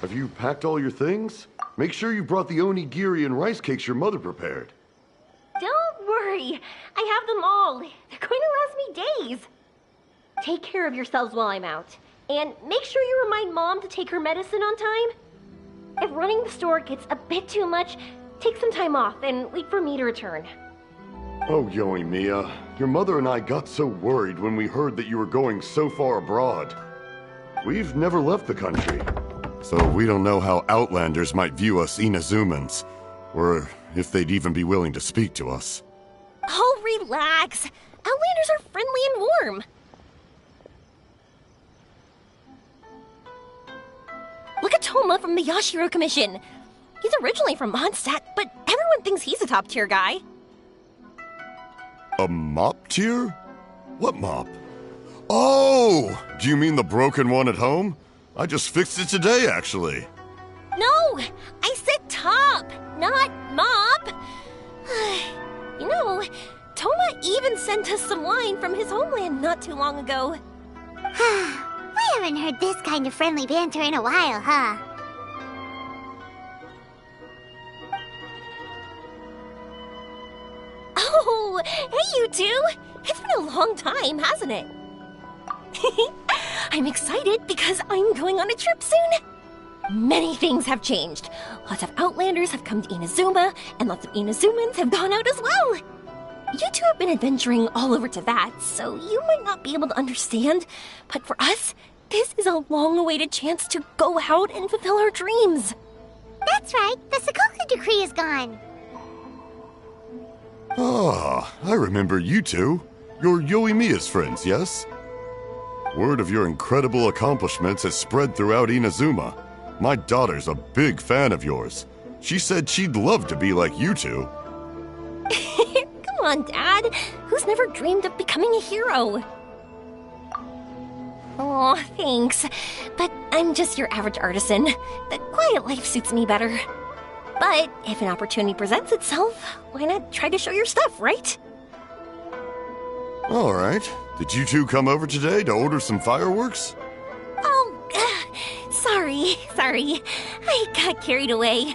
Have you packed all your things? Make sure you brought the onigiri and rice cakes your mother prepared. Don't worry. I have them all. They're going to last me days. Take care of yourselves while I'm out. And make sure you remind Mom to take her medicine on time. If running the store gets a bit too much, take some time off and wait for me to return. Oh, Yoimiya, your mother and I got so worried when we heard that you were going so far abroad. We've never left the country, so we don't know how Outlanders might view us Inazumans, or if they'd even be willing to speak to us. Oh, relax. Outlanders are friendly and warm. Look at Toma from the Yashiro Commission. He's originally from Mondstadt, but everyone thinks he's a top-tier guy. A mop tier? What mop? Oh! Do you mean the broken one at home? I just fixed it today, actually. No! I said top, not mop. You know, Toma even sent us some wine from his homeland not too long ago. We haven't heard this kind of friendly banter in a while, huh? Oh, hey you two! It's been a long time, hasn't it? I'm excited because I'm going on a trip soon. Many things have changed. Lots of Outlanders have come to Inazuma, and lots of Inazumans have gone out as well. You two have been adventuring all over Teyvat, so you might not be able to understand, but for us, this is a long-awaited chance to go out and fulfill our dreams. That's right, the Sakoku decree is gone. Ah, I remember you two. You're Yoimiya's friends, yes? Word of your incredible accomplishments has spread throughout Inazuma. My daughter's a big fan of yours. She said she'd love to be like you two. Come on, Dad. Who's never dreamed of becoming a hero? Oh, thanks. But I'm just your average artisan. The quiet life suits me better. But if an opportunity presents itself, why not try to show your stuff, right? All right. Did you two come over today to order some fireworks? Oh, sorry. I got carried away.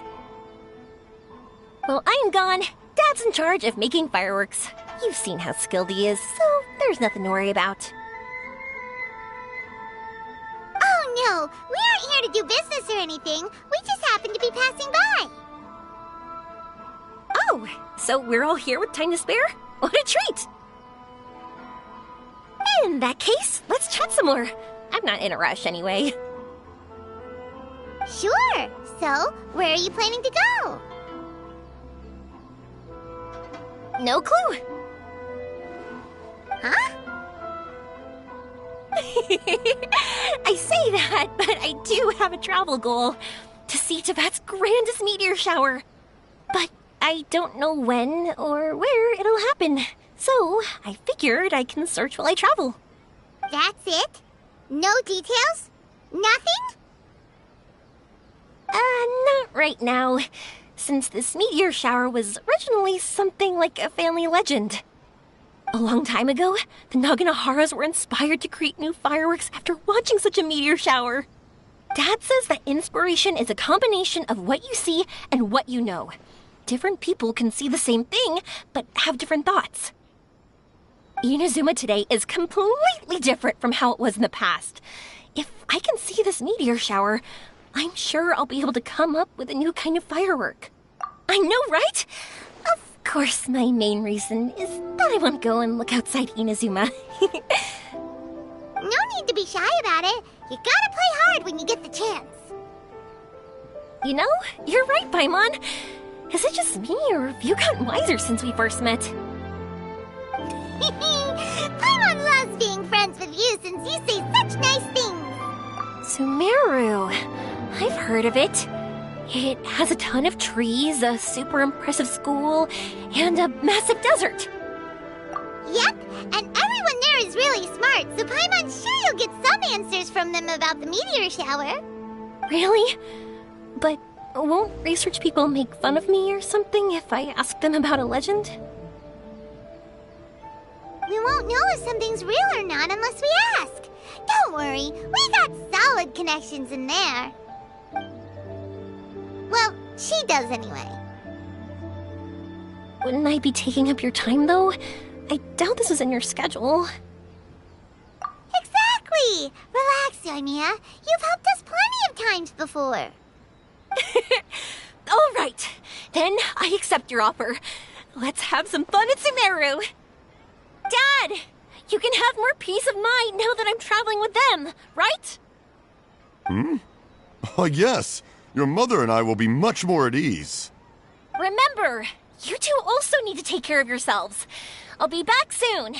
Well, I'm gone. Dad's in charge of making fireworks. You've seen how skilled he is, so there's nothing to worry about. Oh no, we aren't here to do business or anything. We just happen to be passing by. Oh, so we're all here with time to spare? What a treat! In that case, let's chat some more. I'm not in a rush anyway. Sure. So, where are you planning to go? No clue. Huh? I say that, but I do have a travel goal. To see Teyvat's grandest meteor shower. But I don't know when or where it'll happen. So, I figured I can search while I travel. That's it? No details? Nothing? Not right now. Since this meteor shower was originally something like a family legend. A long time ago, the Naganaharas were inspired to create new fireworks after watching such a meteor shower. Dad says that inspiration is a combination of what you see and what you know. Different people can see the same thing, but have different thoughts. Inazuma today is completely different from how it was in the past. If I can see this meteor shower, I'm sure I'll be able to come up with a new kind of firework. I know, right? Of course, my main reason is that I want to go and look outside Inazuma. No need to be shy about it. You gotta play hard when you get the chance. You know, you're right, Paimon. Is it just me, or have you gotten wiser since we first met? Paimon loves being friends with you since you say such nice things. Sumeru. I've heard of it. It has a ton of trees, a super impressive school, and a massive desert. Yep, and everyone there is really smart, so Paimon's sure you'll get some answers from them about the meteor shower. Really? But won't research people make fun of me or something if I ask them about a legend? We won't know if something's real or not unless we ask. Don't worry, we got solid connections in there. She does anyway. Wouldn't I be taking up your time, though? I doubt this is in your schedule. Exactly! Relax, Yoimiya. You've helped us plenty of times before. All right, then I accept your offer. Let's have some fun at Sumeru. Dad, you can have more peace of mind now that I'm traveling with them, right? Yes. Your mother and I will be much more at ease. Remember, you two also need to take care of yourselves. I'll be back soon.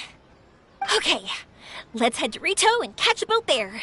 Okay, let's head to Rito and catch a boat there.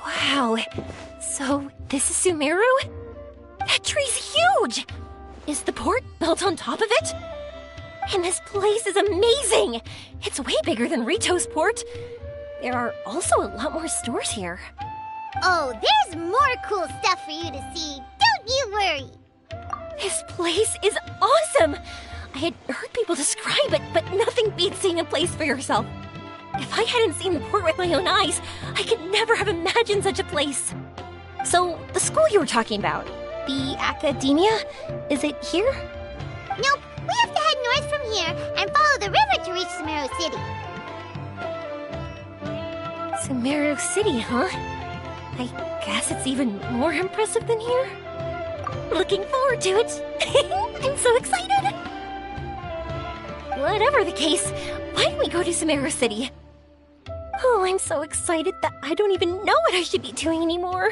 Wow, so this is Sumeru? That tree's huge! Is the port built on top of it? And this place is amazing! It's way bigger than Rito's port. There are also a lot more stores here. Oh, there's more cool stuff for you to see. Don't you worry. This place is awesome! I had heard people describe it, but nothing beats seeing a place for yourself. If I hadn't seen the port with my own eyes, I could never have imagined such a place. So, the school you were talking about, the academia, is it here? Nope, we have to head north from here and follow the river to reach Sumeru City. Sumeru City, huh? I guess it's even more impressive than here. Looking forward to it. I'm so excited. Whatever the case, why don't we go to Sumeru City? Oh, I'm so excited that I don't even know what I should be doing anymore.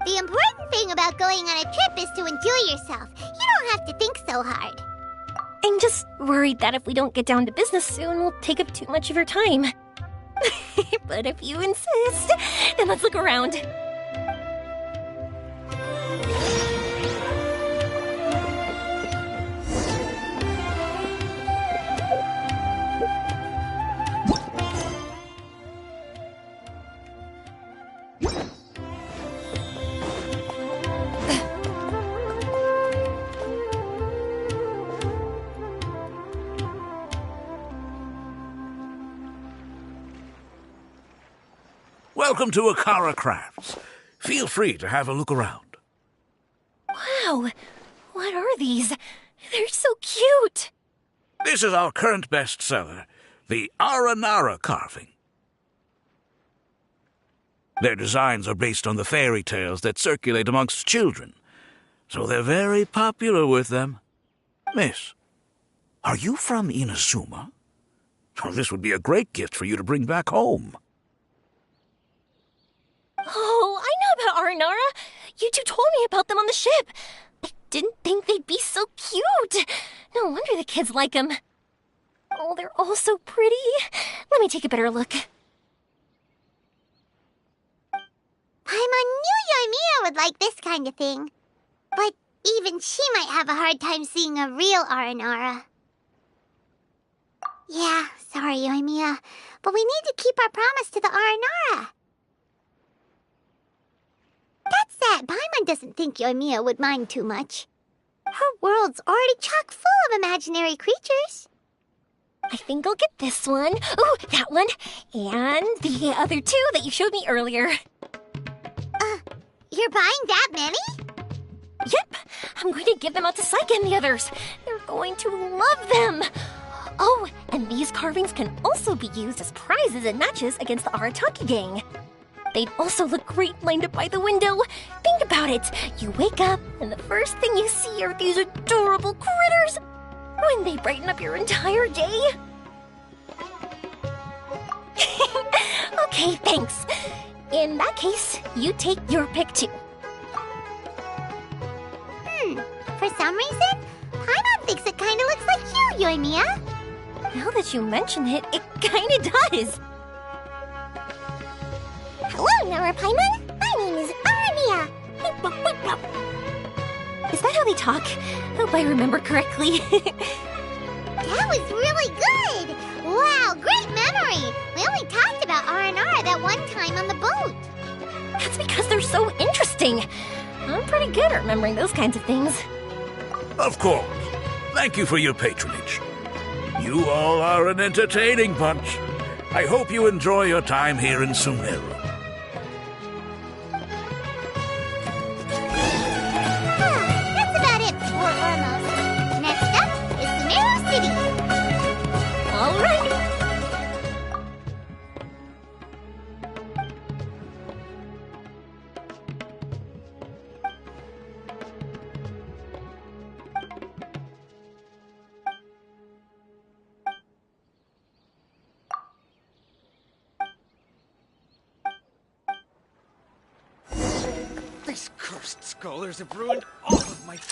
The important thing about going on a trip is to enjoy yourself. You don't have to think so hard. I'm just worried that if we don't get down to business soon, we'll take up too much of your time. But if you insist, then let's look around. Welcome to Akara Crafts. Feel free to have a look around. Wow, what are these? They're so cute. This is our current bestseller, the Aranara carving. Their designs are based on the fairy tales that circulate amongst children, so they're very popular with them. Miss, are you from Inazuma? Oh, this would be a great gift for you to bring back home. Oh, I know about Aranara. You two told me about them on the ship. I didn't think they'd be so cute. No wonder the kids like them. Oh, they're all so pretty. Let me take a better look. Paimon knew Yoimiya would like this kind of thing. But even she might have a hard time seeing a real Aranara. Yeah, sorry, Yoimiya, but we need to keep our promise to the Aranara. That said, Paimon doesn't think Yoimiya would mind too much. Her world's already chock full of imaginary creatures. I think I'll get this one. Ooh, that one. And the other two that you showed me earlier. You're buying that many? Yep, I'm going to give them out to Saika and the others. They're going to love them. Oh, and these carvings can also be used as prizes in matches against the Arataki gang. They'd also look great lined up by the window. Think about it. You wake up, and the first thing you see are these adorable critters. Wouldn't they brighten up your entire day? Okay, thanks. In that case, you take your pick too. For some reason, Paimon thinks it kinda looks like you, Yoimiya. Now that you mention it, it kinda does. Hello, Nora Paimon. My name is Armia. Is that how they talk? Hope I remember correctly. That was really good! Wow, great memory! We only talked about R&R that one time on the boat. That's because they're so interesting. I'm pretty good at remembering those kinds of things. Of course. Thank you for your patronage. You all are an entertaining bunch. I hope you enjoy your time here in Sumeru. That's about it for Ormos. Next up is Sumeru City. All right. These cursed scholars have ruined all of my time.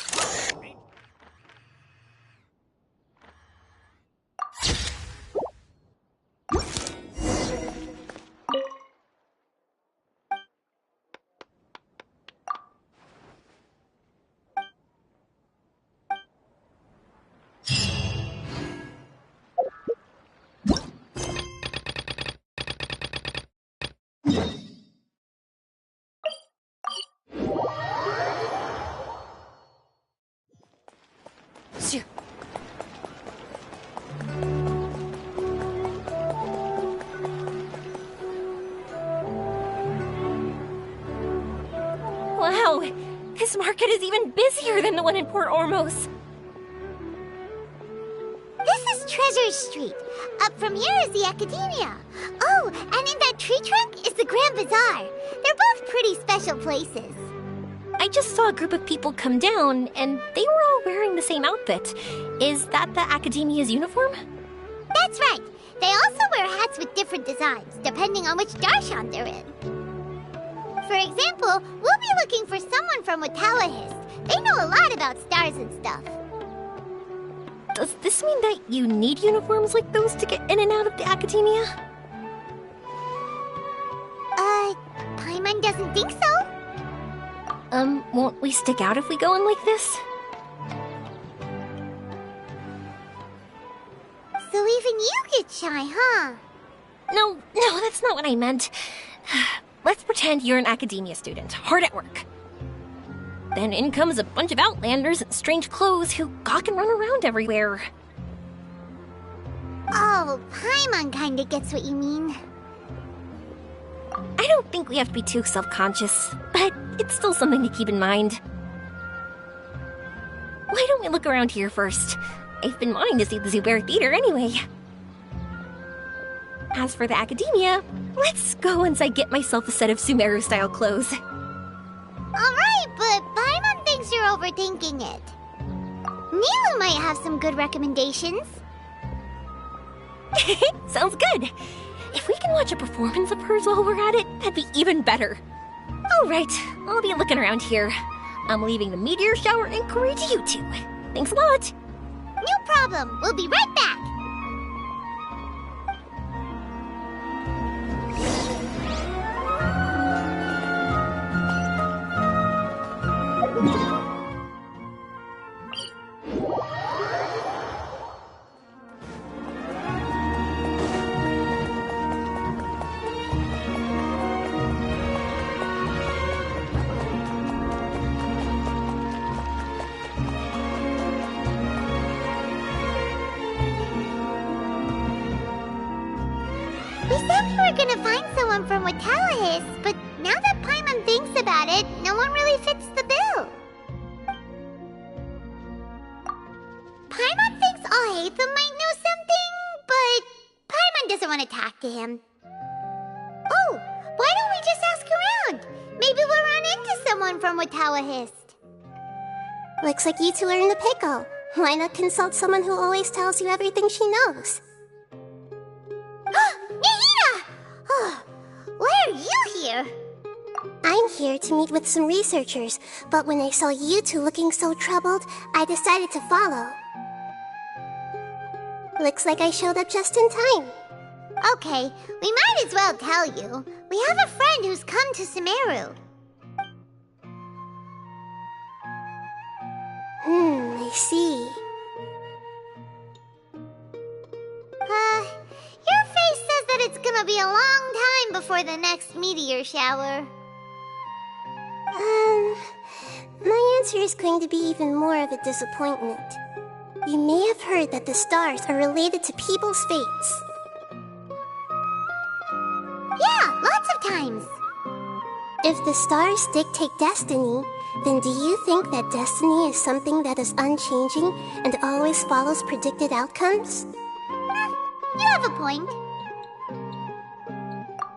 Wow, this market is even busier than the one in Port Ormos. This is Treasure Street. Up from here is the Academia. Oh, and in that tree trunk is the Grand Bazaar. They're both pretty special places. I just saw a group of people come down, and they were all wearing the same outfit. Is that the Academia's uniform? That's right. They also wear hats with different designs, depending on which darshan they're in. For example, we'll be looking for someone from Watawahist. They know a lot about stars and stuff. Does this mean that you need uniforms like those to get in and out of the Academia? Paimon doesn't think so? Won't we stick out if we go in like this? So even you get shy, huh? No, that's not what I meant. Let's pretend you're an Academia student, hard at work. Then in comes a bunch of outlanders in strange clothes who gawk and run around everywhere. Oh, Paimon kinda gets what you mean. I don't think we have to be too self-conscious, but it's still something to keep in mind. Why don't we look around here first? I've been wanting to see the Zubair Theater anyway. As for the Academia, let's go once I get myself a set of Sumeru-style clothes. Alright, but Paimon thinks you're overthinking it. Milu might have some good recommendations. Sounds good. If we can watch a performance of hers while we're at it, that'd be even better. Alright, I'll be looking around here. I'm leaving the meteor shower inquiry to you two. Thanks a lot. No problem. We'll be right back. We said we were gonna find someone from Watawahist, but now that Paimon thinks about it, no one really fits the bill. Paimon thinks Alhaitham might know something, but Paimon doesn't want to talk to him. Oh, why don't we just ask around? Maybe we'll run into someone from Watawahist. Looks like you two are in the pickle. Why not consult someone who always tells you everything she knows? Nahida! Oh, why are you here? here to meet with some researchers, but when I saw you two looking so troubled, I decided to follow. Looks like I showed up just in time. Okay, we might as well tell you. We have a friend who's come to Sumeru. I see. Your face says that it's gonna be a long time before the next meteor shower. My answer is going to be even more of a disappointment. You may have heard that the stars are related to people's fates. Yeah, lots of times. If the stars dictate destiny, then do you think that destiny is something that is unchanging and always follows predicted outcomes? You have a point.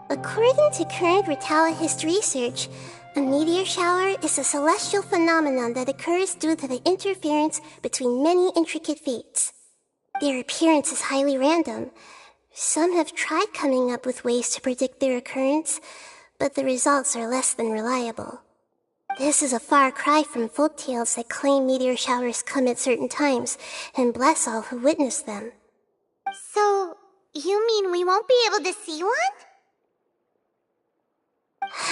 According to current Retaliahist research, a meteor shower is a celestial phenomenon that occurs due to the interference between many intricate fates. Their appearance is highly random. Some have tried coming up with ways to predict their occurrence, but the results are less than reliable. This is a far cry from folktales that claim meteor showers come at certain times and bless all who witness them. So, you mean we won't be able to see one?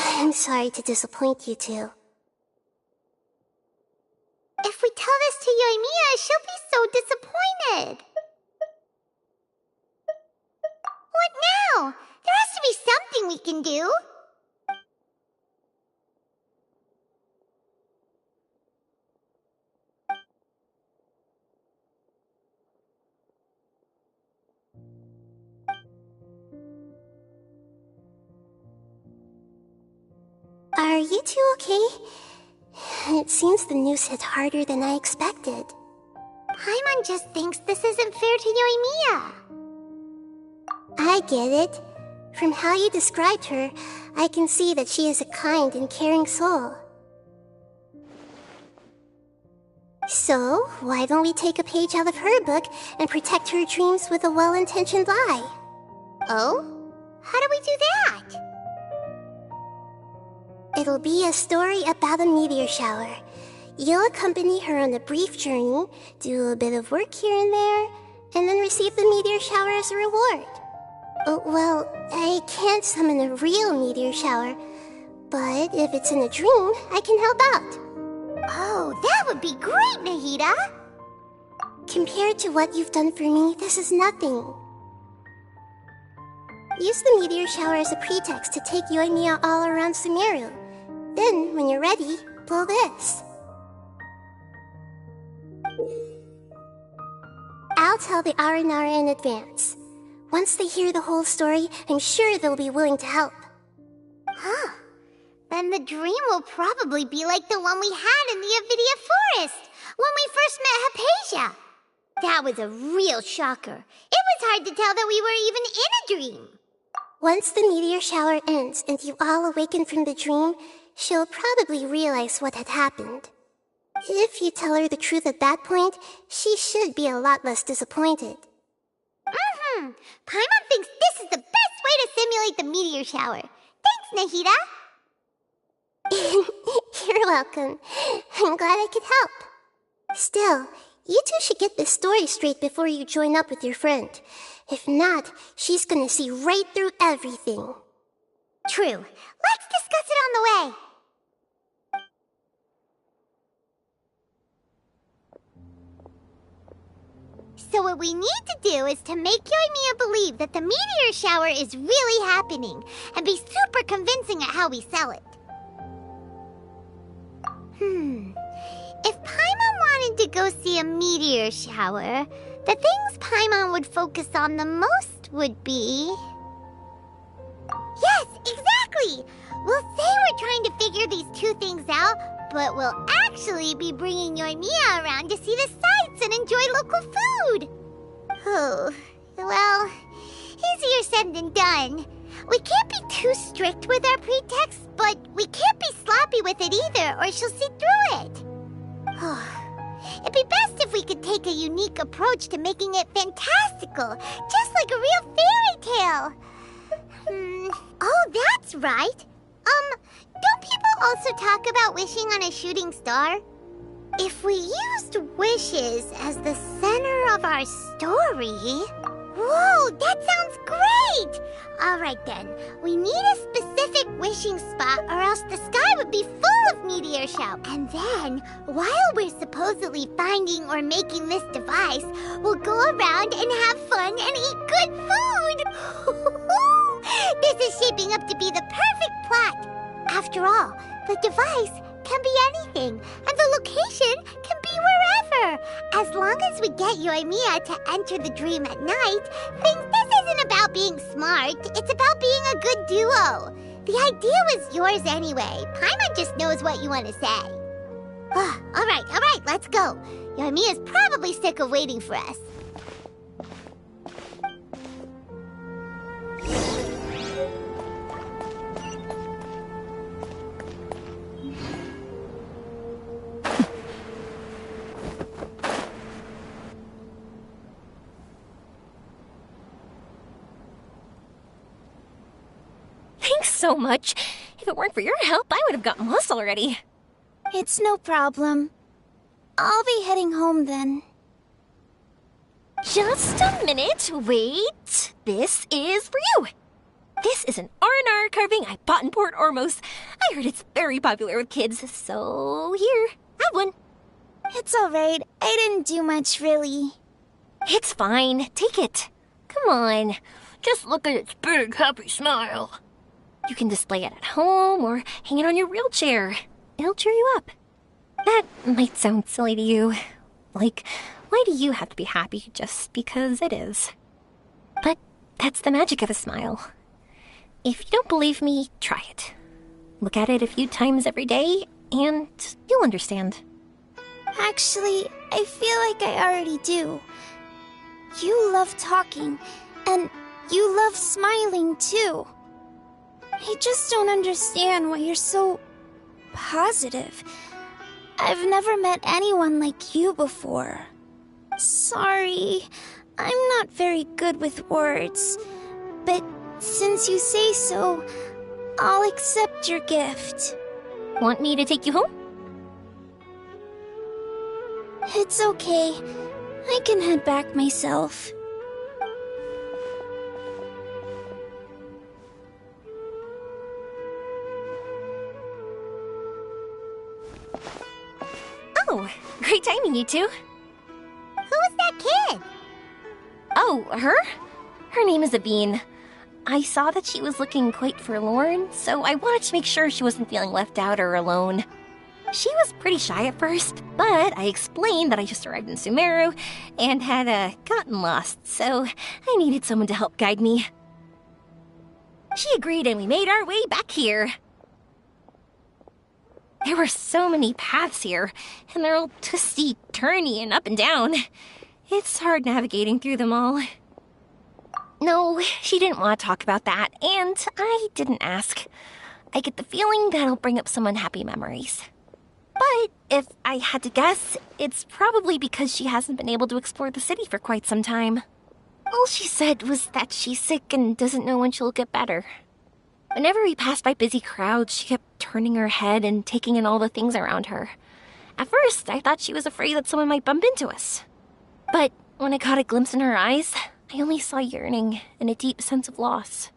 I'm sorry to disappoint you two. If we tell this to Yoimiya, she'll be so disappointed. What now? There has to be something we can do. Are you two okay? It seems the news hit harder than I expected. Paimon just thinks this isn't fair to Yoimiya. I get it. From how you described her, I can see that she is a kind and caring soul. So, why don't we take a page out of her book and protect her dreams with a well-intentioned lie? Oh? How do we do that? It'll be a story about a meteor shower. You'll accompany her on a brief journey, do a bit of work here and there, and then receive the meteor shower as a reward. Oh, well, I can't summon a real meteor shower, but if it's in a dream, I can help out. Oh, that would be great, Nahida! Compared to what you've done for me, this is nothing. Use the meteor shower as a pretext to take Yoimiya all around Sumeru. Then, when you're ready, blow this. I'll tell the Aranara in advance. Once they hear the whole story, I'm sure they'll be willing to help. Huh. Then the dream will probably be like the one we had in the Avidia Forest, when we first met Hypatia. That was a real shocker. It was hard to tell that we were even in a dream. Once the meteor shower ends and you all awaken from the dream, she'll probably realize what had happened. If you tell her the truth at that point, she should be a lot less disappointed. Paimon thinks this is the best way to simulate the meteor shower. Thanks, Nahida. You're welcome. I'm glad I could help. Still, you two should get this story straight before you join up with your friend. If not, she's gonna see right through everything. True. Let's discuss it on the way. So what we need to do is to make Yoimiya believe that the meteor shower is really happening, and be super convincing at how we sell it. If Paimon wanted to go see a meteor shower, the things Paimon would focus on the most would be... Yes, exactly! We'll say we're trying to figure these two things out, but we'll actually be bringing Yoimiya around to see the sights and enjoy local food. Oh, well, easier said than done. We can't be too strict with our pretext, but we can't be sloppy with it either, or she'll see through it. It'd be best if we could take a unique approach to making it fantastical, just like a real fairy tale. Oh, that's right. Don't people also talk about wishing on a shooting star? If we used wishes as the center of our story... Whoa, that sounds great! Alright then, we need a specific wishing spot or else the sky would be full of meteor shower. And then, while we're supposedly finding or making this device, we'll go around and have fun and eat good food! This is shaping up to be the perfect plot! After all, the device can be anything, and the location can be wherever. As long as we get Yoimiya to enter the dream at night, this isn't about being smart, it's about being a good duo. The idea was yours anyway. Paimon just knows what you want to say. Alright, let's go. Yoimiya's probably sick of waiting for us. So much. If it weren't for your help, I would have gotten lost already. It's no problem. I'll be heading home then. Just a minute, wait. This is for you. This is an R&R carving I bought in Port Ormos. I heard it's very popular with kids, so here, have one. It's alright. I didn't do much, really. It's fine. Take it. Come on. Just look at its big, happy smile. You can display it at home or hang it on your wheelchair. It'll cheer you up. That might sound silly to you. Like, why do you have to be happy just because it is? But that's the magic of a smile. If you don't believe me, try it. Look at it a few times every day, and you'll understand. Actually, I feel like I already do. You love talking, and you love smiling too. I just don't understand why you're so positive. I've never met anyone like you before. Sorry, I'm not very good with words. But since you say so, I'll accept your gift. Want me to take you home? It's okay. I can head back myself. Oh, great timing, you two. Who was that kid? Oh, her? Her name is Abine. I saw that she was looking quite forlorn, so I wanted to make sure she wasn't feeling left out or alone. She was pretty shy at first, but I explained that I just arrived in Sumeru and had gotten lost, so I needed someone to help guide me. She agreed and we made our way back here. There were so many paths here, and they're all twisty, turny, and up and down. It's hard navigating through them all. No, she didn't want to talk about that, and I didn't ask. I get the feeling that'll bring up some unhappy memories. But if I had to guess, it's probably because she hasn't been able to explore the city for quite some time. All she said was that she's sick and doesn't know when she'll get better. Whenever we passed by busy crowds, she kept turning her head and taking in all the things around her. At first, I thought she was afraid that someone might bump into us. But when I caught a glimpse in her eyes, I only saw yearning and a deep sense of loss.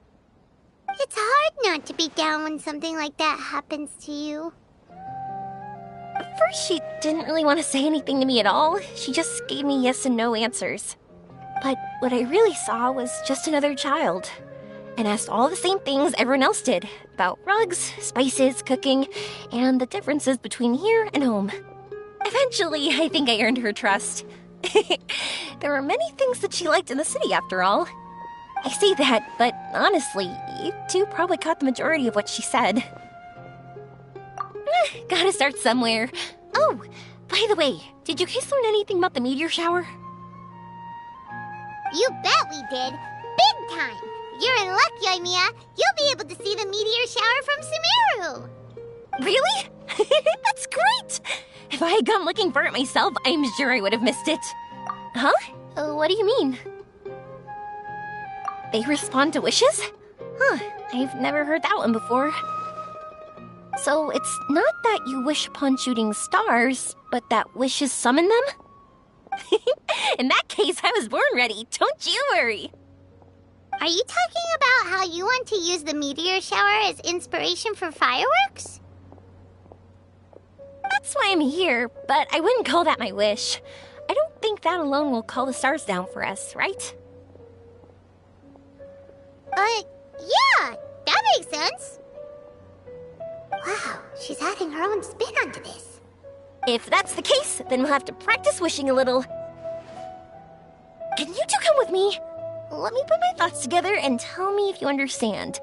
It's hard not to be down when something like that happens to you. At first, she didn't really want to say anything to me at all. She just gave me yes and no answers. But what I really saw was just another child. And asked all the same things everyone else did, about rugs, spices, cooking, and the differences between here and home. Eventually, I think I earned her trust. There were many things that she liked in the city, after all. I say that, but honestly, you two probably caught the majority of what she said. Gotta start somewhere. Oh, by the way, did you guys learn anything about the meteor shower? You bet we did. Big time. You're in luck, Yoimiya. You'll be able to see the meteor shower from Sumeru. Really? That's great! If I had gone looking for it myself, I'm sure I would have missed it. Huh? What do you mean? They respond to wishes? Huh, I've never heard that one before. So it's not that you wish upon shooting stars, but that wishes summon them? In that case, I was born ready. Don't you worry. Are you talking about how you want to use the meteor shower as inspiration for fireworks? That's why I'm here, but I wouldn't call that my wish. I don't think that alone will call the stars down for us, right? Yeah, that makes sense. Wow, she's adding her own spin onto this. If that's the case, then we'll have to practice wishing a little. Can you two come with me? Let me put my thoughts together and tell me if you understand.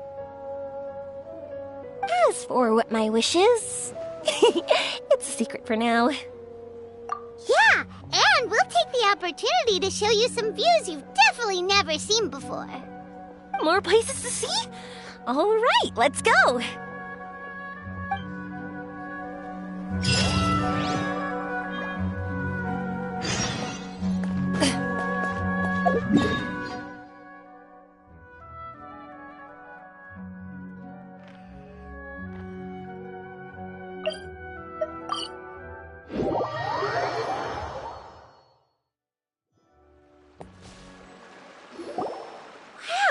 As for what my wish is, it's a secret for now. Yeah, and we'll take the opportunity to show you some views you've definitely never seen before. More places to see? All right, let's go.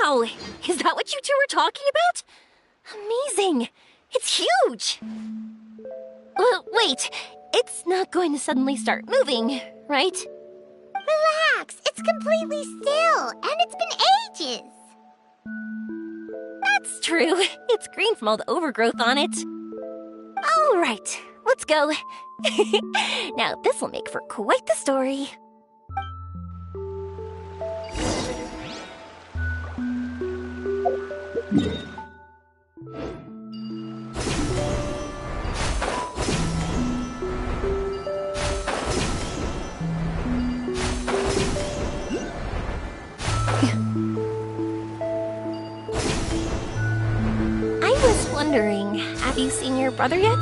Wow, is that what you two were talking about? Amazing! It's huge! Wait, it's not going to suddenly start moving, right? Relax, it's completely still, and it's been ages. That's true. It's green from all the overgrowth on it. All right, let's go. Now, this will make for quite the story. Have you seen your brother yet?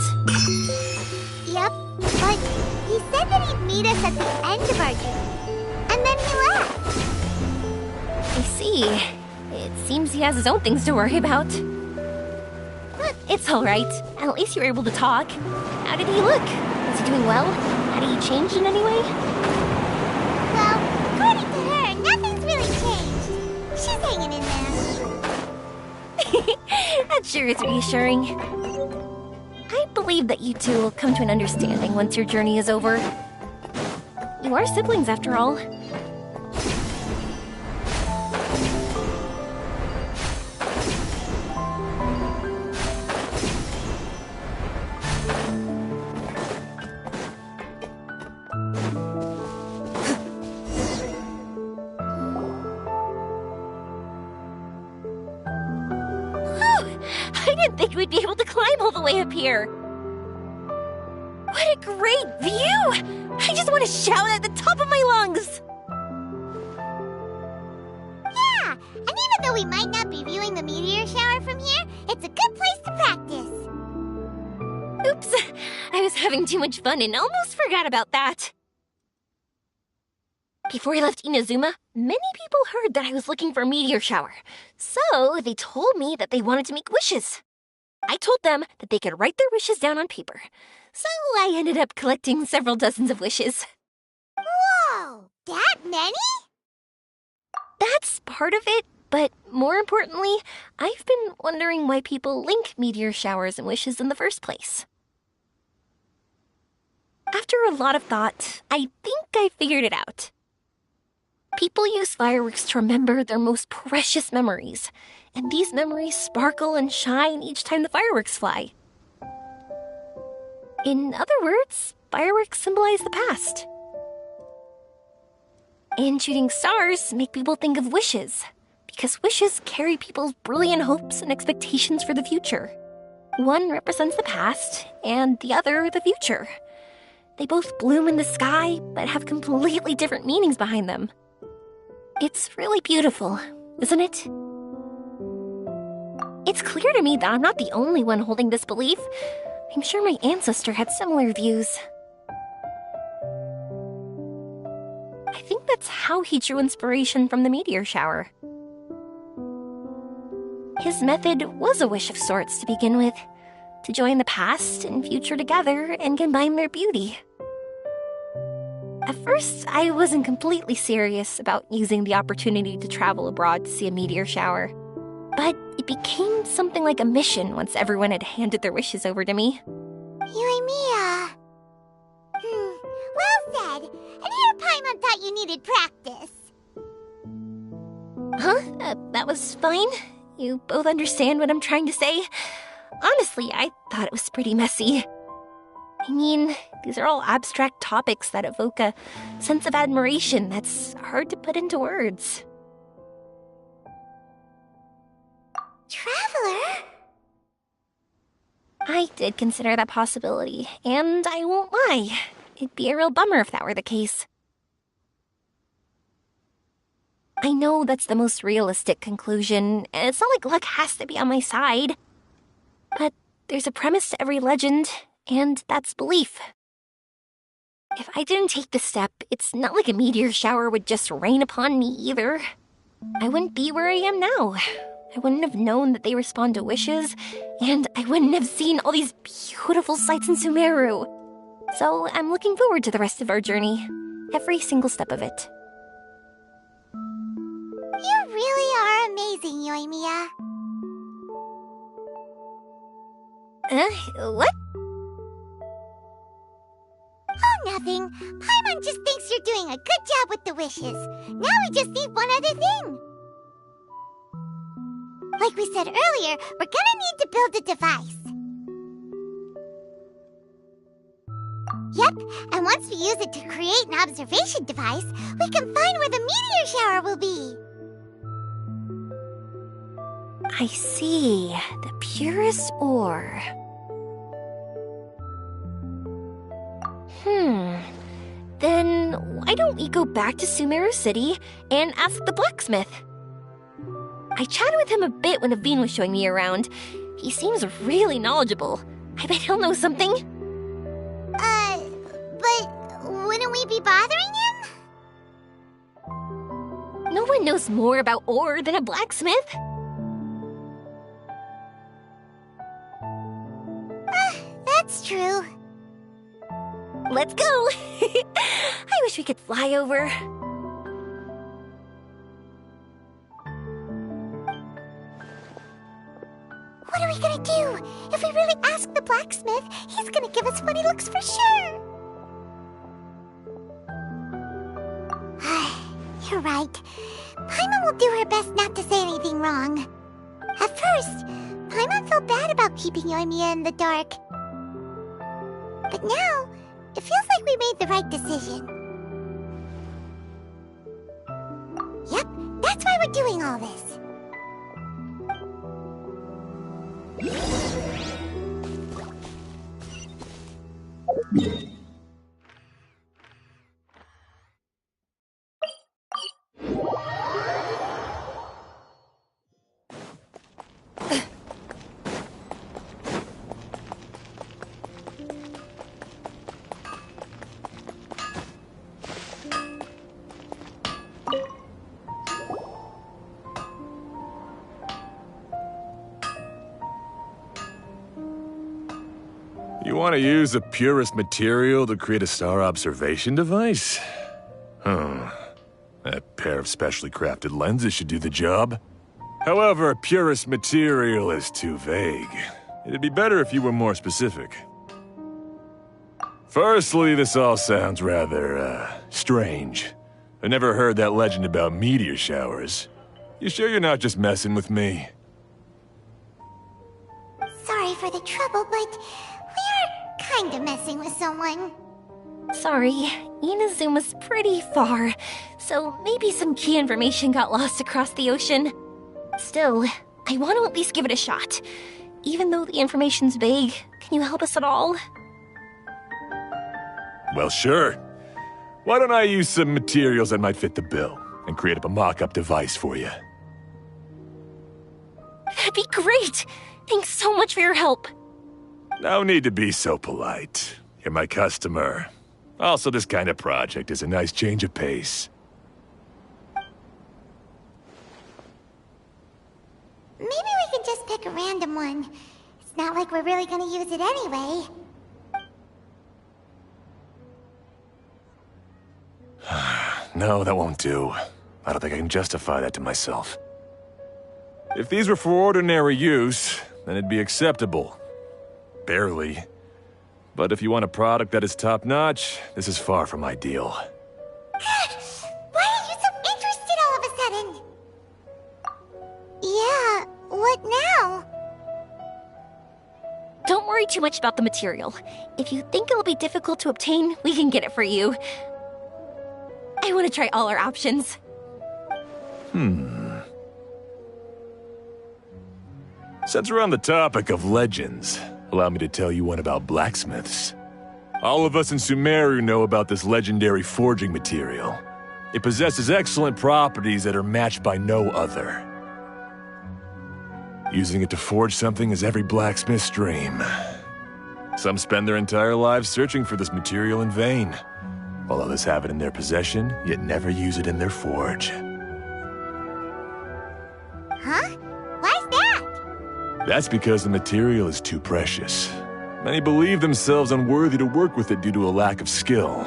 Yep, but he said that he'd meet us at the end of our journey, and then he left. I see. It seems he has his own things to worry about. But it's all right. At least you were able to talk. How did he look? Was he doing well? Had he changed in any way? Well, according to her, nothing's really changed. She's hanging in there. That sure is reassuring. I believe that you two will come to an understanding once your journey is over. You are siblings, after all. I didn't think we'd be able to climb all the way up here. What a great view! I just want to shout at the top of my lungs! Yeah, and even though we might not be viewing the meteor shower from here, it's a good place to practice. Oops, I was having too much fun and almost forgot about that. Before I left Inazuma, many people heard that I was looking for a meteor shower. So they told me that they wanted to make wishes. I told them that they could write their wishes down on paper. So I ended up collecting several dozens of wishes. Whoa, that many? That's part of it, but more importantly, I've been wondering why people link meteor showers and wishes in the first place. After a lot of thought, I think I figured it out. People use fireworks to remember their most precious memories, and these memories sparkle and shine each time the fireworks fly. In other words, fireworks symbolize the past. And shooting stars make people think of wishes, because wishes carry people's brilliant hopes and expectations for the future. One represents the past, and the other the future. They both bloom in the sky, but have completely different meanings behind them. It's really beautiful, isn't it? It's clear to me that I'm not the only one holding this belief. I'm sure my ancestor had similar views. I think that's how he drew inspiration from the meteor shower. His method was a wish of sorts to begin with, to join the past and future together and combine their beauty. At first, I wasn't completely serious about using the opportunity to travel abroad to see a meteor shower. But it became something like a mission once everyone had handed their wishes over to me. Yoimiya. Well said. And here Paimon thought you needed practice. Huh? That was fine? You both understand what I'm trying to say? Honestly, I thought it was pretty messy. I mean, these are all abstract topics that evoke a sense of admiration that's hard to put into words. Traveler? I did consider that possibility, and I won't lie. It'd be a real bummer if that were the case. I know that's the most realistic conclusion, and it's not like luck has to be on my side. But there's a premise to every legend, and that's belief. If I didn't take this step, it's not like a meteor shower would just rain upon me either. I wouldn't be where I am now. I wouldn't have known that they respond to wishes, and I wouldn't have seen all these beautiful sights in Sumeru. So I'm looking forward to the rest of our journey, every single step of it. You really are amazing, Yoimiya. What? Oh, nothing. Paimon just thinks you're doing a good job with the wishes. Now we just need one other thing. Like we said earlier, we're gonna need to build a device. Yep, and once we use it to create an observation device, we can find where the meteor shower will be. I see. The purest ore. Then why don't we go back to Sumeru City and ask the blacksmith? I chatted with him a bit when Aveen was showing me around. He seems really knowledgeable. I bet he'll know something. But wouldn't we be bothering him? No one knows more about ore than a blacksmith. That's true. Let's go! I wish we could fly over. What are we gonna do? If we really ask the blacksmith, he's gonna give us funny looks for sure. You're right. Paimon will do her best not to say anything wrong. At first, Paimon felt bad about keeping Yoimiya in the dark. But now, it feels like we made the right decision. Yep, that's why we're doing all this. You want to use the purest material to create a star observation device? Huh. That pair of specially crafted lenses should do the job. However, purest material is too vague. It'd be better if you were more specific. Firstly, this all sounds rather, strange. I never heard that legend about meteor showers. You sure you're not just messing with me? Sorry for the trouble, but we are kind of messing with someone. Sorry, Inazuma's pretty far, so maybe some key information got lost across the ocean. Still, I want to at least give it a shot. Even though the information's vague, can you help us at all? Well, sure. Why don't I use some materials that might fit the bill and create up a mock-up device for you? That'd be great! Thanks so much for your help. No need to be so polite. You're my customer. Also, this kind of project is a nice change of pace. Maybe we can just pick a random one. It's not like we're really gonna use it anyway. No, that won't do. I don't think I can justify that to myself. If these were for ordinary use, then it'd be acceptable. Barely. But if you want a product that is top-notch, this is far from ideal. Why are you so interested all of a sudden? Yeah, what now? Don't worry too much about the material. If you think it'll be difficult to obtain, we can get it for you. I want to try all our options. Since we're on the topic of legends, allow me to tell you one about blacksmiths. All of us in Sumeru know about this legendary forging material. It possesses excellent properties that are matched by no other. Using it to forge something is every blacksmith's dream. Some spend their entire lives searching for this material in vain, while others have it in their possession, yet never use it in their forge. Huh? Why's that? That's because the material is too precious. Many believe themselves unworthy to work with it due to a lack of skill.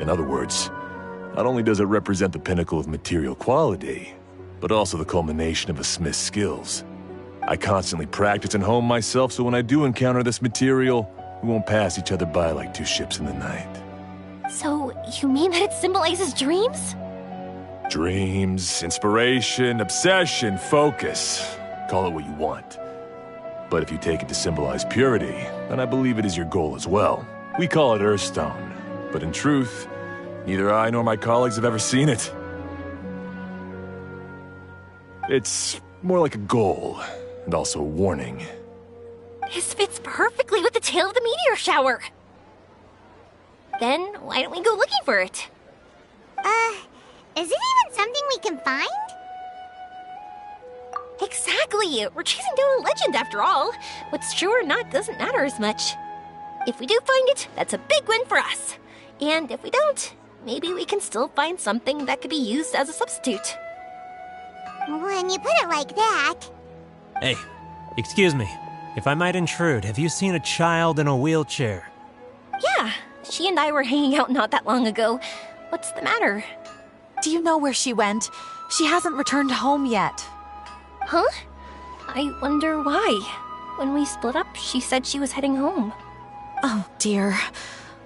In other words, not only does it represent the pinnacle of material quality, but also the culmination of a smith's skills. I constantly practice and hone myself, so when I do encounter this material, we won't pass each other by like two ships in the night. So, you mean that it symbolizes dreams? Dreams, inspiration, obsession, focus. Call it what you want. But if you take it to symbolize purity, then I believe it is your goal as well. We call it Earthstone, but in truth, neither I nor my colleagues have ever seen it. It's more like a goal, and also a warning. This fits perfectly with the tale of the meteor shower. Then, why don't we go looking for it? Is it even something we can find? Exactly! We're chasing down a legend after all. What's true or not doesn't matter as much. If we do find it, that's a big win for us. And if we don't, maybe we can still find something that could be used as a substitute. When you put it like that... Hey, excuse me. If I might intrude, have you seen a child in a wheelchair? Yeah, she and I were hanging out not that long ago. What's the matter? Do you know where she went? She hasn't returned home yet. Huh? I wonder why. When we split up, she said she was heading home. Oh, dear.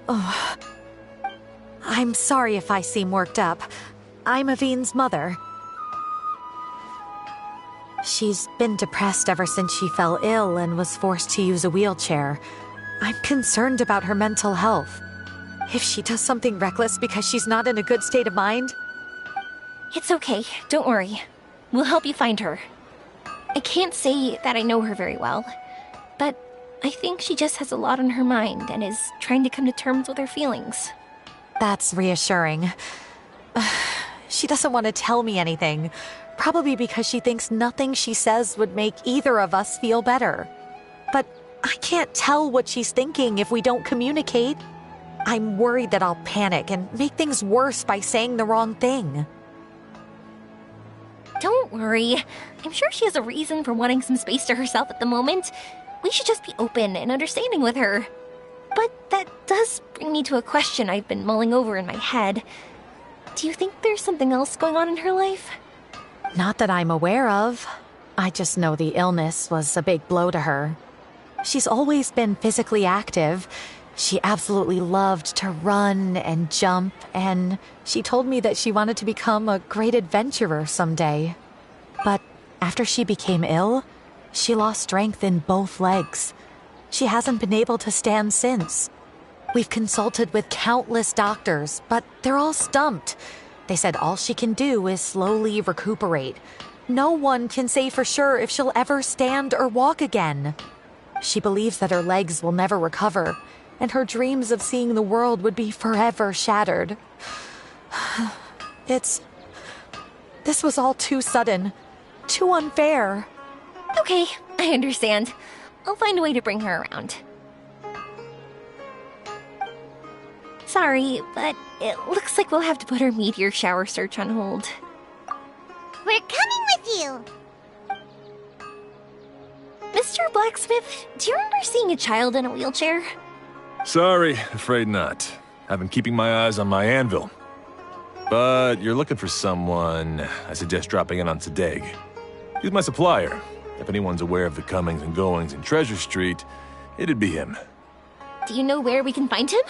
Oh. I'm sorry if I seem worked up. I'm Avine's mother. She's been depressed ever since she fell ill and was forced to use a wheelchair. I'm concerned about her mental health. If she does something reckless because she's not in a good state of mind... It's okay, don't worry. We'll help you find her. I can't say that I know her very well, but I think she just has a lot on her mind and is trying to come to terms with her feelings. That's reassuring. She doesn't want to tell me anything, probably because she thinks nothing she says would make either of us feel better. But I can't tell what she's thinking if we don't communicate. I'm worried that I'll panic and make things worse by saying the wrong thing. Don't worry. I'm sure she has a reason for wanting some space to herself at the moment. We should just be open and understanding with her. But that does bring me to a question I've been mulling over in my head. Do you think there's something else going on in her life? Not that I'm aware of. I just know the illness was a big blow to her. She's always been physically active. She absolutely loved to run and jump, and she told me that she wanted to become a great adventurer someday. But after she became ill, she lost strength in both legs. She hasn't been able to stand since. We've consulted with countless doctors, but they're all stumped. They said all she can do is slowly recuperate. No one can say for sure if she'll ever stand or walk again. She believes that her legs will never recover, and her dreams of seeing the world would be forever shattered. This was all too sudden, too unfair. Okay, I understand. I'll find a way to bring her around. Sorry, but it looks like we'll have to put our meteor shower search on hold. We're coming with you! Mr. Blacksmith, do you remember seeing a child in a wheelchair? Sorry, afraid not. I've been keeping my eyes on my anvil. But you're looking for someone, I suggest dropping in on Sadeg. He's my supplier. If anyone's aware of the comings and goings in Treasure Street, it'd be him. Do you know where we can find him?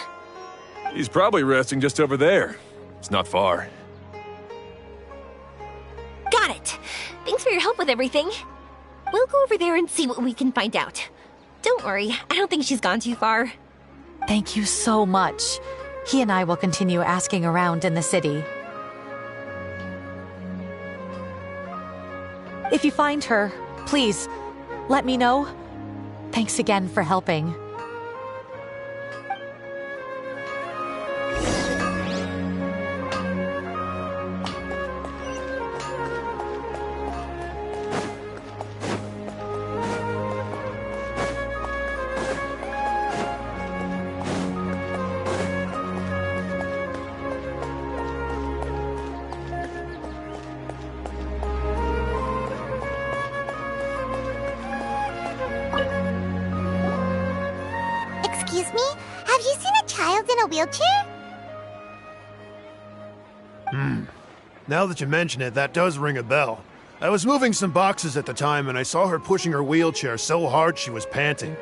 He's probably resting just over there. It's not far. Got it. Thanks for your help with everything. We'll go over there and see what we can find out. Don't worry, I don't think she's gone too far. Thank you so much. He and I will continue asking around in the city. If you find her, please, let me know. Thanks again for helping. Excuse me? Have you seen a child in a wheelchair? Now that you mention it, that does ring a bell. I was moving some boxes at the time and I saw her pushing her wheelchair so hard she was panting.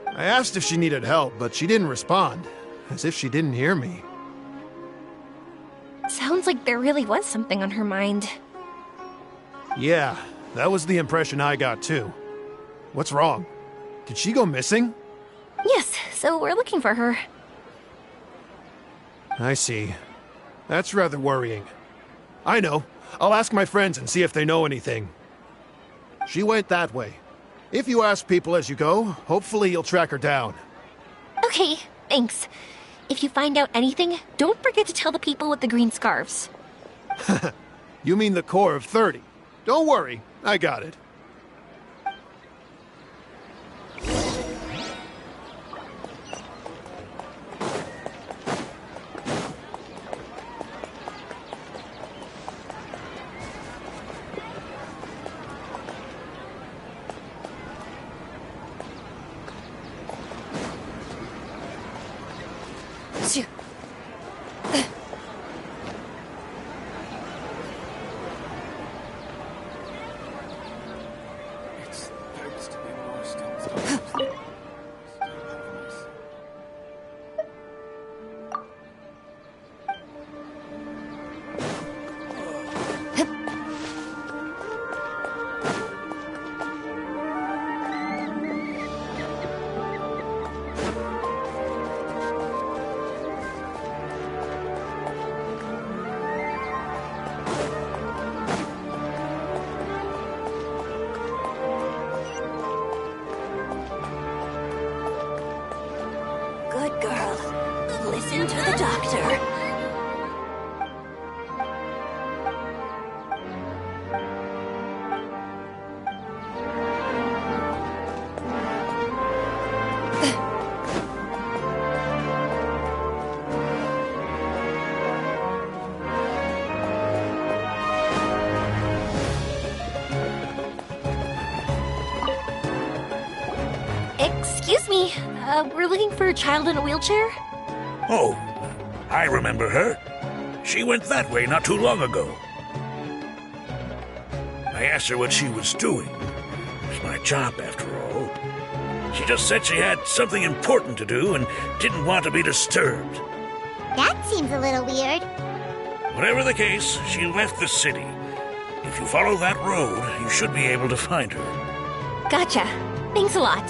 I asked if she needed help, but she didn't respond, as if she didn't hear me. Sounds like there really was something on her mind. Yeah, that was the impression I got too. What's wrong? Did she go missing? Yes, so we're looking for her. I see. That's rather worrying. I know. I'll ask my friends and see if they know anything. She went that way. If you ask people as you go, hopefully you'll track her down. Okay, thanks. If you find out anything, don't forget to tell the people with the green scarves. You mean the core of 30. Don't worry, I got it. Good girl. Listen to the doctor. Excuse me, we're looking for a child in a wheelchair? Oh, I remember her. She went that way not too long ago. I asked her what she was doing. It's my job, after all. She just said she had something important to do and didn't want to be disturbed. That seems a little weird. Whatever the case, she left the city. If you follow that road, you should be able to find her. Gotcha. Thanks a lot.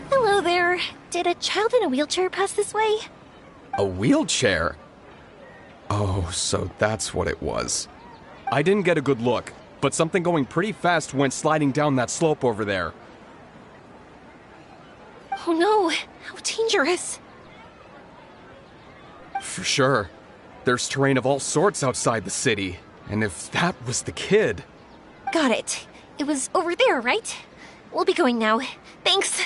Hello there. Did a child in a wheelchair pass this way? A wheelchair? Oh, so that's what it was. I didn't get a good look, but something going pretty fast went sliding down that slope over there. Oh no, how dangerous. For sure. There's terrain of all sorts outside the city, and if that was the kid... Got it. It was over there, right? We'll be going now. Thanks.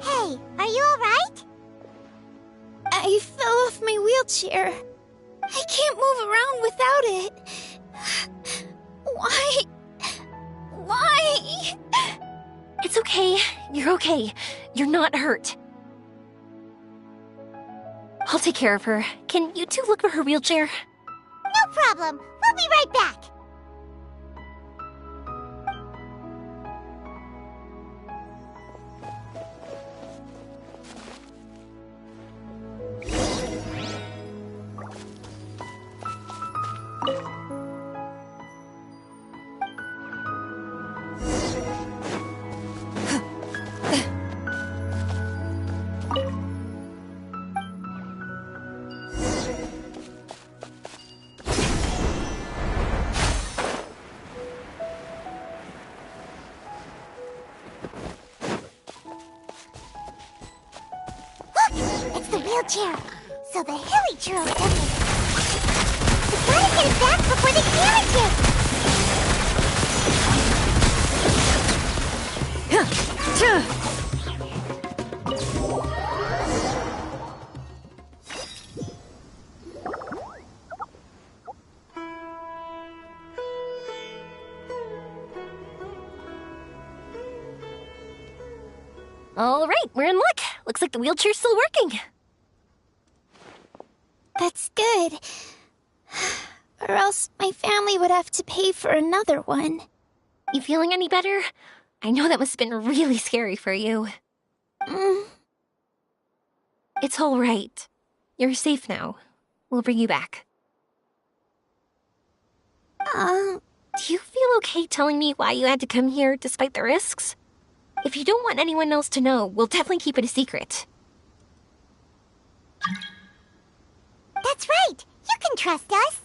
Hey, are you alright? I fell off my wheelchair. I can't move around without it. Why? Why? It's okay. You're okay. You're not hurt. I'll take care of her. Can you two look for her wheelchair? No problem. We'll be right back. It's the wheelchair. So the hilly churro took it. We gotta get it back before they damage it. All right, we're in luck. Looks like the wheelchair's still working. That's good. Or else my family would have to pay for another one. You feeling any better? I know that must have been really scary for you. It's all right. You're safe now. We'll bring you back. Do you feel okay telling me why you had to come here despite the risks? If you don't want anyone else to know, we'll definitely keep it a secret. That's right. You can trust us.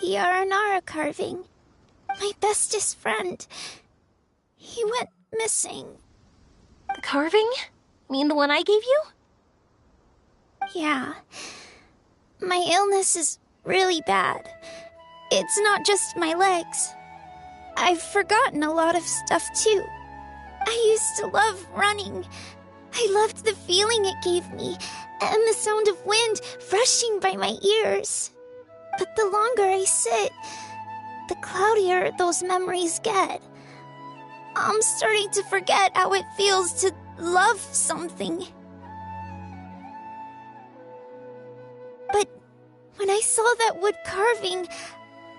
The Aranara carving. My bestest friend. He went missing. The carving? Mean the one I gave you? Yeah. My illness is really bad. It's not just my legs. I've forgotten a lot of stuff too. I used to love running. I loved the feeling it gave me, and the sound of wind rushing by my ears. But the longer I sit, the cloudier those memories get. I'm starting to forget how it feels to love something. But when I saw that wood carving,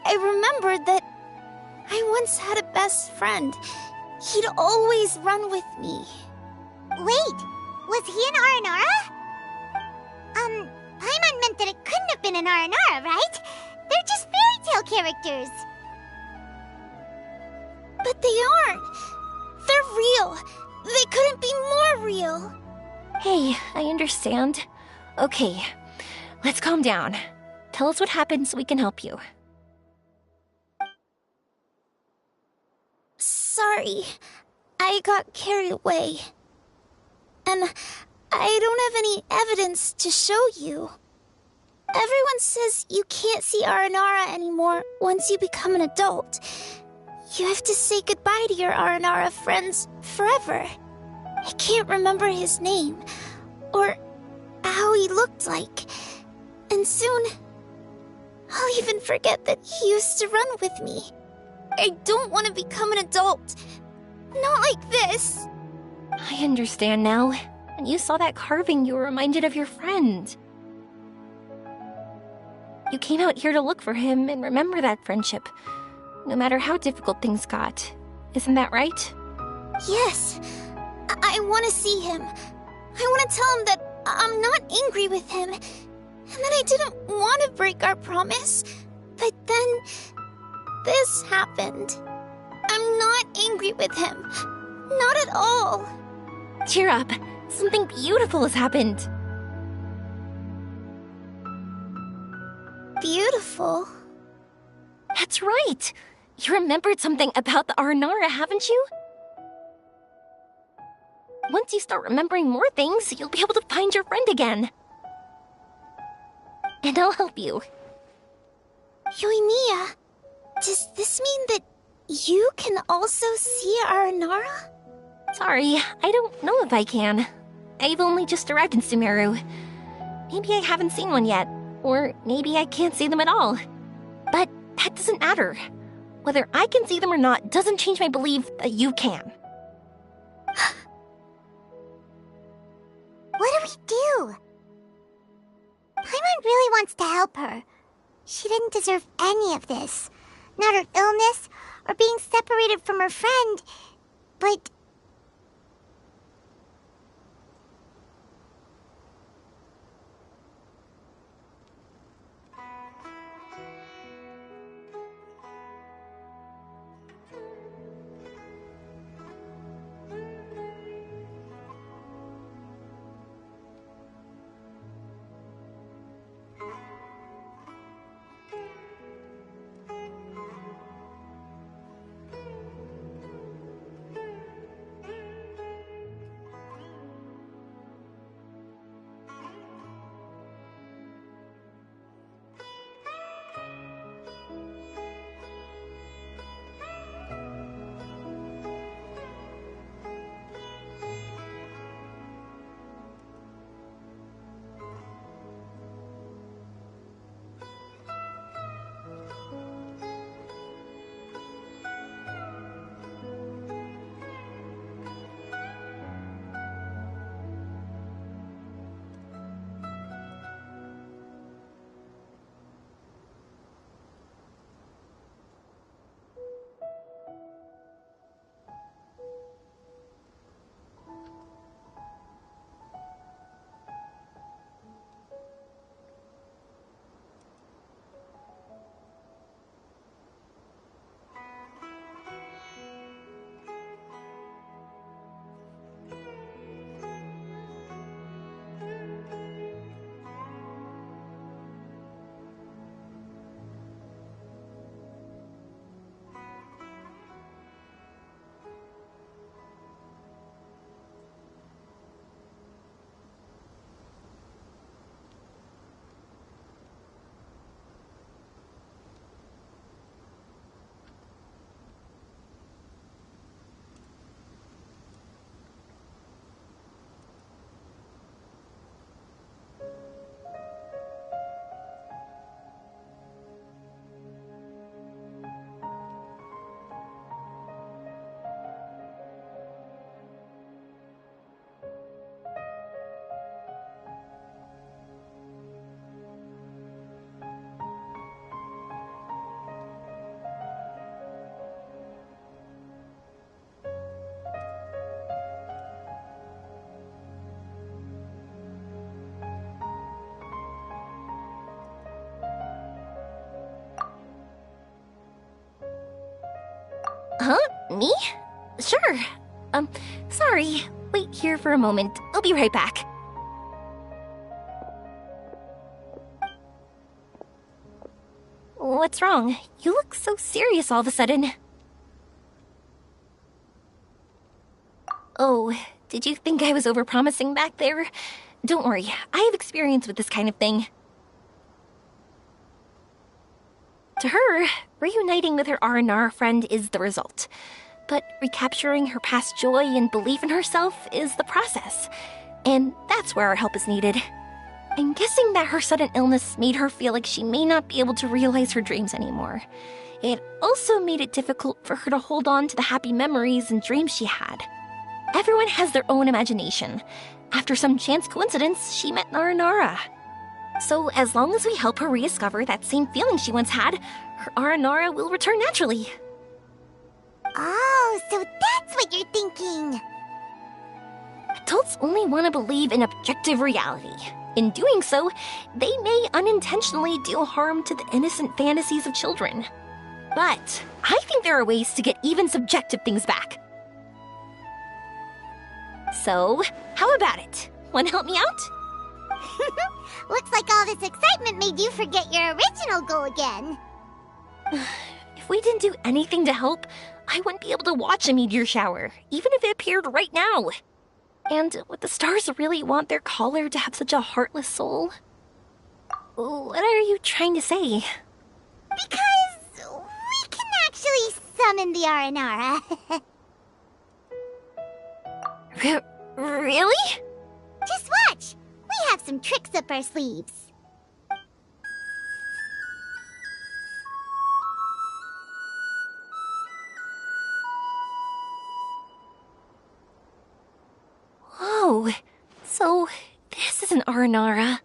I remembered that I once had a best friend. He'd always run with me. Wait, was he an Aranara? Paimon meant that it couldn't have been an Aranara, right? They're just fairy tale characters. But they aren't. They're real. They couldn't be more real. Hey, I understand. Okay, let's calm down. Tell us what happened so we can help you. Sorry, I got carried away. And I don't have any evidence to show you. Everyone says you can't see Aranara anymore once you become an adult. You have to say goodbye to your Aranara friends forever. I can't remember his name, or how he looked like. And soon, I'll even forget that he used to run with me. I don't want to become an adult. Not like this. I understand now. When you saw that carving, you were reminded of your friend. You came out here to look for him and remember that friendship, no matter how difficult things got. Isn't that right? Yes. I want to see him. I want to tell him that I'm not angry with him, and that I didn't want to break our promise. But then this happened. I'm not angry with him. Not at all. Cheer up. Something beautiful has happened. Beautiful? That's right. You remembered something about the Aranara, haven't you? Once you start remembering more things, you'll be able to find your friend again. And I'll help you. Yoimiya, does this mean that you can also see Aranara? Sorry, I don't know if I can. I've only just arrived in Sumeru. Maybe I haven't seen one yet, or maybe I can't see them at all. But that doesn't matter. Whether I can see them or not doesn't change my belief that you can. What do we do? Paimon really wants to help her. She didn't deserve any of this. Not her illness, or being separated from her friend, but... Huh? Me? Sure. Sorry. Wait here for a moment. I'll be right back. What's wrong? You look so serious all of a sudden. Oh, did you think I was overpromising back there? Don't worry, I have experience with this kind of thing. To her, reuniting with her Aranara friend is the result. But recapturing her past joy and belief in herself is the process. And that's where our help is needed. I'm guessing that her sudden illness made her feel like she may not be able to realize her dreams anymore. It also made it difficult for her to hold on to the happy memories and dreams she had. Everyone has their own imagination. After some chance coincidence, she met Aranara. So as long as we help her rediscover that same feeling she once had, her Aranara will return naturally. Oh, so that's what you're thinking. Adults only want to believe in objective reality. In doing so, they may unintentionally do harm to the innocent fantasies of children. But I think there are ways to get even subjective things back. So, how about it? Wanna help me out? Looks like all this excitement made you forget your original goal again. If we didn't do anything to help, I wouldn't be able to watch a meteor shower, even if it appeared right now. And would the stars really want their caller to have such a heartless soul? What are you trying to say? Because we can actually summon the Aranara. Really? Just watch! We have some tricks up our sleeves. Whoa, so this is an Aranara.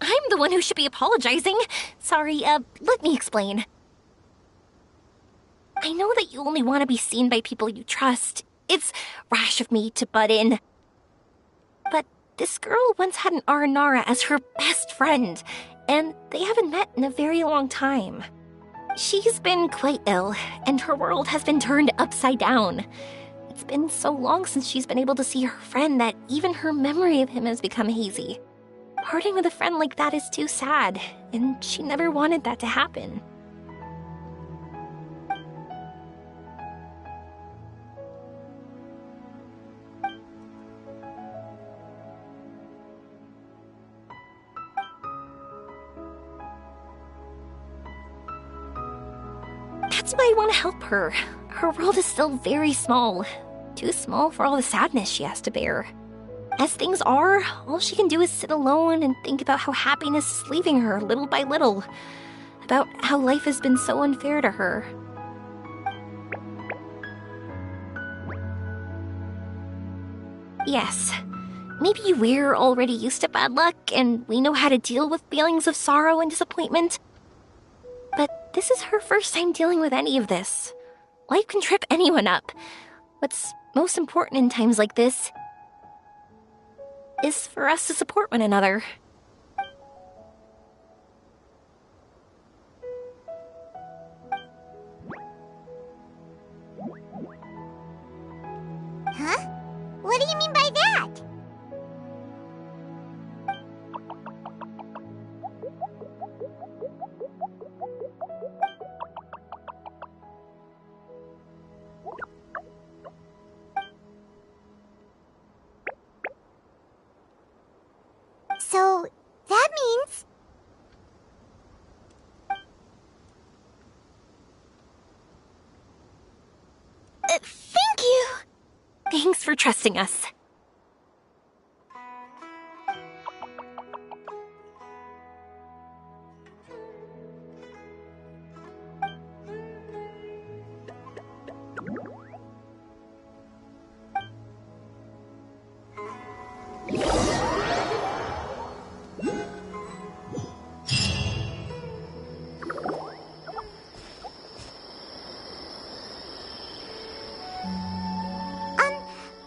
I'm the one who should be apologizing. Sorry, let me explain. I know that you only want to be seen by people you trust. It's rash of me to butt in. But this girl once had an Aranara as her best friend, and they haven't met in a very long time. She's been quite ill, and her world has been turned upside down. It's been so long since she's been able to see her friend that even her memory of him has become hazy. Parting with a friend like that is too sad, and she never wanted that to happen. That's why I want to help her. Her world is still very small. Too small for all the sadness she has to bear. As things are, all she can do is sit alone and think about how happiness is leaving her little by little. About how life has been so unfair to her. Yes, maybe we're already used to bad luck and we know how to deal with feelings of sorrow and disappointment. But this is her first time dealing with any of this. Life can trip anyone up. What's most important in times like this is for us to support one another. Huh? What do you mean by that? So, that means... Thank you! Thanks for trusting us.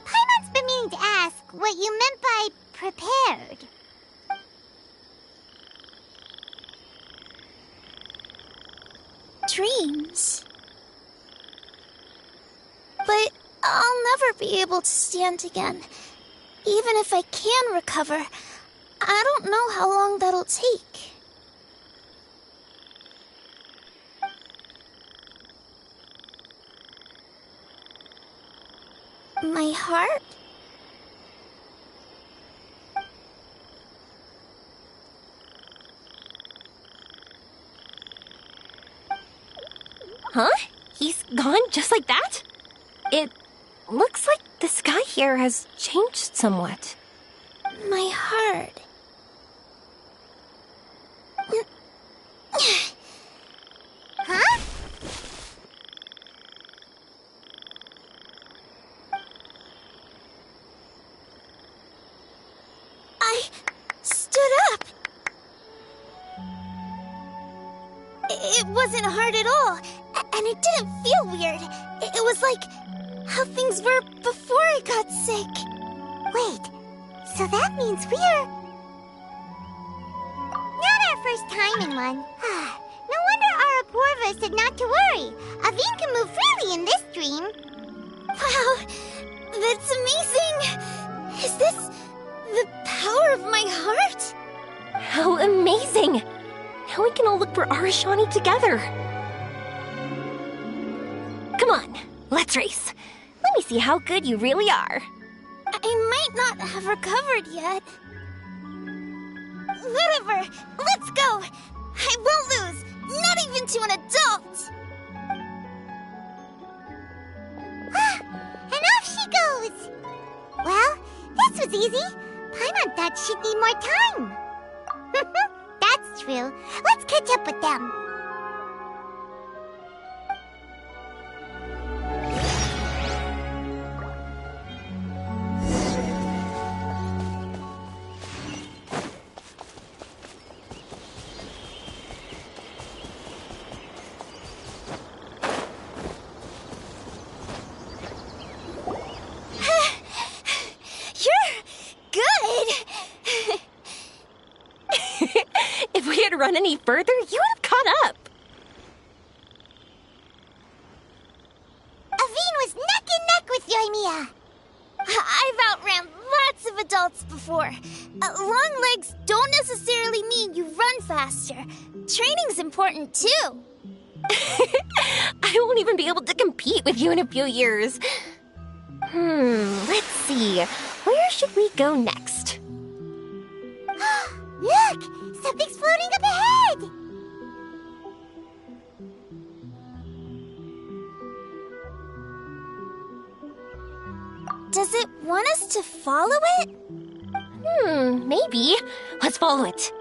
Paimon's been meaning to ask what you meant by prepared. Dreams. But I'll never be able to stand again. Even if I can recover, I don't know how long that'll take. My heart? Huh? He's gone just like that? It looks like the sky here has changed somewhat. My heart. Huh? I stood up. It wasn't hard at all, and it didn't feel weird. It was like how things were before I got sick. Wait, so that means we're... not our first time in one. No wonder Araporva said not to worry. Aveen can move freely in this dream. Wow, that's amazing! Is this the power of my heart? How amazing! Now we can all look for Arashani together. Come on, let's race. Let me see how good you really are. I might not have recovered yet. Whatever, let's go! I won't lose, not even to an adult! And off she goes! Well, this was easy. Paimon thought she'd need more time. That's true. Let's catch up with them. If we had run any further, you would have caught up. Aveen was neck and neck with Yoimiya. I've outran lots of adults before. Long legs don't necessarily mean you run faster. Training's important too. I won't even be able to compete with you in a few years. Let's see. Where should we go next? Look! Something's floating up ahead! Does it want us to follow it? Maybe. Let's follow it.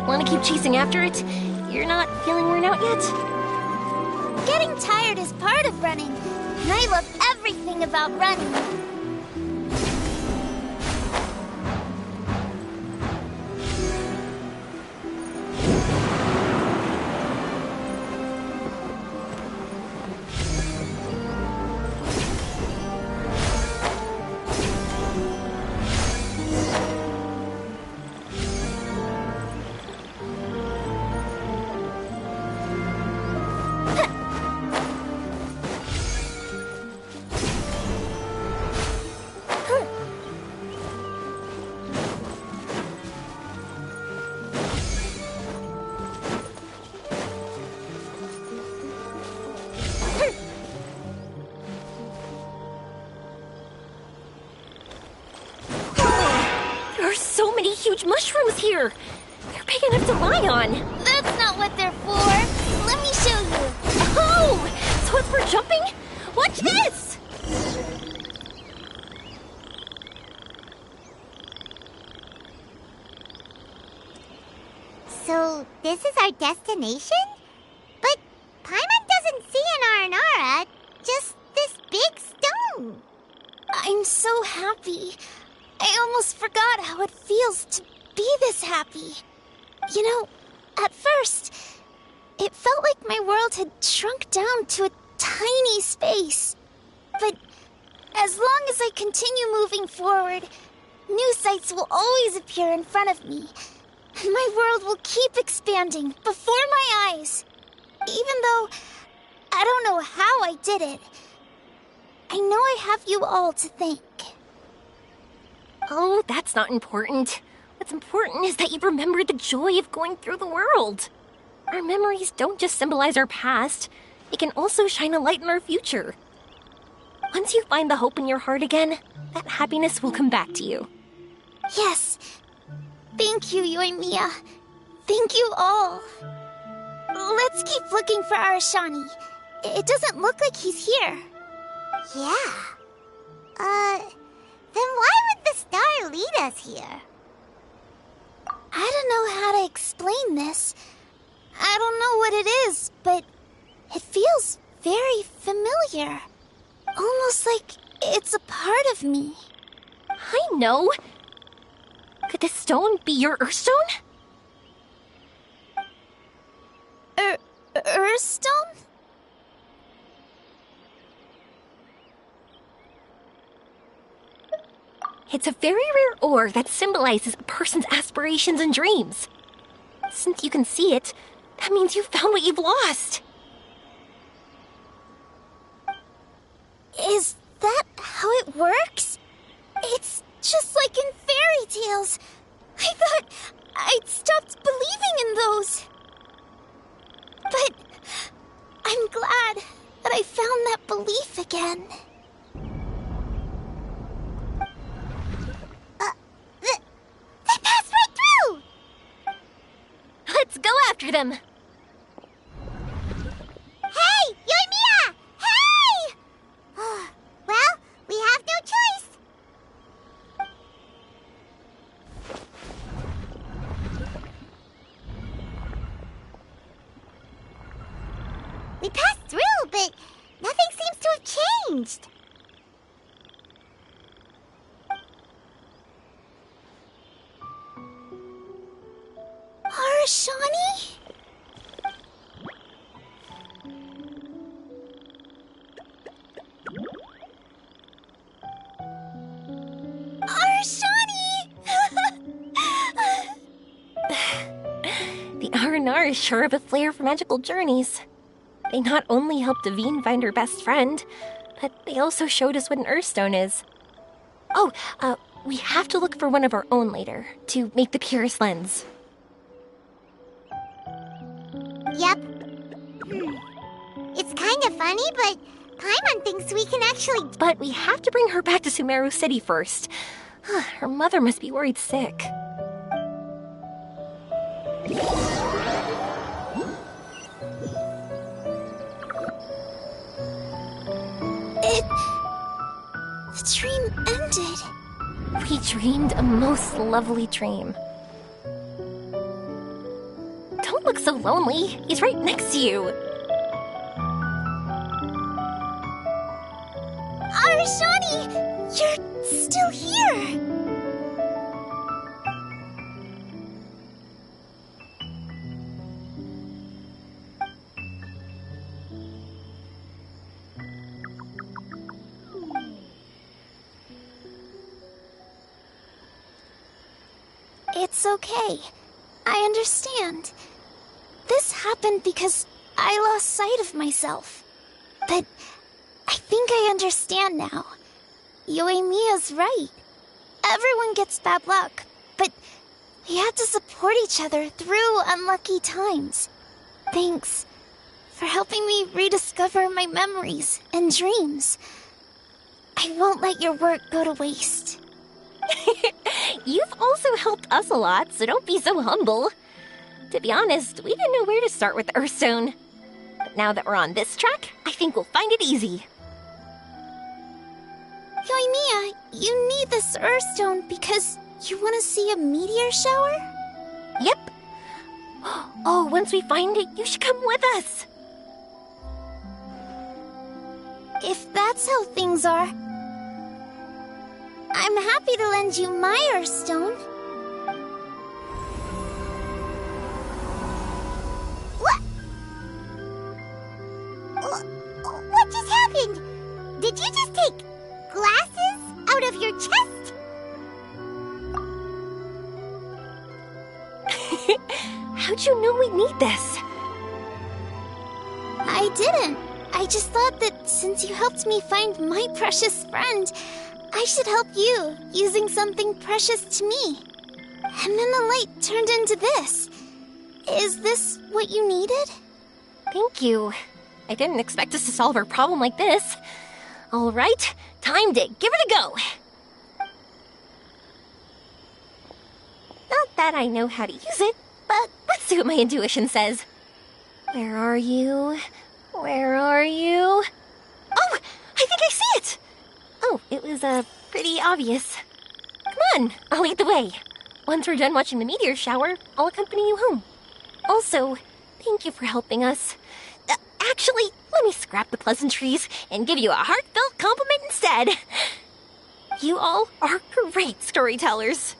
Want to keep chasing after it? You're not feeling worn out yet? Getting tired is part of running, and I love everything about running. Huge mushrooms here. They're big enough to lie on. That's not what they're for. Let me show you. Oh! So it's for jumping? Watch this! So, this is our destination? But Paimon doesn't see an Aranara, just this big stone. I'm so happy. I almost forgot how it feels to be this happy. You know, at first, it felt like my world had shrunk down to a tiny space. But as long as I continue moving forward, new sights will always appear in front of me. And my world will keep expanding before my eyes. Even though I don't know how I did it, I know I have you all to thank. Oh, that's not important. What's important is that you've remembered the joy of going through the world. Our memories don't just symbolize our past, they can also shine a light in our future. Once you find the hope in your heart again, that happiness will come back to you. Yes. Thank you, Yoimiya. Thank you all. Let's keep looking for Arashani. It doesn't look like he's here. Yeah. Then why would the star lead us here? I don't know how to explain this. I don't know what it is, but it feels very familiar. Almost like it's a part of me. I know. Could this stone be your Earthstone? Earthstone? It's a very rare ore that symbolizes a person's aspirations and dreams. Since you can see it, that means you found what you've lost. Is that how it works? It's just like in fairy tales. I thought I'd stopped believing in those. But I'm glad that I found that belief again. They passed right through! Let's go after them. Hey, Yoimiya! Hey! Well, we have no choice. We passed through, but nothing seems to have changed. Arashani? The R&R is sure of a flair for magical journeys. They not only helped Devine find her best friend, but they also showed us what an Earthstone is. Oh, we have to look for one of our own later, to make the purest lens. Yep. It's kind of funny, but Paimon thinks we can actually... But we have to bring her back to Sumeru City first. Her mother must be worried sick. The dream ended. We dreamed a most lovely dream. Don't look so lonely. He's right next to you. Arashani! You're still here! It's okay. I understand. This happened because I lost sight of myself. But I think I understand now. Yoimiya's right. Everyone gets bad luck, but we have to support each other through unlucky times. Thanks for helping me rediscover my memories and dreams. I won't let your work go to waste. You've also helped us a lot, so don't be so humble. To be honest, we didn't know where to start with the Earthstone. But now that we're on this track, I think we'll find it easy. Yoimiya, you need this Earthstone because you want to see a meteor shower? Yep. Oh, once we find it, you should come with us. If that's how things are, I'm happy to lend you my Earthstone. What just happened? Did you just take glasses out of your chest? How'd you know we'd need this? I didn't. I just thought that since you helped me find my precious friend, I should help you using something precious to me. And then the light turned into this. Is this what you needed? Thank you. I didn't expect us to solve our problem like this. All right, time to give it a go. Not that I know how to use it, but let's see what my intuition says. Where are you? Where are you? Oh, I think I see it! Oh, it was, pretty obvious. Come on, I'll lead the way. Once we're done watching the meteor shower, I'll accompany you home. Also, thank you for helping us. Actually, let me scrap the pleasantries and give you a heartfelt compliment instead. You all are great storytellers.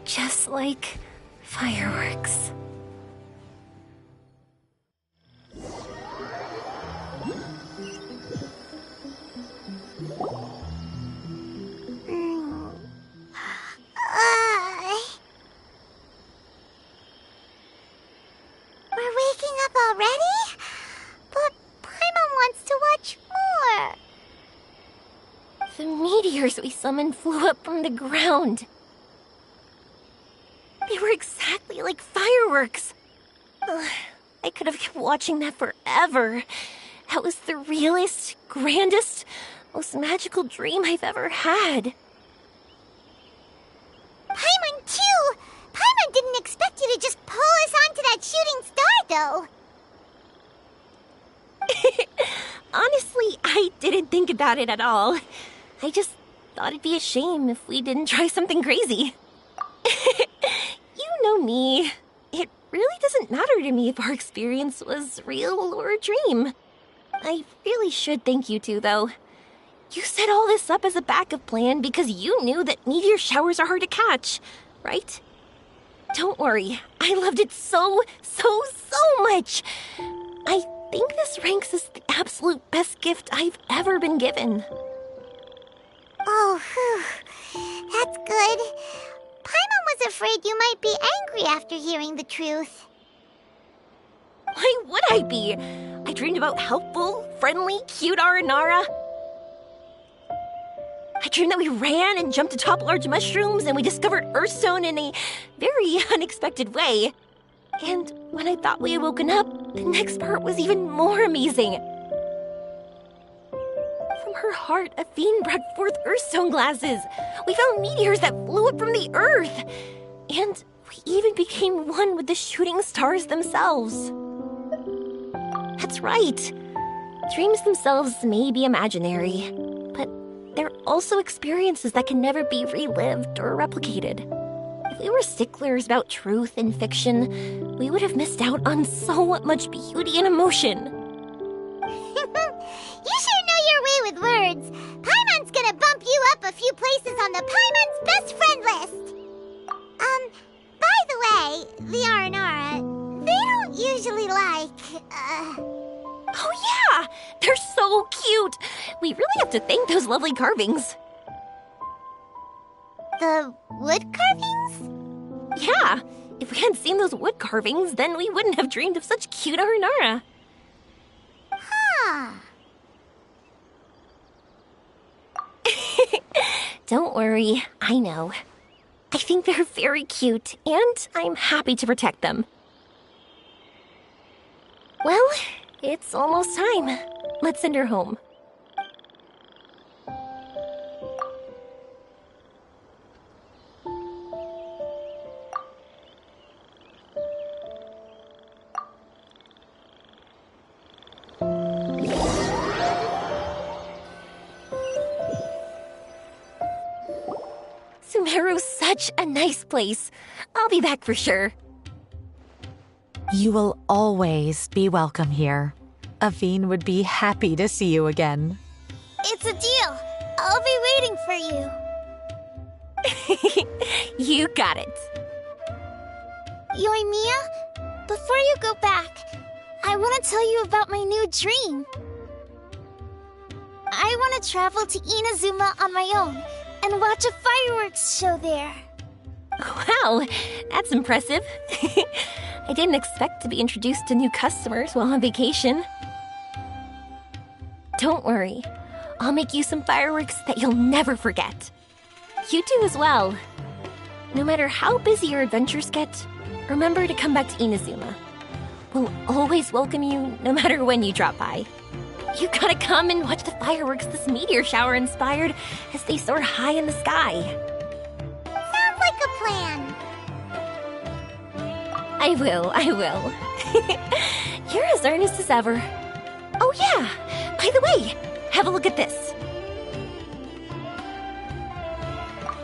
Just like fireworks. We're waking up already? But Paimon wants to watch more. The meteors we summoned flew up from the ground. They were exactly like fireworks. Ugh, I could have kept watching that forever. That was the realest, grandest, most magical dream I've ever had. Paimon, too! Paimon didn't expect you to just pull us onto that shooting star, though. Honestly, I didn't think about it at all. I just thought it'd be a shame if we didn't try something crazy. You know me. It really doesn't matter to me if our experience was real or a dream. I really should thank you two, though. You set all this up as a backup plan because you knew that meteor showers are hard to catch, right? Don't worry. I loved it so much. I think this ranks as the absolute best gift I've ever been given. Oh, whew. That's good. Paimon was afraid you might be angry after hearing the truth. Why would I be? I dreamed about helpful, friendly, cute Aranara. I dreamed that we ran and jumped atop large mushrooms and we discovered Earthstone in a very unexpected way. And when I thought we had woken up, the next part was even more amazing. From her heart, Athene brought forth Earthstone glasses. We found meteors that flew up from the Earth. And we even became one with the shooting stars themselves. That's right. Dreams themselves may be imaginary, but they're also experiences that can never be relived or replicated. If we were sticklers about truth in fiction, we would have missed out on so much beauty and emotion. You sure know your way with words. Paimon's gonna bump you up a few places on the Paimon's best friend list. By the way, the Aranara, they don't usually Oh yeah! They're so cute! We really have to thank those lovely carvings. the wood carvings? Yeah! If we hadn't seen those wood carvings, then we wouldn't have dreamed of such cute Aranara. Huh. Don't worry, I know. I think they're very cute, and I'm happy to protect them. Well, it's almost time. Let's send her home. Sumeru's such a nice place. I'll be back for sure. You will always be welcome here. Athene would be happy to see you again. It's a deal. I'll be waiting for you. You got it. Yoimiya, before you go back, I want to tell you about my new dream. I want to travel to Inazuma on my own and watch a fireworks show there. Wow, that's impressive. I didn't expect to be introduced to new customers while on vacation. Don't worry, I'll make you some fireworks that you'll never forget. You do as well. No matter how busy your adventures get, remember to come back to Inazuma. We'll always welcome you no matter when you drop by. You gotta come and watch the fireworks this meteor shower inspired as they soar high in the sky. Sounds like a plan. I will. You're as earnest as ever. Oh yeah, by the way, have a look at this.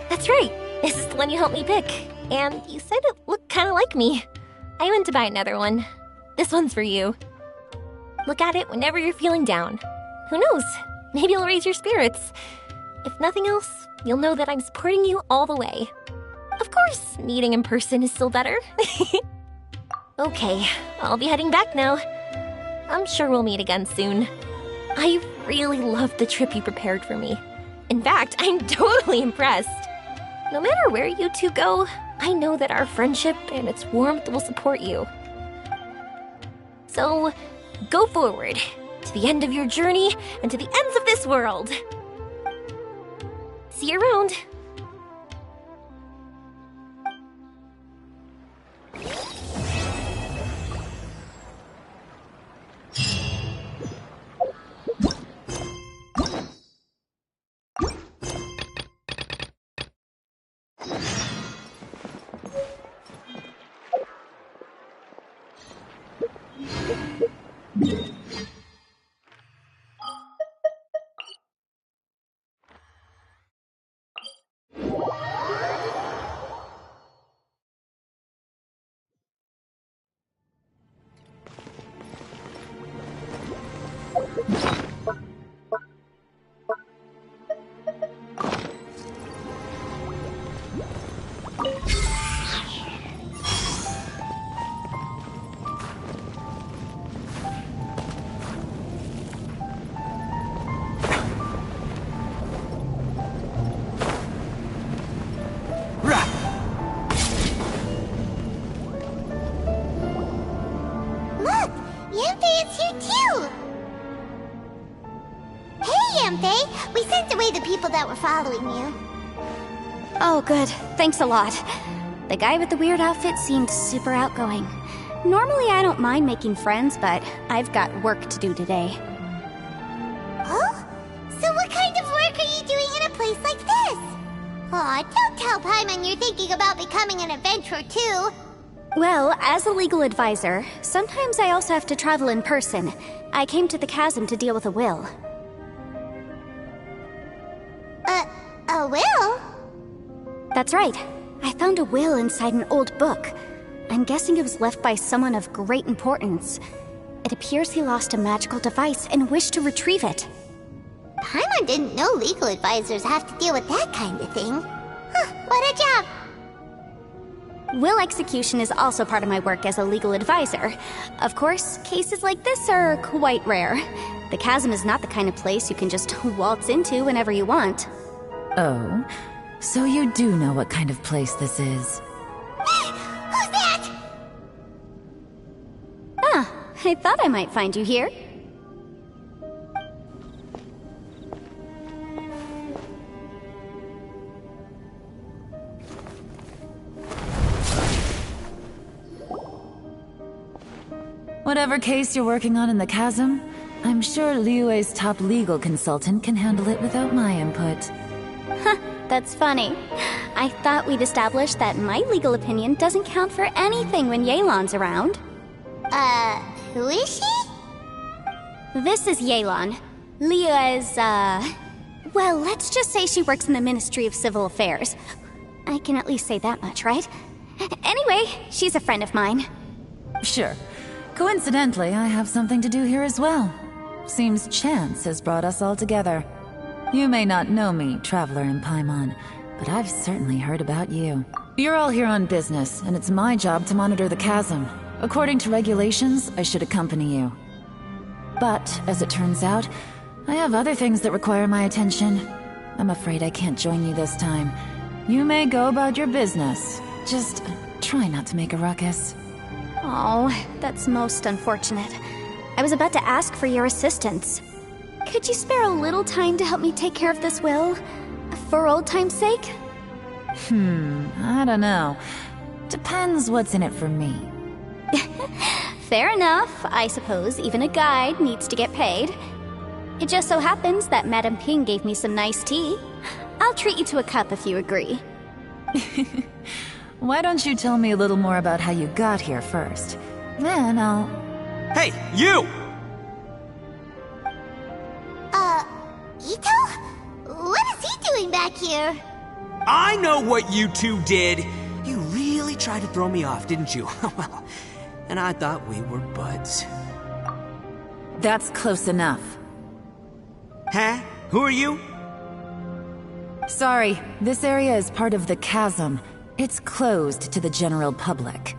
That's right, this is the one you helped me pick. And you said it looked kind of like me. I went to buy another one. This one's for you. Look at it whenever you're feeling down. Who knows? Maybe it'll raise your spirits. If nothing else, you'll know that I'm supporting you all the way. Of course, meeting in person is still better. Okay, I'll be heading back now. I'm sure we'll meet again soon. I really loved the trip you prepared for me. In fact, I'm totally impressed. No matter where you two go, I know that our friendship and its warmth will support you. So, go forward, to the end of your journey and to the ends of this world. See you around. Yanfei. We sent away the people that were following you. Oh, good. Thanks a lot. The guy with the weird outfit seemed super outgoing. Normally I don't mind making friends, but I've got work to do today. Oh? So what kind of work are you doing in a place like this? Aw, don't tell Paimon you're thinking about becoming an adventurer too. Well, as a legal advisor, sometimes I also have to travel in person. I came to the chasm to deal with a will. A will? That's right. I found a will inside an old book. I'm guessing it was left by someone of great importance. It appears he lost a magical device and wished to retrieve it. Paimon didn't know legal advisors have to deal with that kind of thing. Huh, what a job! Will execution is also part of my work as a legal advisor. Of course, cases like this are quite rare. The chasm is not the kind of place you can just waltz into whenever you want. Oh, so you do know what kind of place this is. Who's that? Ah, I thought I might find you here. Whatever case you're working on in the chasm, I'm sure Liyue's top legal consultant can handle it without my input. Huh, that's funny. I thought we'd established that my legal opinion doesn't count for anything when Yelan's around. Who is she? This is Yelan. Liyue's, well, let's just say she works in the Ministry of Civil Affairs. I can at least say that much, right? Anyway, she's a friend of mine. Sure. Coincidentally, I have something to do here as well. Seems chance has brought us all together. You may not know me, Traveler in Paimon, but I've certainly heard about you. You're all here on business, and it's my job to monitor the chasm. According to regulations, I should accompany you. But, as it turns out, I have other things that require my attention. I'm afraid I can't join you this time. You may go about your business. Just try not to make a ruckus. Oh, that's most unfortunate. I was about to ask for your assistance. Could you spare a little time to help me take care of this will? For old time's sake? I don't know. Depends what's in it for me. Fair enough. I suppose even a guide needs to get paid. It just so happens that Madame Ping gave me some nice tea. I'll treat you to a cup if you agree. Why don't you tell me a little more about how you got here first? Then I'll... Hey, you! Ito? What is he doing back here? I know what you two did. You really tried to throw me off, didn't you? Well, and I thought we were buds. That's close enough. Huh? Who are you? Sorry, this area is part of the chasm. It's closed to the general public.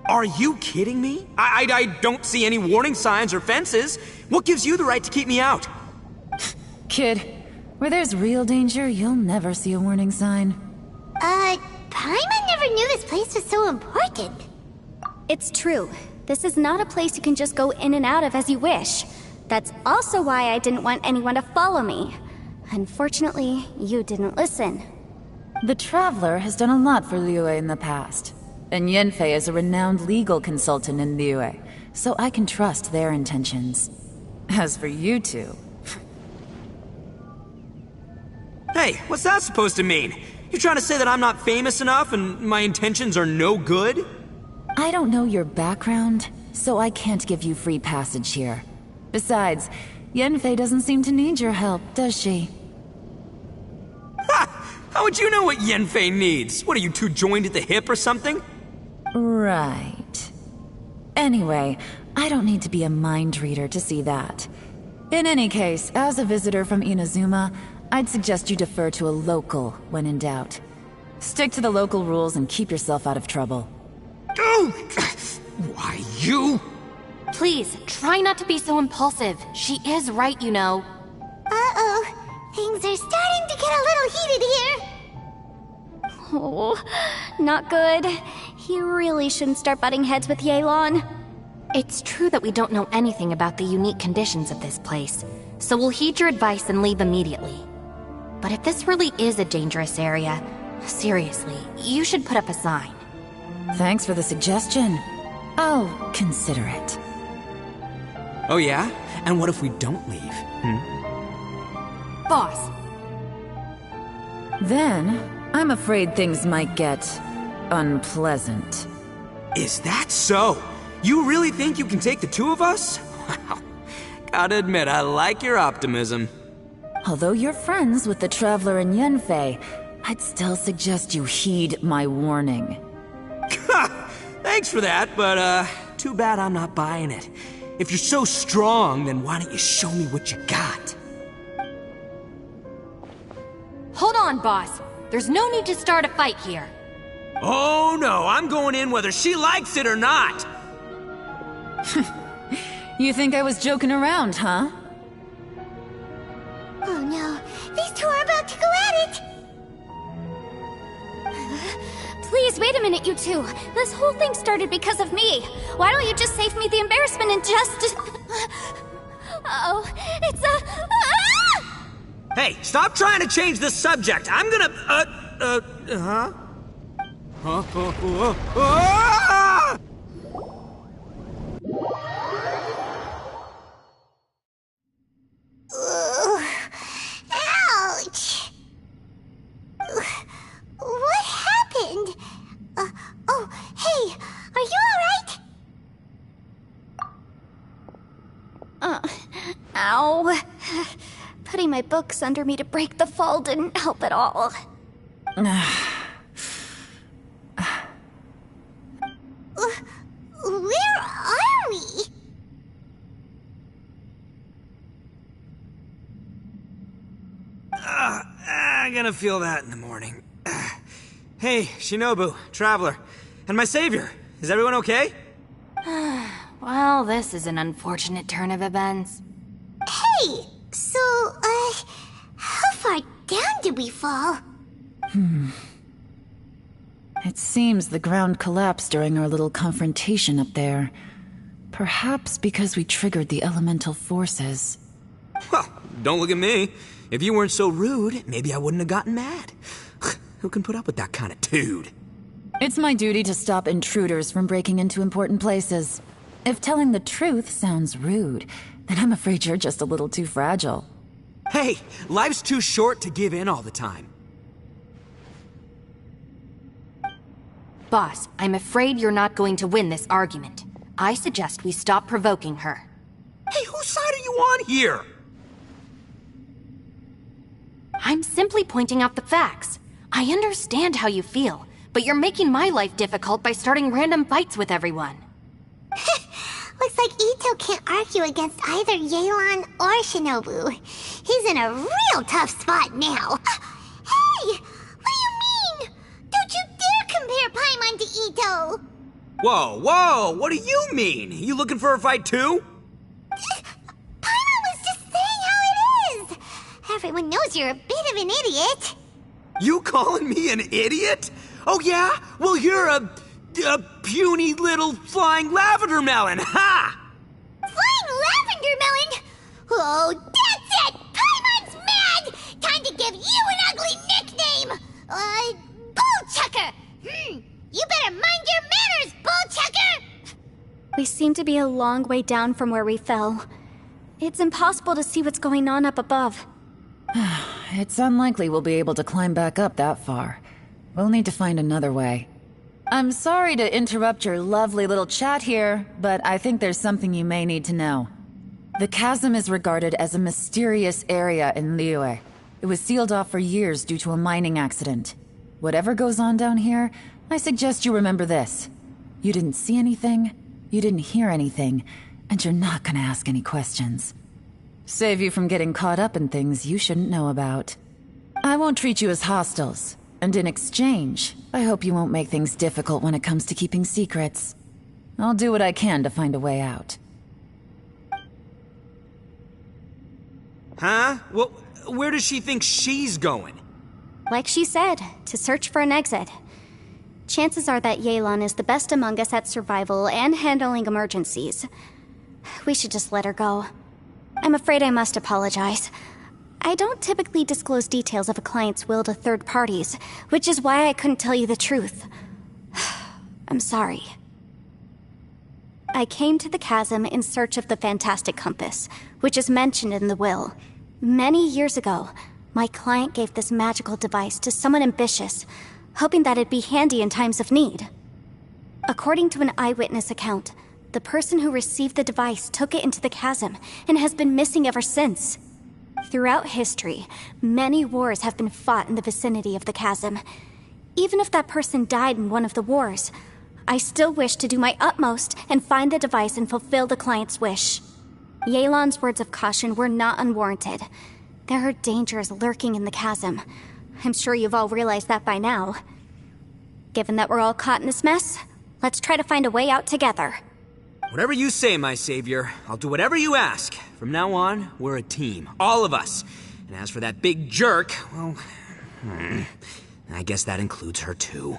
Are you kidding me? I don't see any warning signs or fences. What gives you the right to keep me out? Kid, where there's real danger, you'll never see a warning sign. Paimon never knew this place was so important. It's true. This is not a place you can just go in and out of as you wish. That's also why I didn't want anyone to follow me. Unfortunately, you didn't listen. The Traveler has done a lot for Liyue in the past. And Yanfei is a renowned legal consultant in Liyue, so I can trust their intentions. As for you two... Hey, what's that supposed to mean? You trying to say that I'm not famous enough and my intentions are no good? I don't know your background, so I can't give you free passage here. Besides, Yanfei doesn't seem to need your help, does she? Ha! How would you know what Yanfei needs? What, are you two joined at the hip or something? Right. Anyway, I don't need to be a mind reader to see that. In any case, as a visitor from Inazuma, I'd suggest you defer to a local when in doubt. Stick to the local rules and keep yourself out of trouble. Oh! Why, you? Please, try not to be so impulsive. She is right, you know. Uh-oh. Things are starting to get a little heated here. Oh, not good. He really shouldn't start butting heads with Yelan. It's true that we don't know anything about the unique conditions of this place. so we'll heed your advice and leave immediately. But if this really is a dangerous area, seriously, you should put up a sign. Thanks for the suggestion. I'll consider it. Oh yeah? And what if we don't leave? Boss! Then, I'm afraid things might get unpleasant. Is that so? You really think you can take the two of us? Wow. Gotta admit, I like your optimism. Although you're friends with the Traveler and Yenfei, I'd still suggest you heed my warning. Thanks for that, but too bad I'm not buying it. If you're so strong, then why don't you show me what you got? Hold on, boss. There's no need to start a fight here. Oh no, I'm going in whether she likes it or not! You think I was joking around, huh? Oh no, these two are about to go at it! Please, wait a minute, you two. This whole thing started because of me. Why don't you just save me the embarrassment and just... Uh-oh, it's a... Ah! Hey, stop trying to change the subject. I'm gonna... Huh? Ah! Ouch! What happened? Oh, hey, are you alright? Ow. Putting my books under me to break the fall didn't help at all. Where are we? I'm gonna feel that in the morning. Hey, Shinobu, Traveler, and my savior. Is everyone okay? Well, this is an unfortunate turn of events. Hey, so, how far down did we fall? It seems the ground collapsed during our little confrontation up there. Perhaps because we triggered the elemental forces. Well, don't look at me. If you weren't so rude, maybe I wouldn't have gotten mad. Who can put up with that kind of dude? It's my duty to stop intruders from breaking into important places. If telling the truth sounds rude, then I'm afraid you're just a little too fragile. Hey, life's too short to give in all the time. Boss, I'm afraid you're not going to win this argument. I suggest we stop provoking her. Hey, whose side are you on here? I'm simply pointing out the facts. I understand how you feel, but you're making my life difficult by starting random fights with everyone. Looks like Ito can't argue against either Yelan or Shinobu. He's in a real tough spot now. Hey! What do you mean? Don't you dare compare Paimon to Ito! Whoa, what do you mean? You looking for a fight too? Paimon was just saying how it is! Everyone knows you're a bit of an idiot. You calling me an idiot? Oh yeah? Well, you're a puny little flying lavender melon, ha! Flying lavender melon? Oh, that's it! Paimon's mad! Time to give you an ugly nickname! Bullchucker! You better mind your manners, Bullchucker! We seem to be a long way down from where we fell. It's impossible to see what's going on up above. It's unlikely we'll be able to climb back up that far. We'll need to find another way. I'm sorry to interrupt your lovely little chat here, but I think there's something you may need to know. The chasm is regarded as a mysterious area in Liyue. It was sealed off for years due to a mining accident. Whatever goes on down here, I suggest you remember this. You didn't see anything, you didn't hear anything, and you're not gonna ask any questions. Save you from getting caught up in things you shouldn't know about. I won't treat you as hostiles, and in exchange, I hope you won't make things difficult when it comes to keeping secrets. I'll do what I can to find a way out. Huh? Well, where does she think she's going? Like she said, to search for an exit. Chances are that Yelan is the best among us at survival and handling emergencies. We should just let her go. I'm afraid I must apologize. I don't typically disclose details of a client's will to third parties, which is why I couldn't tell you the truth. I'm sorry. I came to the chasm in search of the fantastic compass, which is mentioned in the will. Many years ago, my client gave this magical device to someone ambitious, hoping that it'd be handy in times of need. According to an eyewitness account, the person who received the device took it into the chasm and has been missing ever since. Throughout history, many wars have been fought in the vicinity of the chasm. Even if that person died in one of the wars, I still wish to do my utmost and find the device and fulfill the client's wish. Yelan's words of caution were not unwarranted. There are dangers lurking in the chasm. I'm sure you've all realized that by now. Given that we're all caught in this mess, let's try to find a way out together. Whatever you say, my savior. I'll do whatever you ask. From now on, we're a team. All of us. And as for that big jerk, well, I guess that includes her too.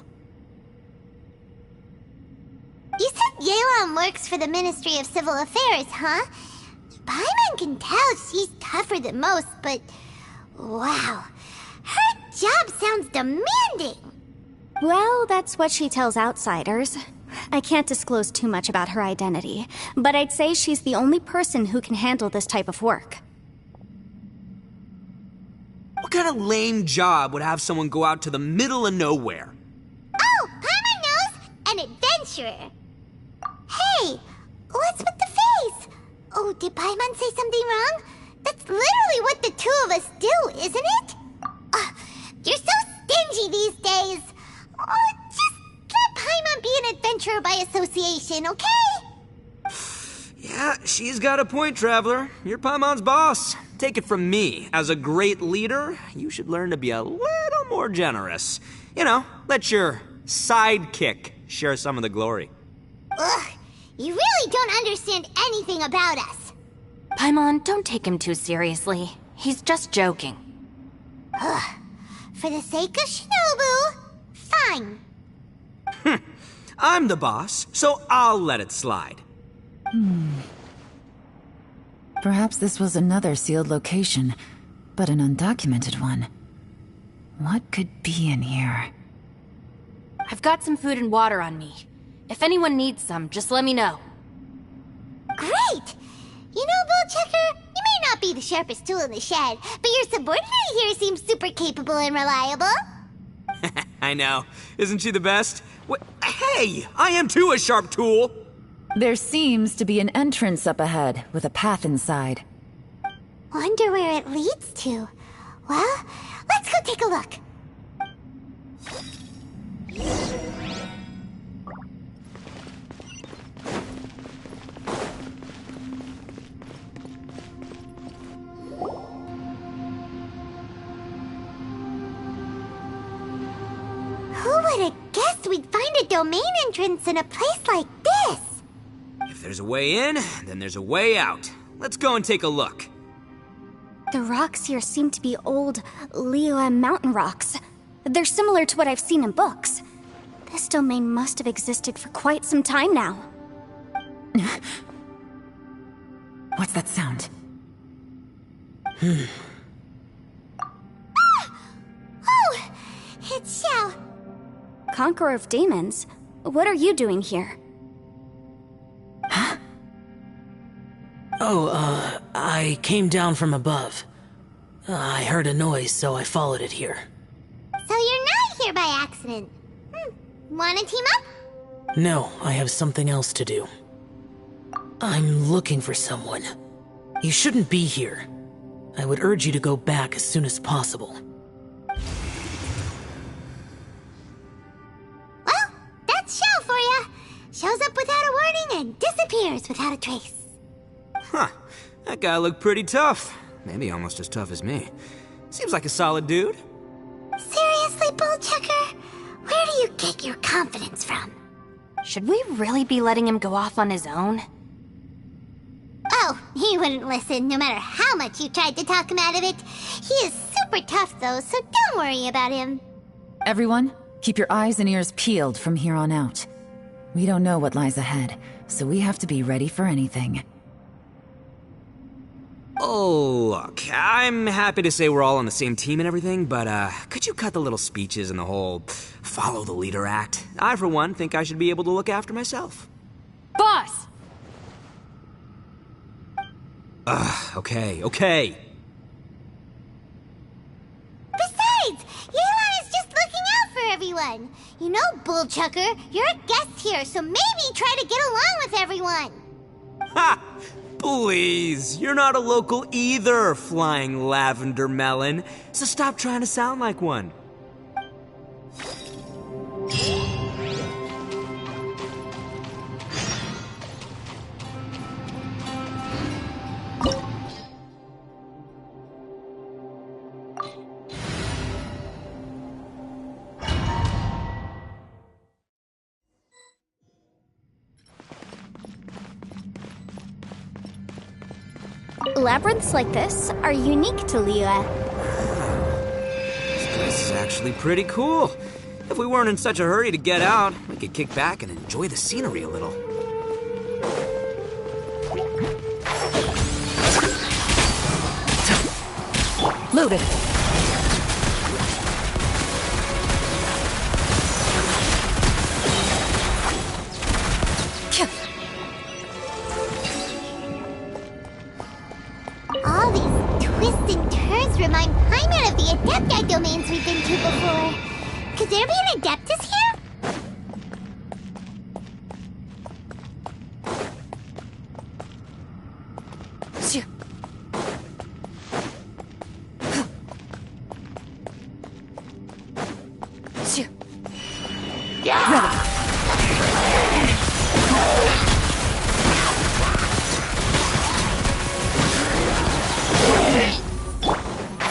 You said Yelan works for the Ministry of Civil Affairs, huh? Paimon can tell she's tougher than most, but... wow. Her job sounds demanding. Well, that's what she tells outsiders. I can't disclose too much about her identity, but I'd say she's the only person who can handle this type of work. What kind of lame job would have someone go out to the middle of nowhere? Oh, Paimon knows! An adventurer. Hey, what's with the face? Oh, did Paimon say something wrong? That's literally what the two of us do, isn't it? You're so stingy these days. Oh, just let Paimon be an adventurer by association, okay? Yeah, she's got a point, Traveler. You're Paimon's boss. Take it from me. As a great leader, you should learn to be a little more generous. You know, let your sidekick share some of the glory. Ugh, you really don't understand anything about us. Paimon, don't take him too seriously. He's just joking. Ugh, for the sake of Shinobu, fine. I'm the boss, so I'll let it slide. Perhaps this was another sealed location, but an undocumented one. What could be in here? I've got some food and water on me. If anyone needs some, just let me know. Great! You know, Bullchecker, you may not be the sharpest tool in the shed, but your subordinate here seems super capable and reliable. I know. Isn't she the best? Hey, I am too a sharp tool. There seems to be an entrance up ahead with a path inside. Wonder where it leads to. Well, let's go take a look. Who would have guessed we'd find a domain entrance in a place like this? If there's a way in, then there's a way out. Let's go and take a look. The rocks here seem to be old Liyue mountain rocks. They're similar to what I've seen in books. This domain must have existed for quite some time now. What's that sound? Oh, it's Xiao. Conqueror of Demons? What are you doing here? Oh, I came down from above. I heard a noise, so I followed it here. So you're not here by accident. Wanna team up? No, I have something else to do. I'm looking for someone. You shouldn't be here. I would urge you to go back as soon as possible. Well, that's Xiao for ya. Shows up without a warning and disappears without a trace. Huh. That guy looked pretty tough. Maybe almost as tough as me. Seems like a solid dude. Seriously, Bullchecker? Where do you get your confidence from? Should we really be letting him go off on his own? Oh, he wouldn't listen no matter how much you tried to talk him out of it. He is super tough though, so don't worry about him. Everyone, keep your eyes and ears peeled from here on out. We don't know what lies ahead, so we have to be ready for anything. Oh, look, I'm happy to say we're all on the same team and everything, but could you cut the little speeches and the whole follow the leader act? I, for one, think I should be able to look after myself. Boss! Okay. Besides, Yelan is just looking out for everyone. You know, Bullchucker, you're a guest here, so maybe try to get along with everyone. Ha! Please, you're not a local either, Flying Lavender Melon, so stop trying to sound like one. Labyrinths like this are unique to Liyue. This place is actually pretty cool. If we weren't in such a hurry to get out, we could kick back and enjoy the scenery a little. Loaded. All these twists and turns remind Paimon of the Adepti domains we've been to before. Could there be an Adeptus here?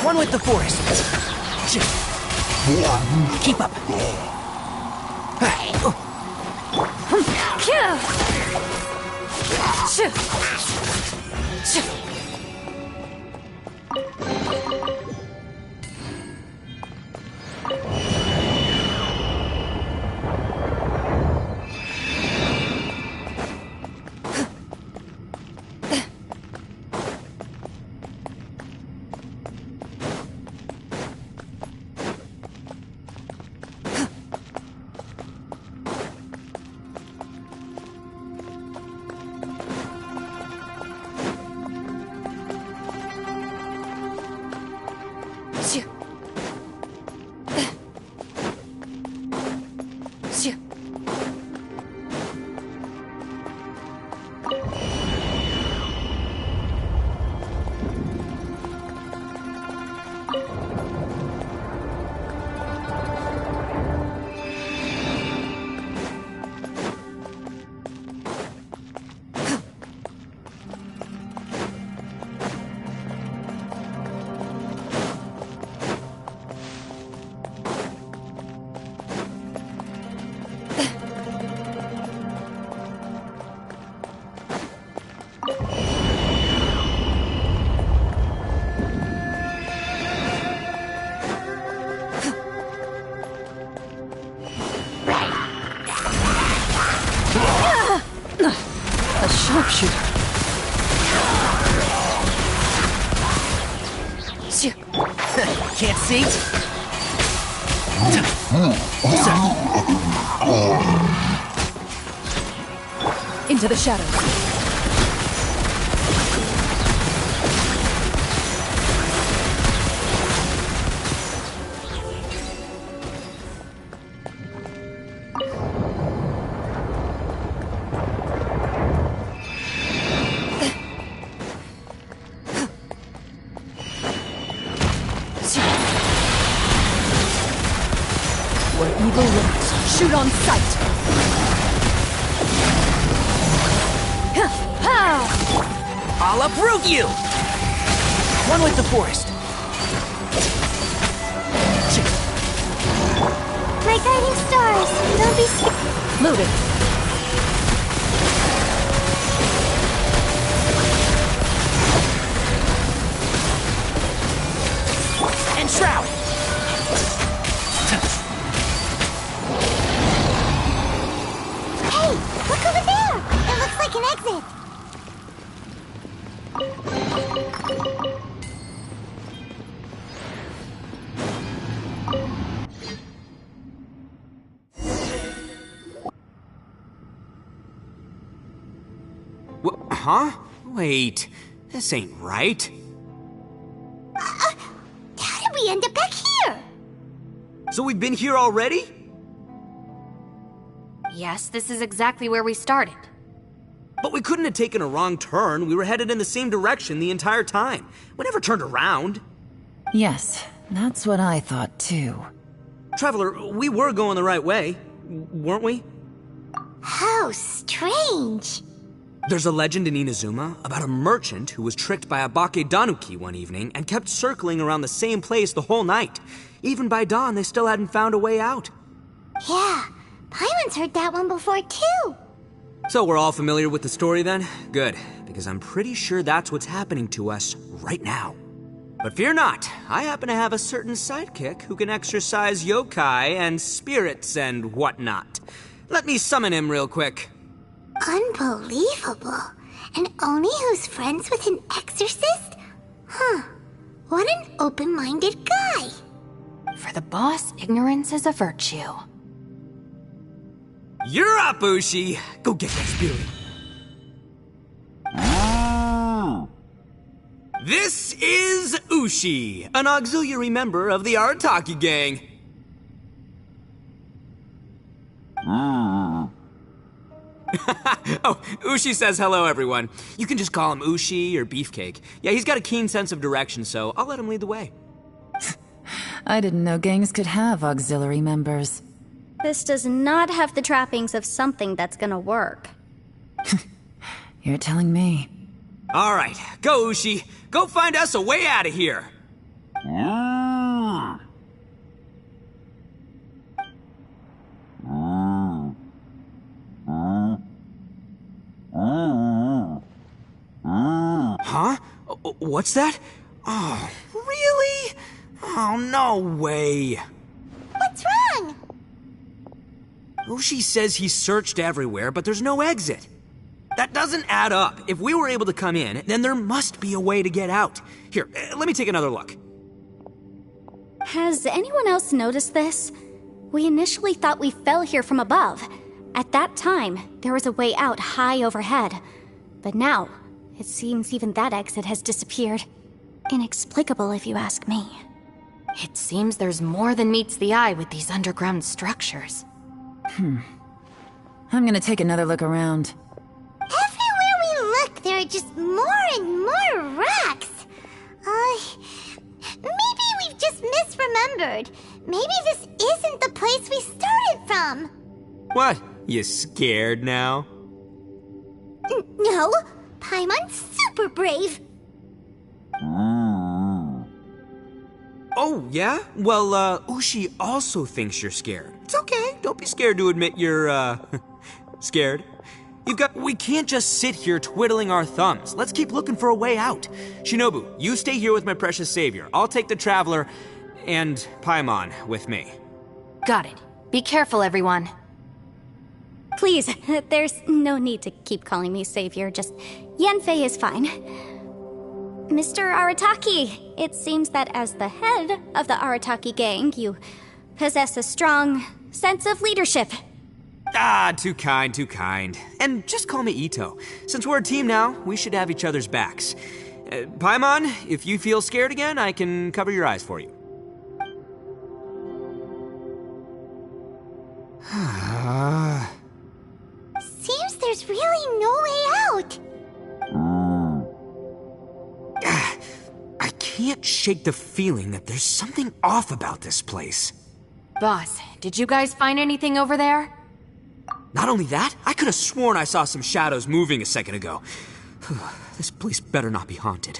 One with the forest. Keep up. A sharpshooter. Can't see? Into the shadows. Where evil lurks, shoot on sight. I'll uproot you! One with the forest. My guiding stars, don't be scared. Loaded. And shroud! Hey, look over there! It looks like an exit. Huh? Wait, this ain't right. How did we end up back here? So we've been here already? Yes, this is exactly where we started. But we couldn't have taken a wrong turn. We were headed in the same direction the entire time. We never turned around. Yes, that's what I thought too. Traveler, we were going the right way, weren't we? How strange. There's a legend in Inazuma about a merchant who was tricked by a Bakedanuki one evening and kept circling around the same place the whole night. Even by dawn, they still hadn't found a way out. Yeah, Paimon's heard that one before too. So we're all familiar with the story then? Good, because I'm pretty sure that's what's happening to us right now. But fear not, I happen to have a certain sidekick who can exercise yokai and spirits and whatnot. Let me summon him real quick. Unbelievable. An Oni who's friends with an exorcist? Huh. What an open-minded guy. For the boss, ignorance is a virtue. You're up, Ushi! Go get that spirit. This is Ushi, an auxiliary member of the Arataki gang. Oh, Ushi says hello, everyone. You can just call him Ushi or Beefcake. Yeah, he's got a keen sense of direction, so I'll let him lead the way. I didn't know gangs could have auxiliary members. This does not have the trappings of something that's gonna work. You're telling me. All right, go, Ushi. Go find us a way out of here. Huh? What's that? Oh, really? Oh, no way. What's wrong? Ushi says he searched everywhere, but there's no exit. That doesn't add up. If we were able to come in, then there must be a way to get out. Here, let me take another look. Has anyone else noticed this? We initially thought we fell here from above. At that time, there was a way out high overhead. But now, it seems even that exit has disappeared. Inexplicable, if you ask me. It seems there's more than meets the eye with these underground structures. I'm gonna take another look around. Everywhere we look, there are just more and more rocks. Maybe we've just misremembered. Maybe this isn't the place we started from. What? You scared now? No, Paimon's super brave. Oh, yeah? Well, Ushi also thinks you're scared. It's okay. Don't be scared to admit you're, scared. We can't just sit here twiddling our thumbs. Let's keep looking for a way out. Shinobu, you stay here with my precious savior. I'll take the Traveler and Paimon with me. Got it. Be careful, everyone. Please, there's no need to keep calling me savior. Just Yanfei is fine. Mr. Arataki, it seems that as the head of the Arataki gang, you possess a strong sense of leadership. Ah, too kind, too kind. And just call me Ito. Since we're a team now, we should have each other's backs. Paimon, if you feel scared again, I can cover your eyes for you. Seems there's really no way out. I can't shake the feeling that there's something off about this place. Boss, did you guys find anything over there? Not only that, I could have sworn I saw some shadows moving a second ago. This place better not be haunted.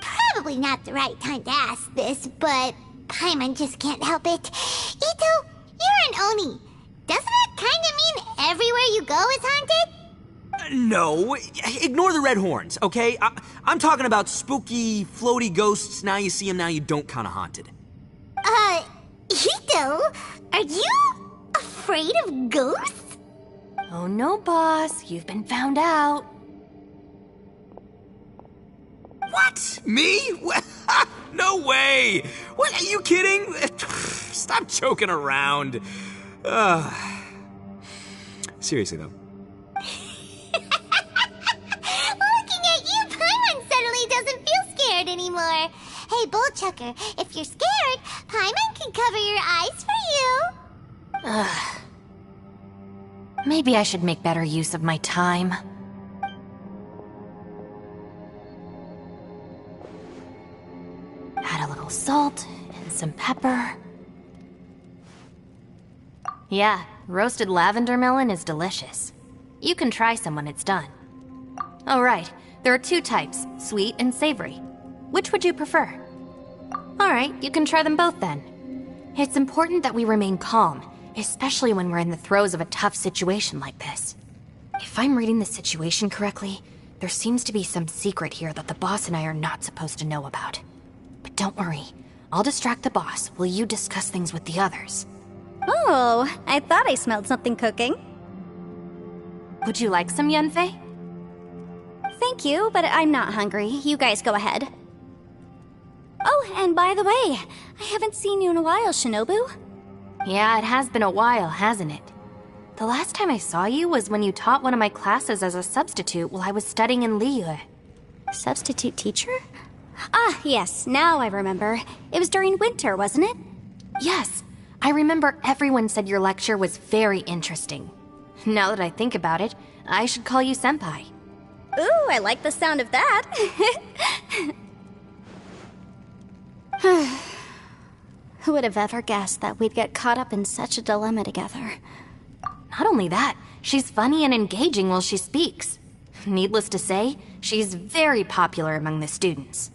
Probably not the right time to ask this, but Paimon just can't help it. Ito, you're an Oni. Doesn't that kind of mean everywhere you go is haunted? No, ignore the red horns, okay? I'm talking about spooky, floaty ghosts. Now you see them, now you don't kind of haunted. Ito, are you afraid of ghosts? Oh no, boss. You've been found out. What? Me? No way! What, are you kidding? Stop joking around. Seriously, though. anymore. Hey, Bullchucker, if you're scared, Paimon can cover your eyes for you. Ugh. Maybe I should make better use of my time. Add a little salt and some pepper. Yeah, roasted lavender melon is delicious. You can try some when it's done. Oh right, there are 2 types, sweet and savory. Which would you prefer? Alright, you can try them both then. It's important that we remain calm, especially when we're in the throes of a tough situation like this. If I'm reading the situation correctly, there seems to be some secret here that the boss and I are not supposed to know about. But don't worry, I'll distract the boss while you discuss things with the others. Oh, I thought I smelled something cooking. Would you like some, Yunfei? Thank you, but I'm not hungry. You guys go ahead. Oh, and by the way, I haven't seen you in a while, Shinobu. Yeah, it has been a while, hasn't it? The last time I saw you was when you taught one of my classes as a substitute while I was studying in Liyue. Substitute teacher? Ah, yes, now I remember. It was during winter, wasn't it? Yes, I remember everyone said your lecture was very interesting. Now that I think about it, I should call you Senpai. Ooh, I like the sound of that. Who would have ever guessed that we'd get caught up in such a dilemma together? Not only that, she's funny and engaging while she speaks. Needless to say, she's very popular among the students.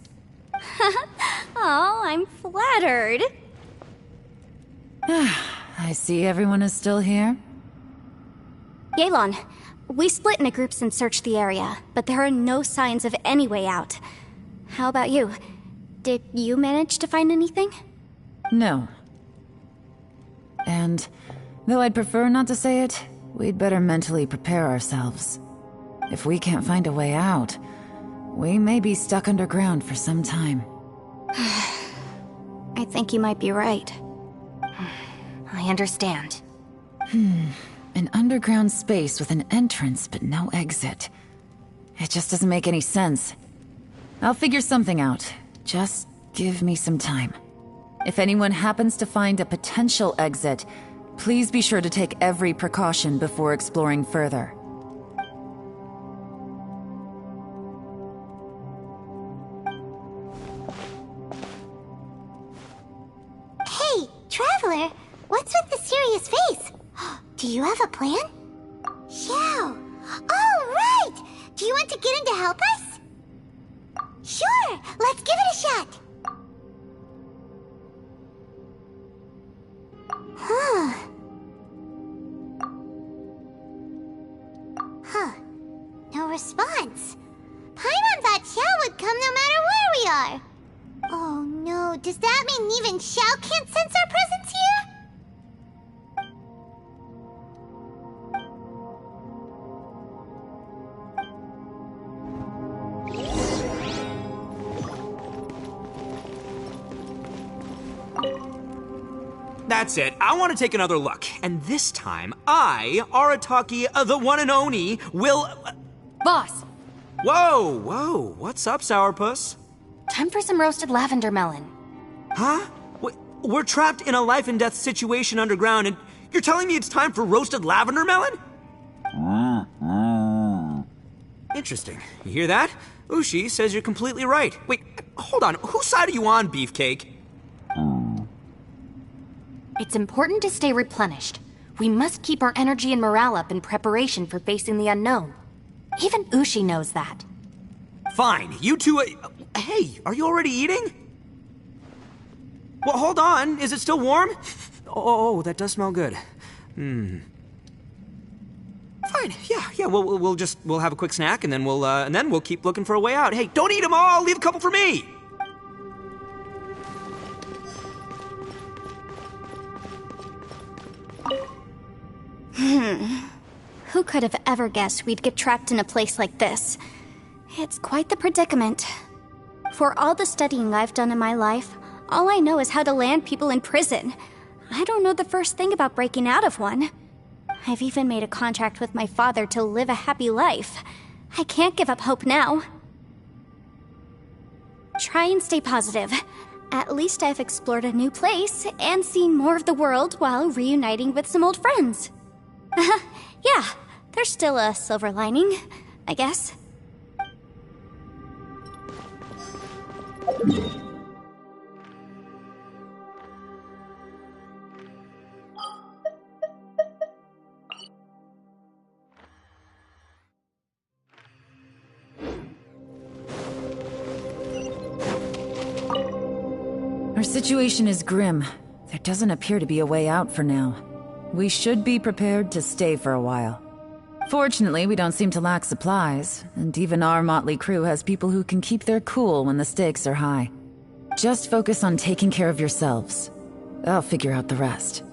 Oh, I'm flattered. I see everyone is still here. Yelan, we split into groups and searched the area, but there are no signs of any way out. How about you? Did you manage to find anything? No. And, though I'd prefer not to say it, we'd better mentally prepare ourselves. If we can't find a way out, we may be stuck underground for some time. I think you might be right. I understand. An underground space with an entrance but no exit. It just doesn't make any sense. I'll figure something out. Just give me some time. If anyone happens to find a potential exit, please be sure to take every precaution before exploring further. Hey, Traveler, what's with the serious face? Do you have a plan? Xiao! Oh, right! Do you want to get in to help us? Sure, let's give it a shot. No response. Paimon thought Xiao would come no matter where we are. Oh no, does that mean even Xiao can't sense our presence here? That's it. I want to take another look. And this time, I, Arataki, the one and only, will... Boss! Whoa. What's up, Sourpuss? Time for some roasted lavender melon. Huh? We're trapped in a life and death situation underground, and you're telling me it's time for roasted lavender melon? Interesting. You hear that? Ushi says you're completely right. Wait, hold on. Whose side are you on, Beefcake? It's important to stay replenished. We must keep our energy and morale up in preparation for facing the unknown. Even Ushi knows that. Fine, you two... hey, are you already eating? Well, hold on. Is it still warm? Oh, that does smell good. Fine. Yeah. We'll have a quick snack, and then we'll keep looking for a way out. Hey, don't eat them all. Leave a couple for me. Who could have ever guessed we'd get trapped in a place like this? It's quite the predicament. For all the studying I've done in my life, all I know is how to land people in prison. I don't know the first thing about breaking out of one. I've even made a contract with my father to live a happy life. I can't give up hope now. Try and stay positive. At least I've explored a new place and seen more of the world while reuniting with some old friends. Yeah, there's still a silver lining, I guess. Our situation is grim. There doesn't appear to be a way out for now. We should be prepared to stay for a while. Fortunately, we don't seem to lack supplies, and even our motley crew has people who can keep their cool when the stakes are high. Just focus on taking care of yourselves. I'll figure out the rest.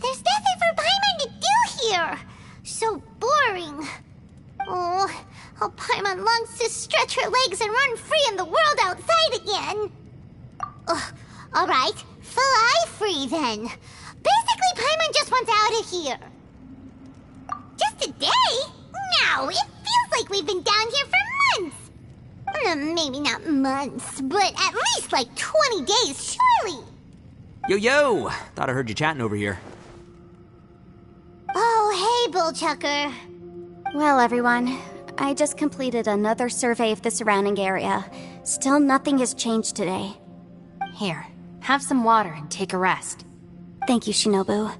There's nothing for Paimon to do here. So boring. Oh, how Paimon longs to stretch her legs and run free in the world outside again. All right, fly free then. Basically, Paimon just wants out of here. Just a day? No, it feels like we've been down here for months. Maybe not months, but at least like 20 days, surely. Yo! Thought I heard you chatting over here. Oh, hey, Bullchucker. Well, everyone, I just completed another survey of the surrounding area. Still nothing has changed today. Here, have some water and take a rest. Thank you, Shinobu.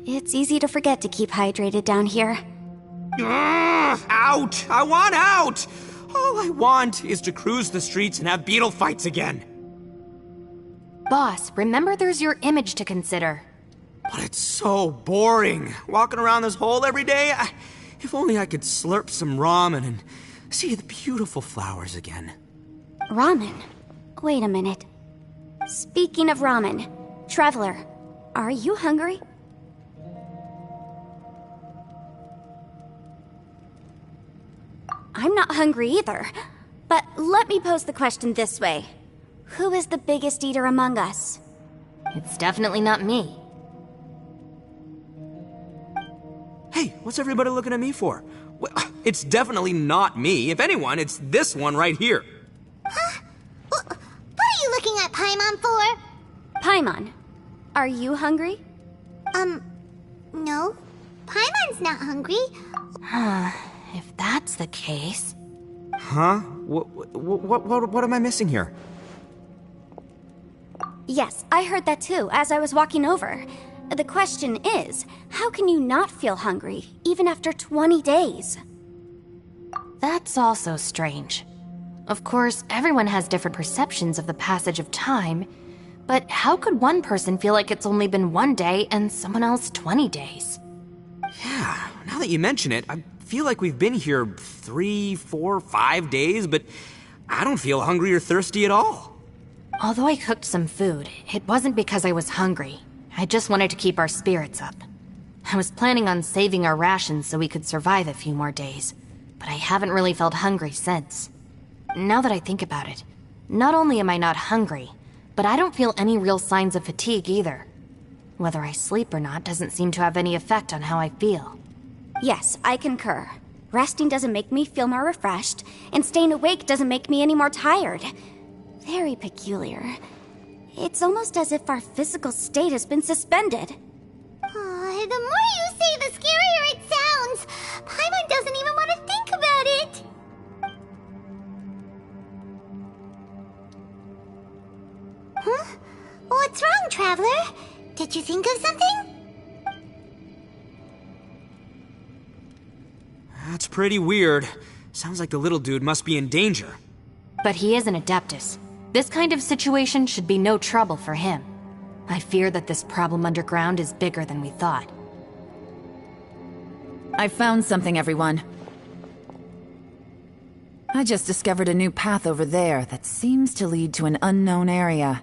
It's easy to forget to keep hydrated down here. Out! I want out! All I want is to cruise the streets and have beetle fights again. Boss, remember there's your image to consider. But it's so boring, walking around this hole every day. If only I could slurp some ramen and see the beautiful flowers again. Ramen? Wait a minute. Speaking of ramen, Traveler, are you hungry? I'm not hungry either. But let me pose the question this way. Who is the biggest eater among us? It's definitely not me. Hey, what's everybody looking at me for? Well, it's definitely not me. If anyone, it's this one right here. Huh? What are you looking at Paimon for? Paimon, are you hungry? No. Paimon's not hungry. If that's the case... Huh? What am I missing here? Yes, I heard that too, as I was walking over. The question is, how can you not feel hungry, even after 20 days? That's also strange. Of course, everyone has different perceptions of the passage of time, but how could one person feel like it's only been 1 day and someone else 20 days? Yeah, now that you mention it, I feel like we've been here 3, 4, 5 days, but I don't feel hungry or thirsty at all. Although I cooked some food, it wasn't because I was hungry. I just wanted to keep our spirits up. I was planning on saving our rations so we could survive a few more days, but I haven't really felt hungry since. Now that I think about it, not only am I not hungry, but I don't feel any real signs of fatigue either. Whether I sleep or not doesn't seem to have any effect on how I feel. Yes, I concur. Resting doesn't make me feel more refreshed, and staying awake doesn't make me any more tired. Very peculiar. It's almost as if our physical state has been suspended. The more you say, the scarier it sounds. Paimon doesn't even want to think about it. Huh? What's wrong, Traveler? Did you think of something? That's pretty weird. Sounds like the little dude must be in danger. But he is an Adeptus. This kind of situation should be no trouble for him. I fear that this problem underground is bigger than we thought. I found something, everyone. I just discovered a new path over there that seems to lead to an unknown area.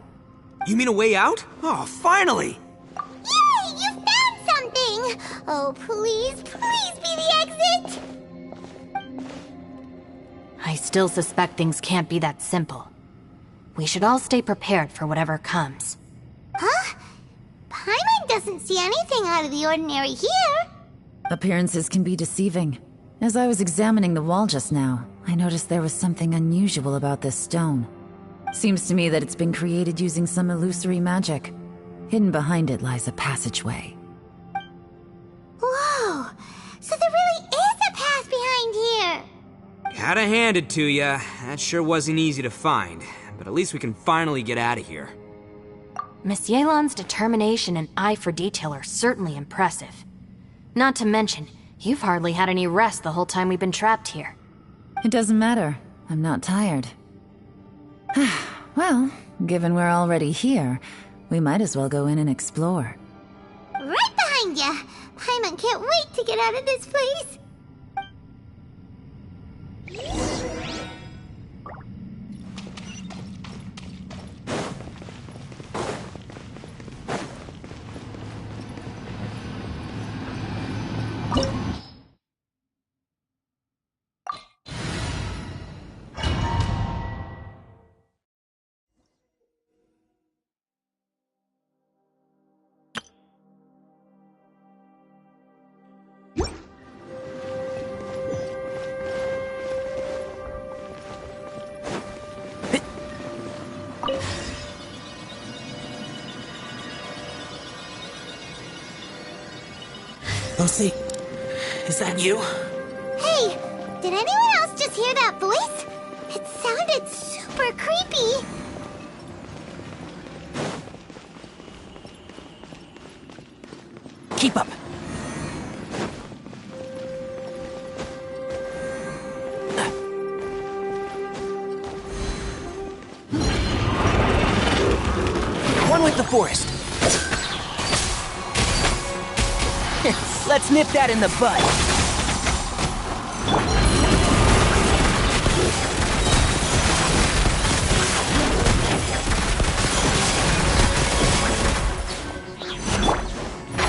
You mean a way out? Oh, finally! Yay! You found something! Oh, please, please be the exit! I still suspect things can't be that simple. We should all stay prepared for whatever comes. Huh? Paimon doesn't see anything out of the ordinary here. Appearances can be deceiving. As I was examining the wall just now, I noticed there was something unusual about this stone. Seems to me that it's been created using some illusory magic. Hidden behind it lies a passageway. Whoa! So there really is a path behind here! Gotta hand it to ya. That sure wasn't easy to find. But at least we can finally get out of here. Miss Yelan's determination and eye for detail are certainly impressive. Not to mention, you've hardly had any rest the whole time we've been trapped here. It doesn't matter. I'm not tired. Well, given we're already here, we might as well go in and explore. Right behind ya! Paimon can't wait to get out of this place! Lucy, is that you? Hey, did anyone else just hear that voice? It sounded super creepy. Keep up. One with the forest. Let's nip that in the bud.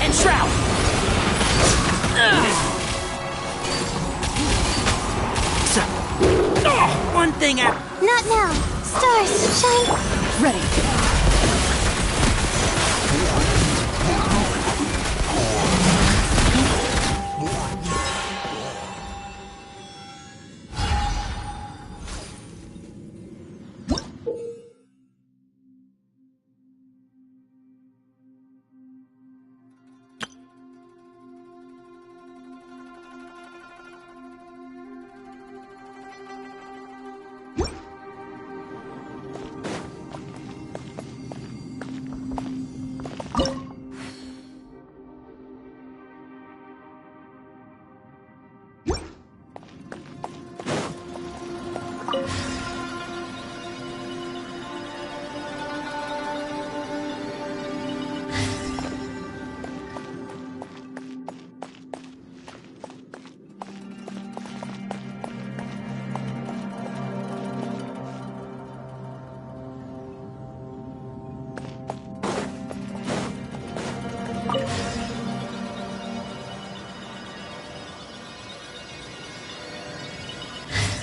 And shroud. One thing at... Not now. Stars, shine. Ready.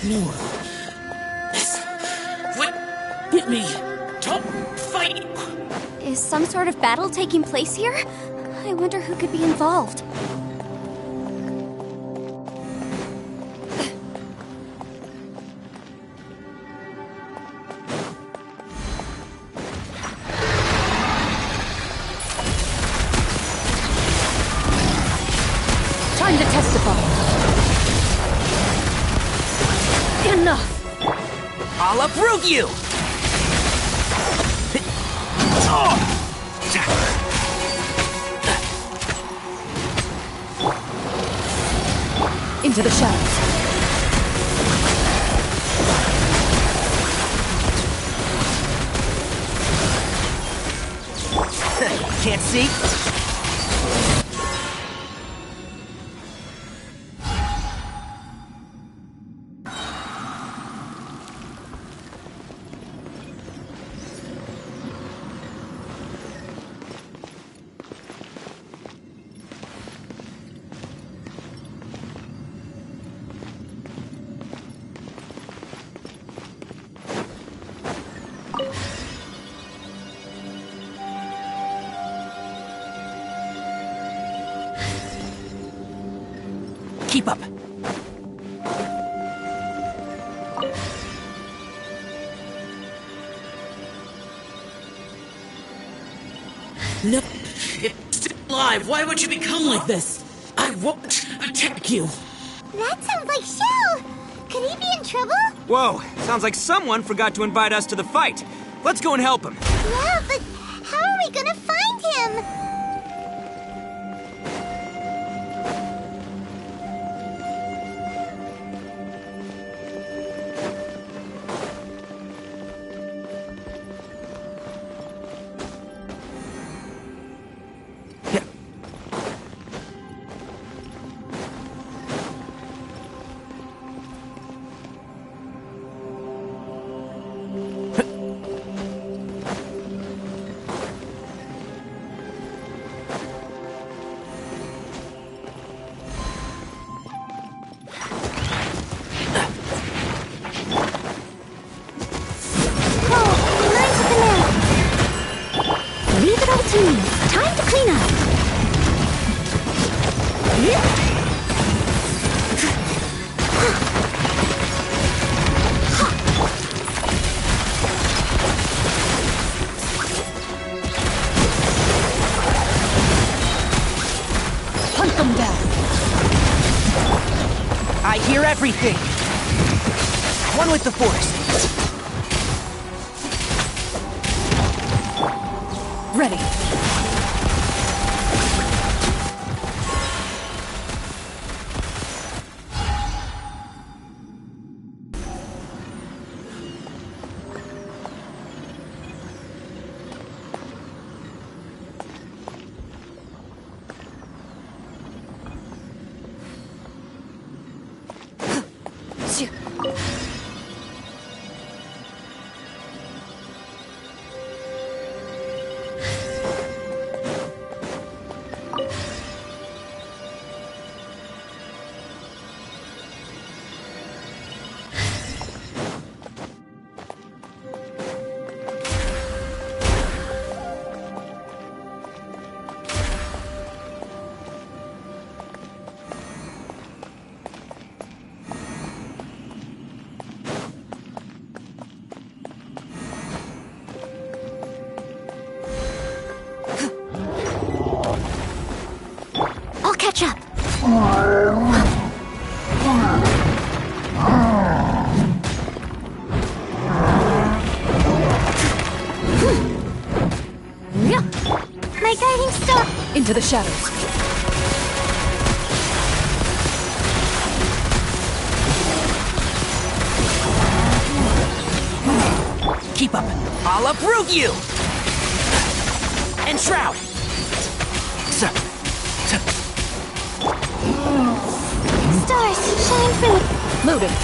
No. What? Hit me. Don't fight. Is some sort of battle taking place here? I wonder who could be involved. Time to testify. Enough! I'll uproot you! Into the shadows. Can't see? Keep up. No, it's still alive. Why would you become like this? I won't attack you. That sounds like Shell! Could he be in trouble? Whoa, sounds like someone forgot to invite us to the fight. Let's go and help him. Yeah, but how are we gonna find him? Leave it all to me. Time to clean up. Hunt them down. I hear everything. One with the Force. Ready. I'll catch up. My guiding star! Into the shadows. Keep up. I'll uproot you. And Shroud. Stars, shine through! Loading.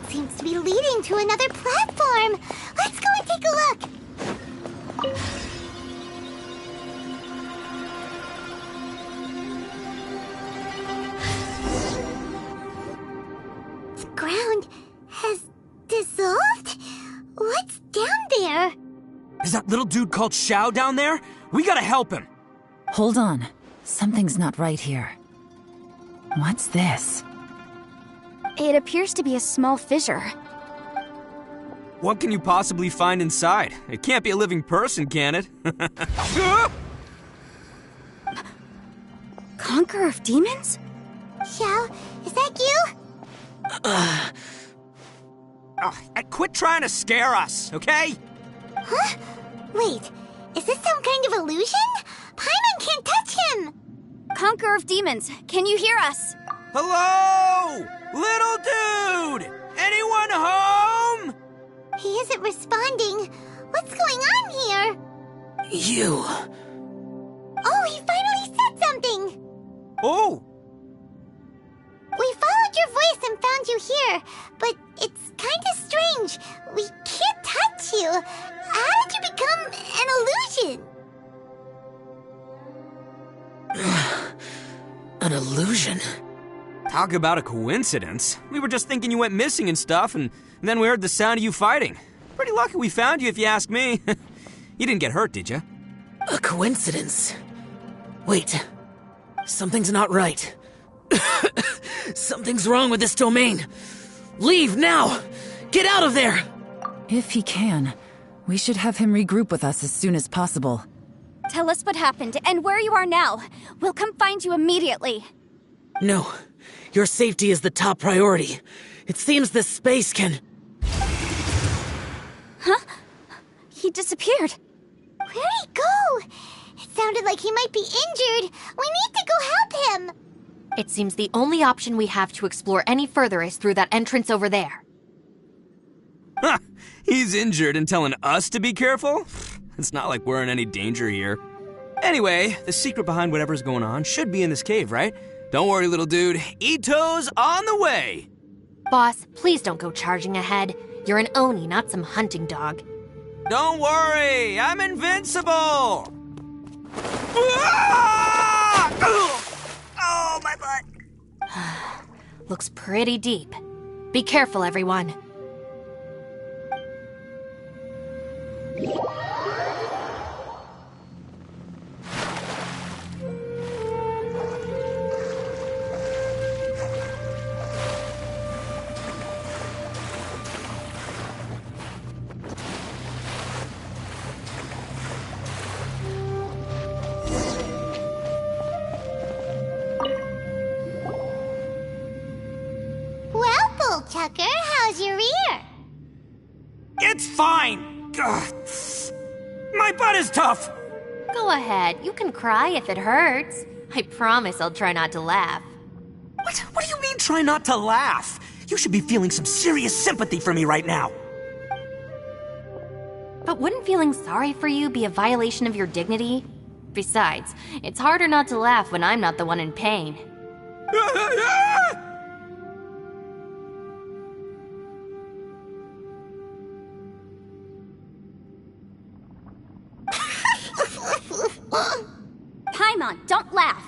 Seems to be leading to another platform. Let's go and take a look. The ground has dissolved? What's down there? Is that little dude called Xiao down there? We gotta help him. Hold on. Something's not right here. What's this? It appears to be a small fissure. What can you possibly find inside? It can't be a living person, can it? Conqueror of demons? Xiao, is that you? Quit trying to scare us, okay? Huh? Wait, is this some kind of illusion? Paimon can't touch him! Conqueror of demons, can you hear us? Hello? Little dude! Anyone home? He isn't responding. What's going on here? You. Oh, he finally said something! Oh! We followed your voice and found you here, but it's kinda strange. We can't touch you. How did you become an illusion? An illusion? Talk about a coincidence. We were just thinking you went missing and stuff, and then we heard the sound of you fighting. Pretty lucky we found you, if you ask me. You didn't get hurt, did you? A coincidence? Wait. Something's not right. Something's wrong with this domain. Leave now! Get out of there! If he can, we should have him regroup with us as soon as possible. Tell us what happened and where you are now. We'll come find you immediately. No. Your safety is the top priority. It seems this space can... Huh? He disappeared. Where'd he go? It sounded like he might be injured. We need to go help him. It seems the only option we have to explore any further is through that entrance over there. Huh! He's injured and telling us to be careful? It's not like we're in any danger here. Anyway, the secret behind whatever's going on should be in this cave, right? Don't worry, little dude. Ito's on the way! Boss, please don't go charging ahead. You're an Oni, not some hunting dog. Don't worry, I'm invincible! Looks pretty deep. Be careful, everyone. Well, Bullchucker, how's your ear? It's fine! Ugh. My butt is tough! Go ahead, you can cry if it hurts. I promise I'll try not to laugh. What do you mean, try not to laugh? You should be feeling some serious sympathy for me right now. But wouldn't feeling sorry for you be a violation of your dignity? Besides, it's harder not to laugh when I'm not the one in pain. Paimon, don't laugh.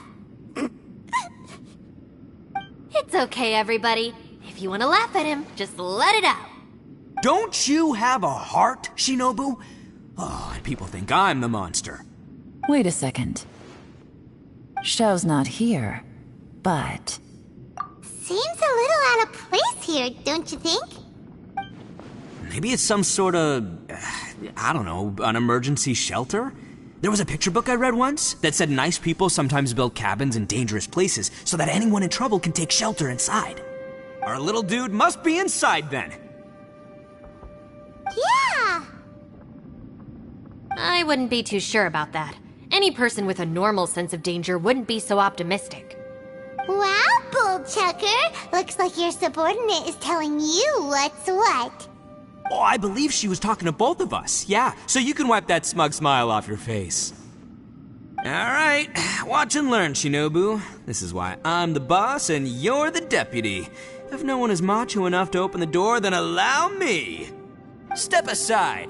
It's okay, everybody. If you want to laugh at him, just let it out. Don't you have a heart, Shinobu? Oh, and people think I'm the monster. Wait a second. Xiao's not here, but... Seems a little out of place here, don't you think? Maybe it's some sort of, I don't know, an emergency shelter? There was a picture book I read once that said nice people sometimes build cabins in dangerous places so that anyone in trouble can take shelter inside. Our little dude must be inside then. Yeah! I wouldn't be too sure about that. Any person with a normal sense of danger wouldn't be so optimistic. Wow, Bullchucker! Looks like your subordinate is telling you what's what. Oh, I believe she was talking to both of us. Yeah, so you can wipe that smug smile off your face. Alright, watch and learn, Shinobu. This is why I'm the boss and you're the deputy. If no one is macho enough to open the door, then allow me. Step aside.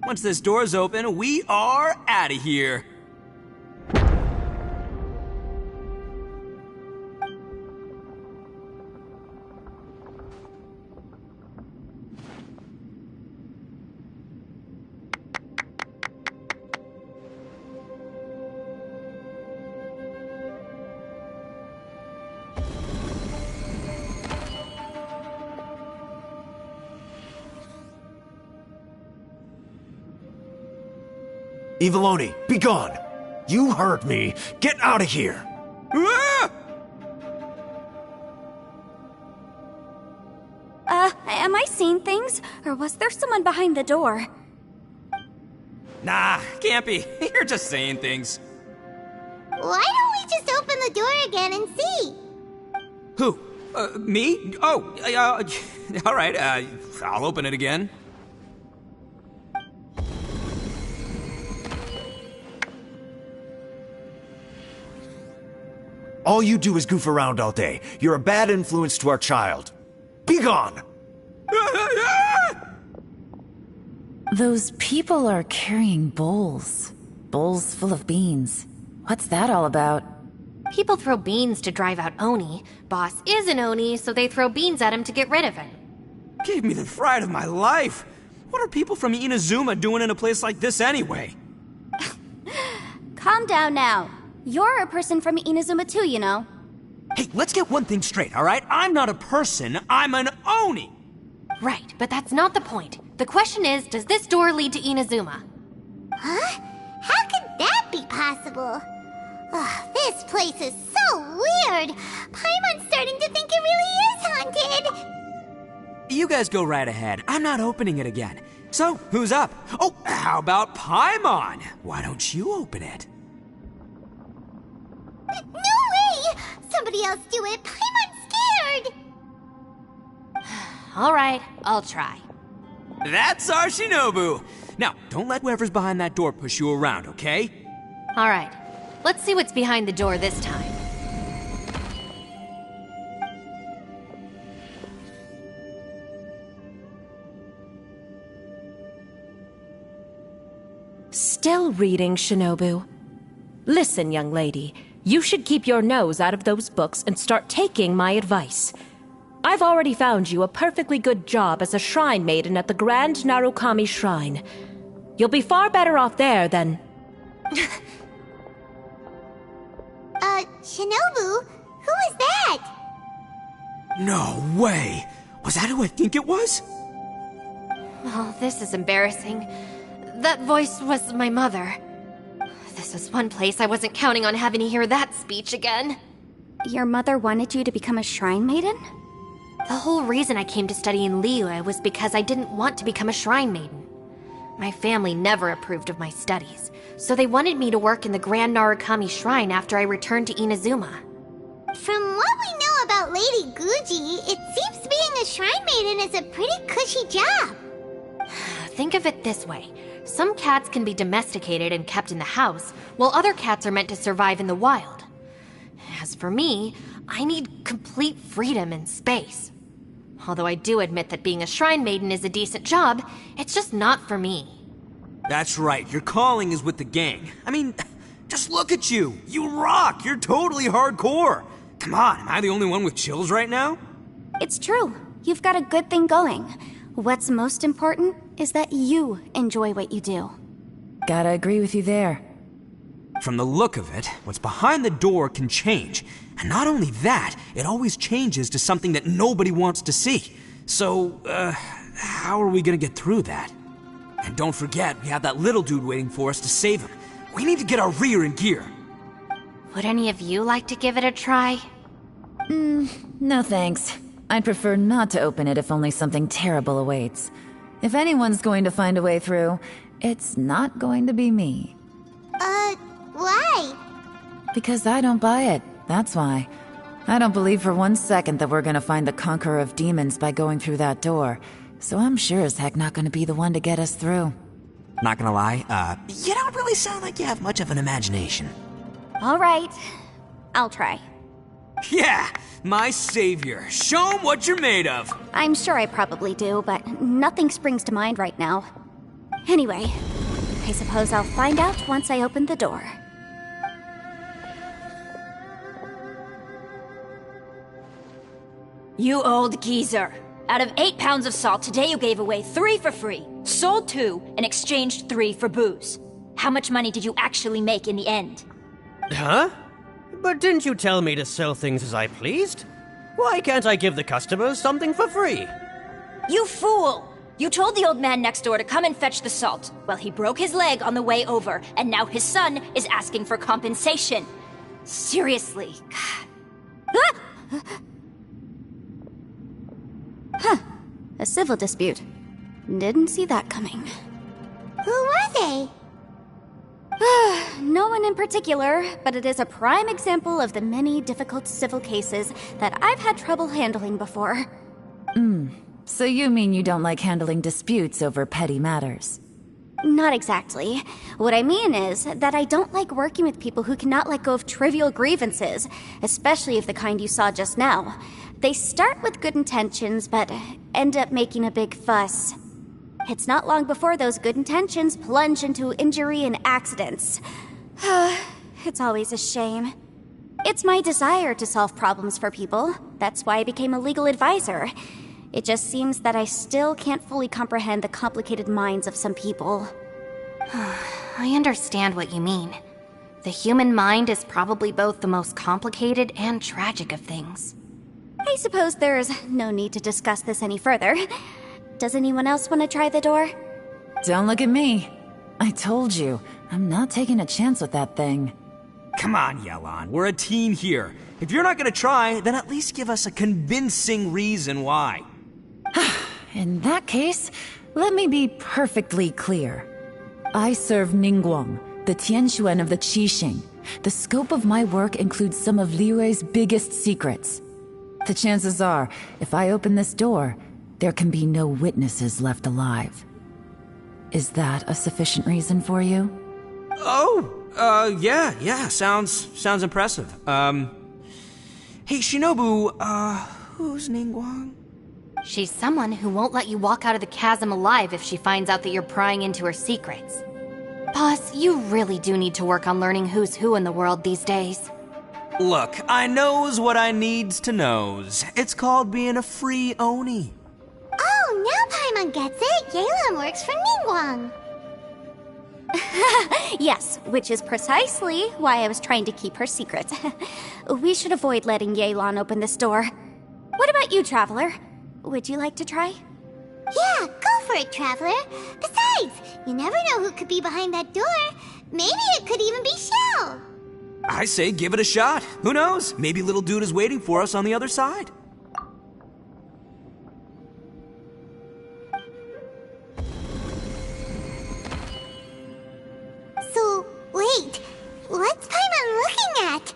Once this door's open, we are out of here. Eviloni, be gone! You heard me! Get out of here! Ah! Am I seeing things? Or was there someone behind the door? Nah, can't be. You're just saying things. Why don't we just open the door again and see? Who? Me? Oh, alright, I'll open it again. All you do is goof around all day. You're a bad influence to our child. Be gone! Those people are carrying bowls. Bowls full of beans. What's that all about? People throw beans to drive out Oni. Boss is an Oni, so they throw beans at him to get rid of him. Gave me the fright of my life. What are people from Inazuma doing in a place like this anyway? Calm down now. You're a person from Inazuma too, you know. Hey, let's get one thing straight, alright? I'm not a person, I'm an Oni! Right, but that's not the point. The question is, does this door lead to Inazuma? Huh? How could that be possible? Ugh, this place is so weird. Paimon's starting to think it really is haunted. You guys go right ahead. I'm not opening it again. So, who's up? Oh, how about Paimon? Why don't you open it? No way! Somebody else do it. Paimon's scared. Alright, I'll try. That's our Shinobu! Now, don't let whoever's behind that door push you around, okay? Alright, let's see what's behind the door this time. Still reading, Shinobu. Listen, young lady, you should keep your nose out of those books and start taking my advice. I've already found you a perfectly good job as a shrine maiden at the Grand Narukami Shrine. You'll be far better off there than... Shinobu? Who is that? No way! Was that who I think it was? Oh, this is embarrassing. That voice was my mother. This was one place I wasn't counting on having to hear that speech again. Your mother wanted you to become a shrine maiden? The whole reason I came to study in Liyue was because I didn't want to become a shrine maiden. My family never approved of my studies, so they wanted me to work in the Grand Narukami Shrine after I returned to Inazuma. From what we know about Lady Guji, it seems being a shrine maiden is a pretty cushy job. Think of it this way. Some cats can be domesticated and kept in the house, while other cats are meant to survive in the wild. As for me, I need complete freedom and space. Although I do admit that being a shrine maiden is a decent job, it's just not for me. That's right, your calling is with the gang. I mean, just look at you. You rock. You're totally hardcore. Come on, am I the only one with chills right now? It's true. You've got a good thing going. What's most important is that you enjoy what you do. Gotta agree with you there. From the look of it, what's behind the door can change. And not only that, it always changes to something that nobody wants to see. So, how are we gonna get through that? And don't forget, we have that little dude waiting for us to save him. We need to get our rear in gear. Would any of you like to give it a try? No thanks. I'd prefer not to open it if only something terrible awaits. If anyone's going to find a way through, it's not going to be me. Why? Because I don't buy it, that's why. I don't believe for 1 second that we're gonna find the Conqueror of Demons by going through that door, so I'm sure as heck not gonna be the one to get us through. Not gonna lie, you don't really sound like you have much of an imagination. All right, I'll try. Yeah, my savior. Show 'em what you're made of. I'm sure I probably do, but nothing springs to mind right now. Anyway, I suppose I'll find out once I open the door. You old geezer. Out of 8 pounds of salt, today you gave away 3 for free, sold 2, and exchanged 3 for booze. How much money did you actually make in the end? Huh? But didn't you tell me to sell things as I pleased? Why can't I give the customers something for free? You fool! You told the old man next door to come and fetch the salt. Well, he broke his leg on the way over, and now his son is asking for compensation. Seriously. Huh. A civil dispute. Didn't see that coming. Who were they? No one in particular, but it is a prime example of the many difficult civil cases that I've had trouble handling before. So you mean you don't like handling disputes over petty matters? Not exactly. What I mean is that I don't like working with people who cannot let go of trivial grievances, especially of the kind you saw just now. They start with good intentions, but end up making a big fuss. It's not long before those good intentions plunge into injury and accidents. It's always a shame. It's my desire to solve problems for people. That's why I became a legal advisor. It just seems that I still can't fully comprehend the complicated minds of some people. I understand what you mean. The human mind is probably both the most complicated and tragic of things. I suppose there's no need to discuss this any further. Does anyone else want to try the door? Don't look at me. I told you, I'm not taking a chance with that thing. Come on, Yelan. We're a team here. If you're not gonna try, then at least give us a convincing reason why. In that case, let me be perfectly clear. I serve Ningguang, the Tianxuan of the Qixing. The scope of my work includes some of Liyue's biggest secrets. The chances are, if I open this door, there can be no witnesses left alive. Is that a sufficient reason for you? Yeah, sounds impressive. Hey, Shinobu, who's Ningguang? She's someone who won't let you walk out of the chasm alive if she finds out that you're prying into her secrets. Boss, you really do need to work on learning who's who in the world these days. Look, I knows what I needs to knows. It's called being a free Oni. Oh, now Paimon gets it. Yelan works for Ningguang. Yes, which is precisely why I was trying to keep her secret. We should avoid letting Yelan open this door. What about you, Traveler? Would you like to try? Yeah, go for it, Traveler. Besides, you never know who could be behind that door. Maybe it could even be Shell. I say give it a shot. Who knows? Maybe little dude is waiting for us on the other side. So, wait. What's Paimon looking at?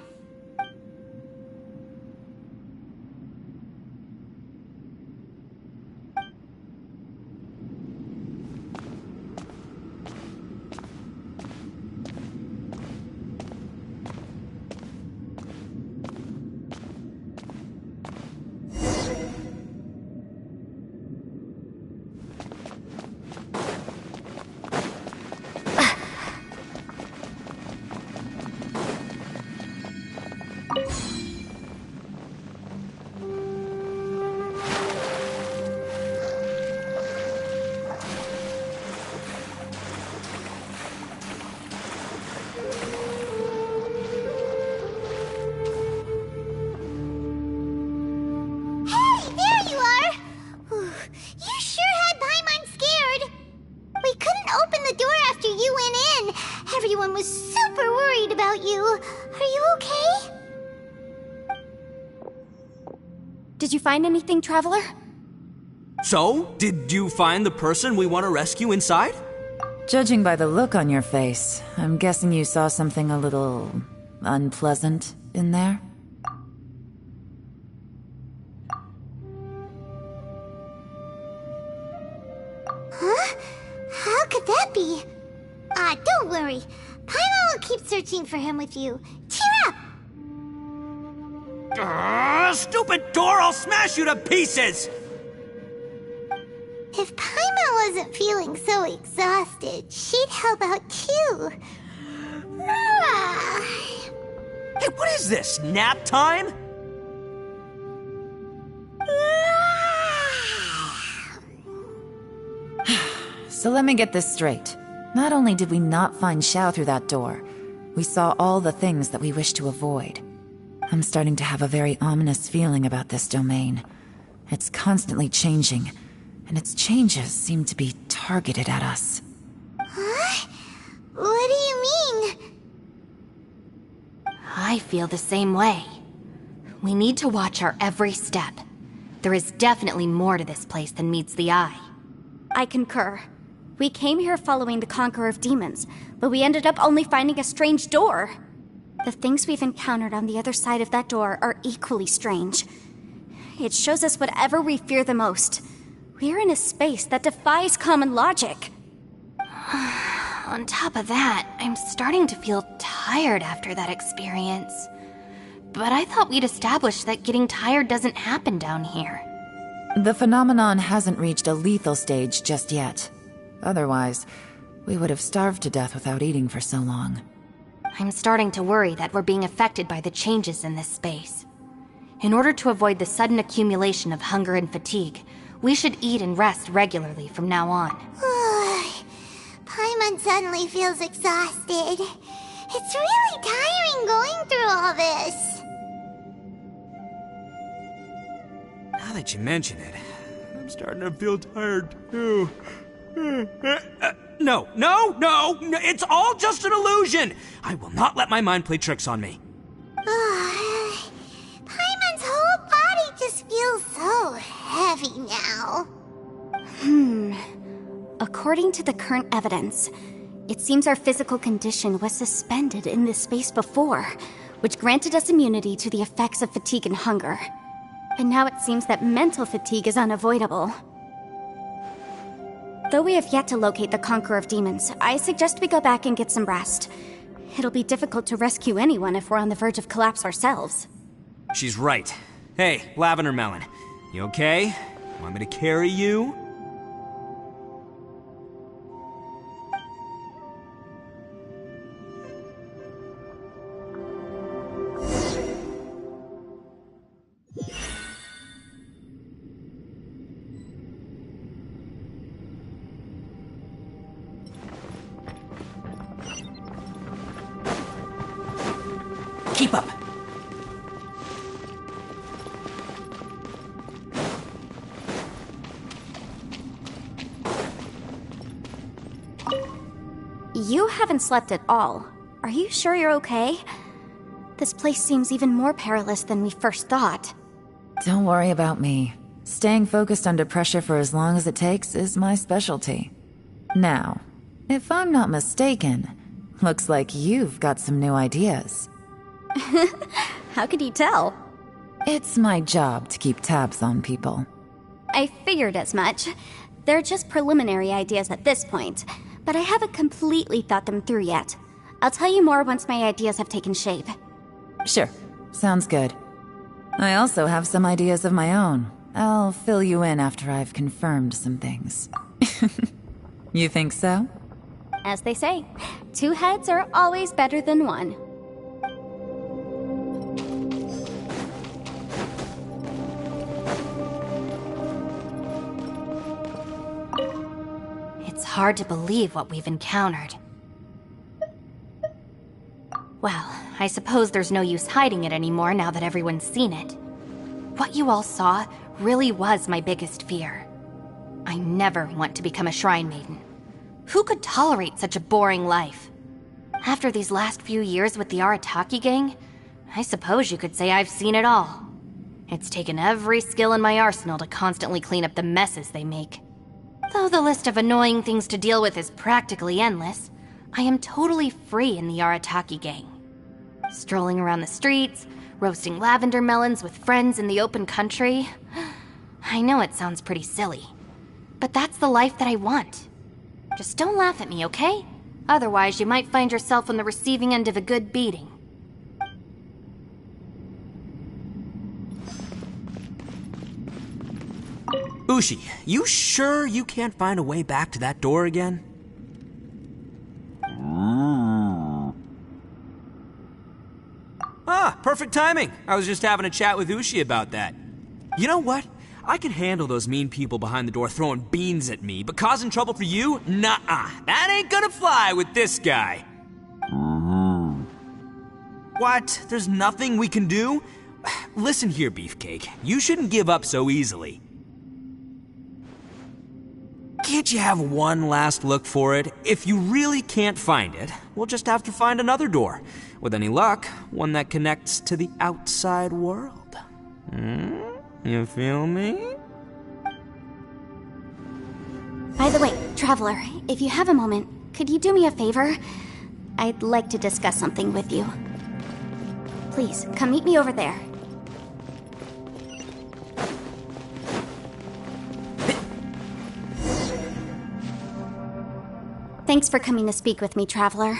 Everyone was super worried about you. Are you okay? Did you find anything, Traveler? So, did you find the person we want to rescue inside? Judging by the look on your face, I'm guessing you saw something a little unpleasant in there? Huh? How could that be? Don't worry. Paimon will keep searching for him with you. Cheer up! Stupid door! I'll smash you to pieces! If Paimon wasn't feeling so exhausted, she'd help out too. Hey, what is this? Nap time? So let me get this straight. Not only did we not find Xiao through that door, we saw all the things that we wish to avoid. I'm starting to have a very ominous feeling about this domain. It's constantly changing, and its changes seem to be targeted at us. Huh? What do you mean? I feel the same way. We need to watch our every step. There is definitely more to this place than meets the eye. I concur. We came here following the Conqueror of Demons, but we ended up only finding a strange door. The things we've encountered on the other side of that door are equally strange. It shows us whatever we fear the most. We're in a space that defies common logic. On top of that, I'm starting to feel tired after that experience. But I thought we'd established that getting tired doesn't happen down here. The phenomenon hasn't reached a lethal stage just yet. Otherwise, we would have starved to death without eating for so long. I'm starting to worry that we're being affected by the changes in this space. In order to avoid the sudden accumulation of hunger and fatigue, we should eat and rest regularly from now on. Paimon suddenly feels exhausted. It's really tiring going through all this. Now that you mention it, I'm starting to feel tired too. No, it's all just an illusion! I will not let my mind play tricks on me. Paimon's whole body just feels so heavy now. According to the current evidence, it seems our physical condition was suspended in this space before, which granted us immunity to the effects of fatigue and hunger. And now it seems that mental fatigue is unavoidable. Though we have yet to locate the Conqueror of Demons, I suggest we go back and get some rest. It'll be difficult to rescue anyone if we're on the verge of collapse ourselves. She's right. Hey, Lavender Melon, you okay? Want me to carry you? Keep up. You haven't slept at all. Are you sure you're okay? This place seems even more perilous than we first thought. Don't worry about me. Staying focused under pressure for as long as it takes is my specialty. Now, if I'm not mistaken, looks like you've got some new ideas. How could you tell? It's my job to keep tabs on people. I figured as much. They're just preliminary ideas at this point, but I haven't completely thought them through yet. I'll tell you more once my ideas have taken shape. Sure, sounds good. I also have some ideas of my own. I'll fill you in after I've confirmed some things. You think so? As they say, 2 heads are always better than 1. It's hard to believe what we've encountered. Well, I suppose there's no use hiding it anymore now that everyone's seen it. What you all saw really was my biggest fear. I never want to become a shrine maiden. Who could tolerate such a boring life? After these last few years with the Arataki gang, I suppose you could say I've seen it all. It's taken every skill in my arsenal to constantly clean up the messes they make. Though the list of annoying things to deal with is practically endless, I am totally free in the Arataki gang. Strolling around the streets, roasting lavender melons with friends in the open country. I know it sounds pretty silly, but that's the life that I want. Just don't laugh at me, okay? Otherwise, you might find yourself on the receiving end of a good beating. Ushi, you sure you can't find a way back to that door again? Ah, perfect timing. I was just having a chat with Ushi about that. You know what? I can handle those mean people behind the door throwing beans at me, but causing trouble for you? Nuh-uh. That ain't gonna fly with this guy. What? There's nothing we can do? Listen here, Beefcake. You shouldn't give up so easily. Can't you have one last look for it? If you really can't find it, we'll just have to find another door. With any luck, one that connects to the outside world. You feel me? By the way, Traveler, if you have a moment, could you do me a favor? I'd like to discuss something with you. Please, come meet me over there. Thanks for coming to speak with me, Traveler.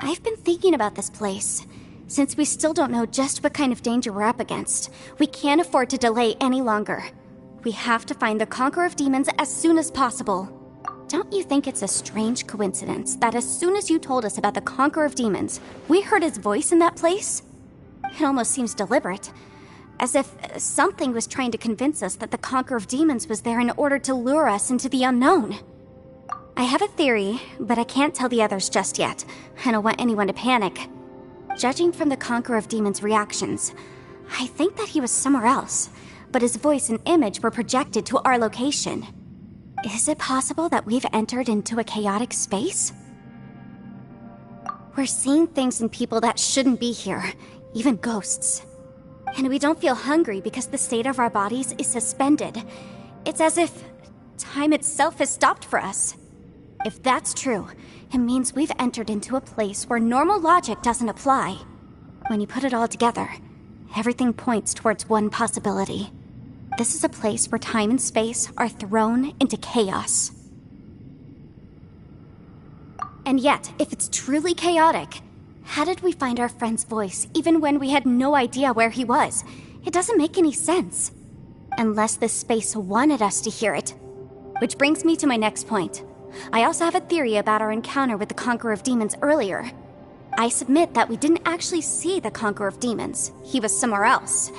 I've been thinking about this place. Since we still don't know just what kind of danger we're up against, we can't afford to delay any longer. We have to find the Conqueror of Demons as soon as possible. Don't you think it's a strange coincidence that as soon as you told us about the Conqueror of Demons, we heard his voice in that place? It almost seems deliberate. As if something was trying to convince us that the Conqueror of Demons was there in order to lure us into the unknown. I have a theory, but I can't tell the others just yet. I don't want anyone to panic. Judging from the Conqueror of Demons' reactions, I think that he was somewhere else, but his voice and image were projected to our location. Is it possible that we've entered into a chaotic space? We're seeing things in people that shouldn't be here, even ghosts. And we don't feel hungry because the state of our bodies is suspended. It's as if time itself has stopped for us. If that's true, it means we've entered into a place where normal logic doesn't apply. When you put it all together, everything points towards one possibility. This is a place where time and space are thrown into chaos. And yet, if it's truly chaotic, how did we find our friend's voice even when we had no idea where he was? It doesn't make any sense. Unless this space wanted us to hear it. Which brings me to my next point. I also have a theory about our encounter with the Conqueror of Demons earlier. I submit that we didn't actually see the Conqueror of Demons. He was somewhere else.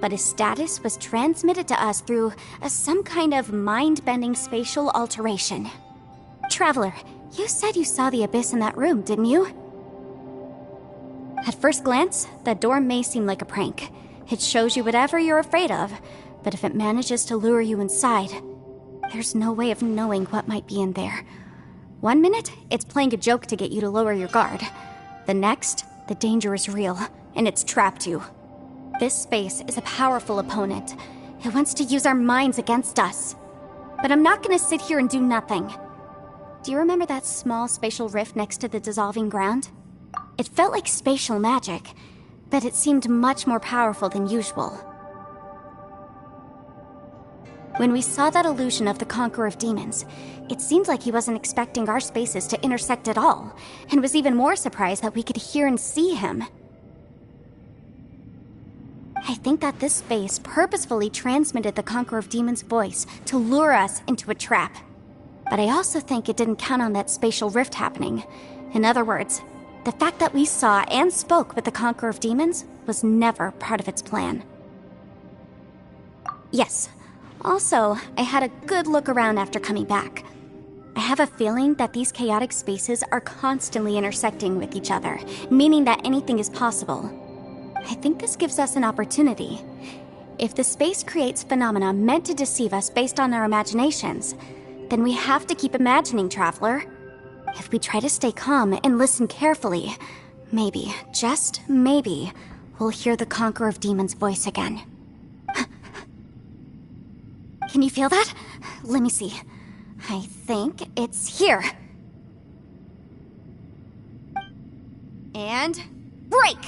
But his status was transmitted to us through some kind of mind-bending spatial alteration. Traveler, you said you saw the abyss in that room, didn't you? At first glance, that door may seem like a prank. It shows you whatever you're afraid of, but if it manages to lure you inside, there's no way of knowing what might be in there. One minute, it's playing a joke to get you to lower your guard. The next, the danger is real, and it's trapped you. This space is a powerful opponent. It wants to use our minds against us. But I'm not gonna sit here and do nothing. Do you remember that small spatial rift next to the dissolving ground? It felt like spatial magic, but it seemed much more powerful than usual. When we saw that illusion of the Conqueror of Demons, it seemed like he wasn't expecting our spaces to intersect at all, and was even more surprised that we could hear and see him. I think that this space purposefully transmitted the Conqueror of Demons' voice to lure us into a trap. But I also think it didn't count on that spatial rift happening. In other words, the fact that we saw and spoke with the Conqueror of Demons was never part of its plan. Yes. Also, I had a good look around after coming back. I have a feeling that these chaotic spaces are constantly intersecting with each other, meaning that anything is possible. I think this gives us an opportunity. If the space creates phenomena meant to deceive us based on our imaginations, then we have to keep imagining, Traveler. If we try to stay calm and listen carefully, maybe, just maybe, we'll hear the Conqueror of Demons' voice again. Can you feel that? Let me see. I think it's here. And break!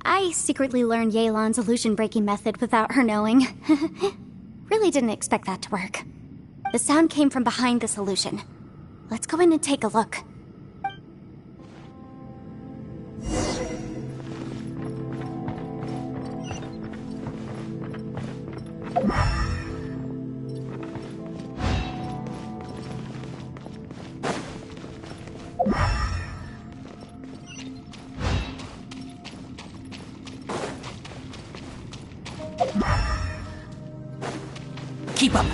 I secretly learned Yelan's illusion-breaking method without her knowing. Really didn't expect that to work. The sound came from behind this illusion. Let's go in and take a look. Keep up.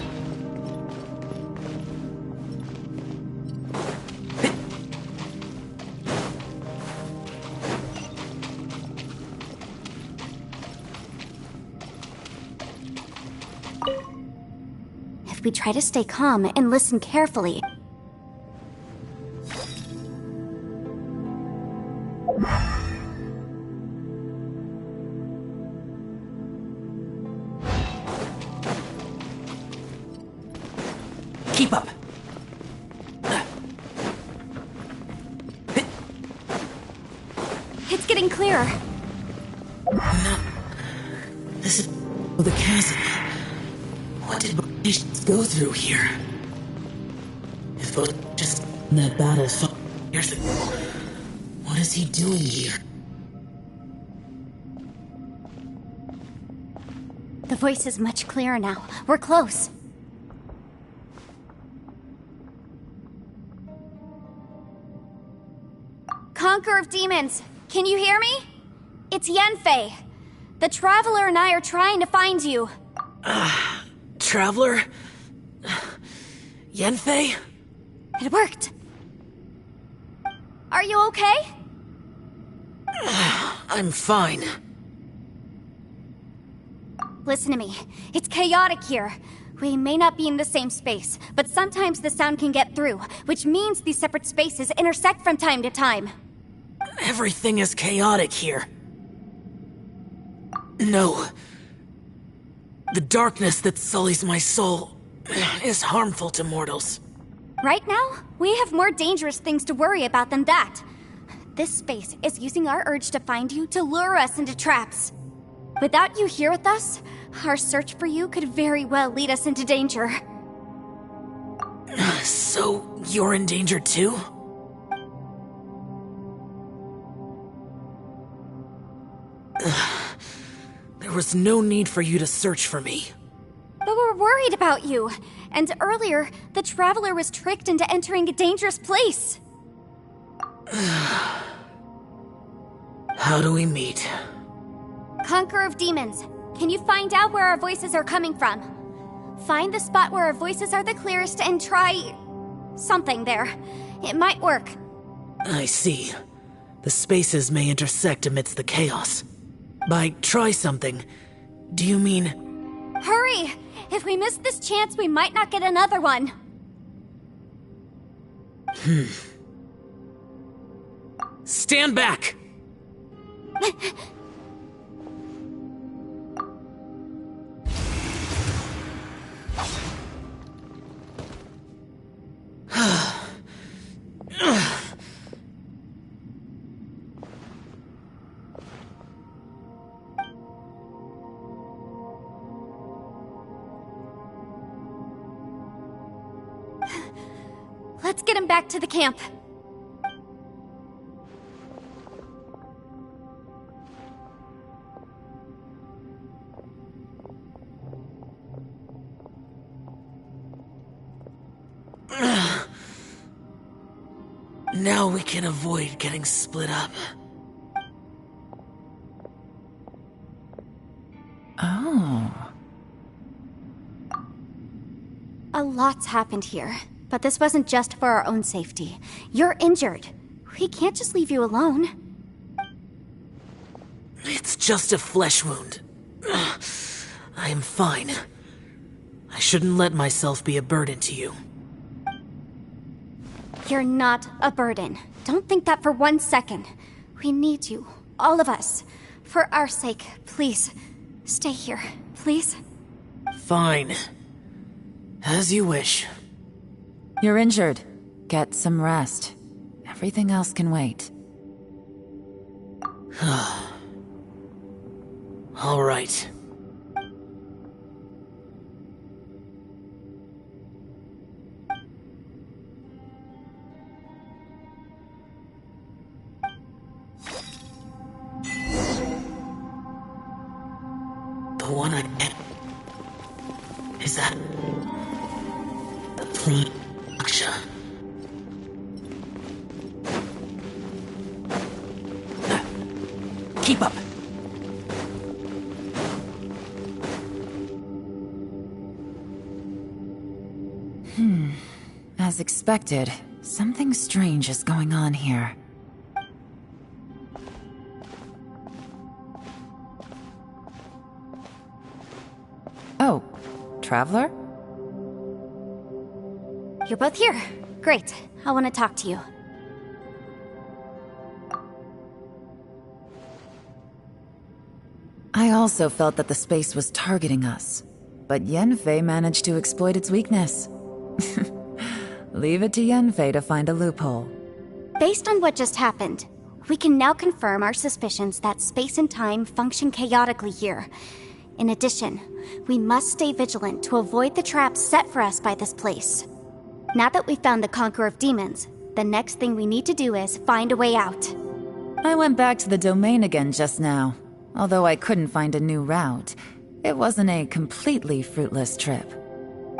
If we try to stay calm and listen carefully, keep up. it's getting clearer. No. This is the chasm. What did Bonish go through here? If it just in that battle years ago, what is he doing here? The voice is much clearer now. We're close. Conqueror of Demons, can you hear me? It's Yenfei. The Traveler and I are trying to find you. Traveler? Yenfei? It worked. Are you okay? I'm fine. Listen to me. It's chaotic here. We may not be in the same space, but sometimes the sound can get through, which means these separate spaces intersect from time to time. Everything is chaotic here. No. The darkness that sullies my soul is harmful to mortals. Right now, we have more dangerous things to worry about than that. This space is using our urge to find you to lure us into traps. Without you here with us, our search for you could very well lead us into danger. So, you're in danger too? There was no need for you to search for me. But we're worried about you. And earlier, the Traveler was tricked into entering a dangerous place. How do we meet? Conqueror of Demons, can you find out where our voices are coming from? Find the spot where our voices are the clearest and try... something there. It might work. I see. The spaces may intersect amidst the chaos. By try something, do you mean... Hurry! If we miss this chance, we might not get another one. Stand back! Let's get him back to the camp. Now we can avoid getting split up. Oh. A lot's happened here, but this wasn't just for our own safety. You're injured. We can't just leave you alone. It's just a flesh wound. I am fine. I shouldn't let myself be a burden to you. You're not a burden. Don't think that for 1 second. We need you, all of us. For our sake, please. Stay here, please. Fine. As you wish. You're injured. Get some rest. Everything else can wait. All right. The one I get. Is that the Prime Aksha? Keep up. As expected, something strange is going on here. Oh, Traveler? You're both here. Great. I want to talk to you. I also felt that the space was targeting us, but Yenfei managed to exploit its weakness. Leave it to Yenfei to find a loophole. Based on what just happened, we can now confirm our suspicions that space and time function chaotically here. In addition, we must stay vigilant to avoid the traps set for us by this place. Now that we've found the Conqueror of Demons, the next thing we need to do is find a way out. I went back to the domain again just now. Although I couldn't find a new route, it wasn't a completely fruitless trip.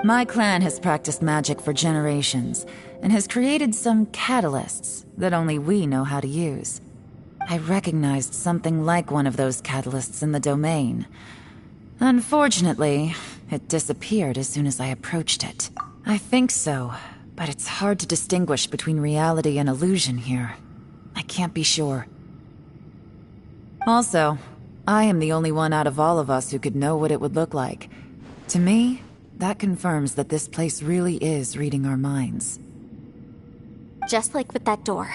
My clan has practiced magic for generations, and has created some catalysts that only we know how to use. I recognized something like one of those catalysts in the domain. Unfortunately, it disappeared as soon as I approached it. I think so, but it's hard to distinguish between reality and illusion here. I can't be sure. Also, I am the only one out of all of us who could know what it would look like. To me, that confirms that this place really is reading our minds. Just like with that door.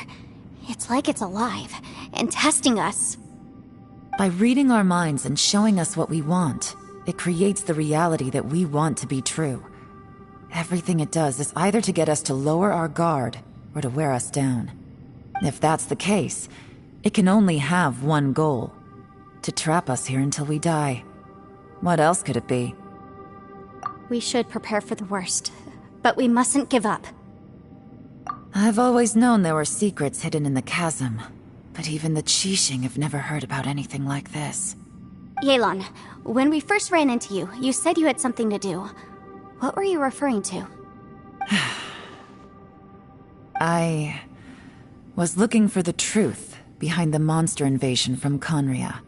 It's like it's alive, and testing us. By reading our minds and showing us what we want, it creates the reality that we want to be true. Everything it does is either to get us to lower our guard, or to wear us down. If that's the case, it can only have one goal: to trap us here until we die. What else could it be? We should prepare for the worst, but we mustn't give up. I've always known there were secrets hidden in the chasm, but even the Qixing have never heard about anything like this. Yelan, when we first ran into you, you said you had something to do. What were you referring to? I was looking for the truth behind the monster invasion from Conria.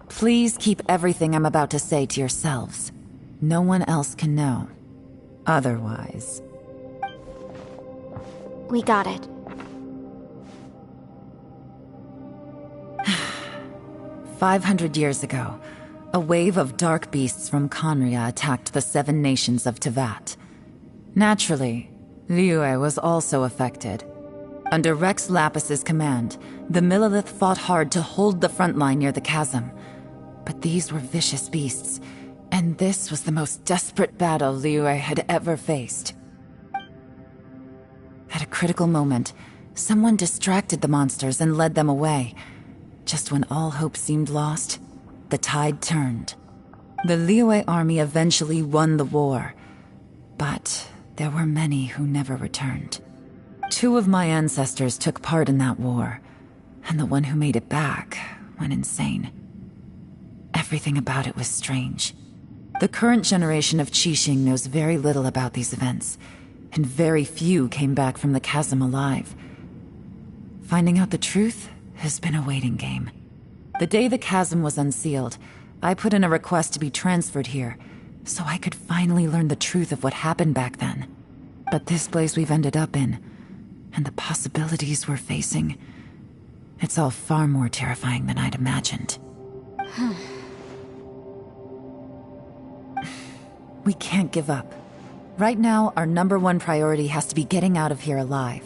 Please keep everything I'm about to say to yourselves. No one else can know. Otherwise. We got it. 500 years ago, a wave of dark beasts from Conria attacked the 7 nations of Tevat. Naturally, Liyue was also affected. Under Rex Lapis's command, the Millelith fought hard to hold the front line near the chasm. But these were vicious beasts, and this was the most desperate battle Liyue had ever faced. At a critical moment, someone distracted the monsters and led them away. Just when all hope seemed lost, the tide turned. The Liyue army eventually won the war, but there were many who never returned. 2 of my ancestors took part in that war, and the one who made it back went insane. Everything about it was strange. The current generation of Qixing knows very little about these events, and very few came back from the chasm alive. Finding out the truth has been a waiting game. The day the chasm was unsealed, I put in a request to be transferred here, so I could finally learn the truth of what happened back then. But this place we've ended up in, and the possibilities we're facing, it's all far more terrifying than I'd imagined. We can't give up. Right now, our #1 priority has to be getting out of here alive.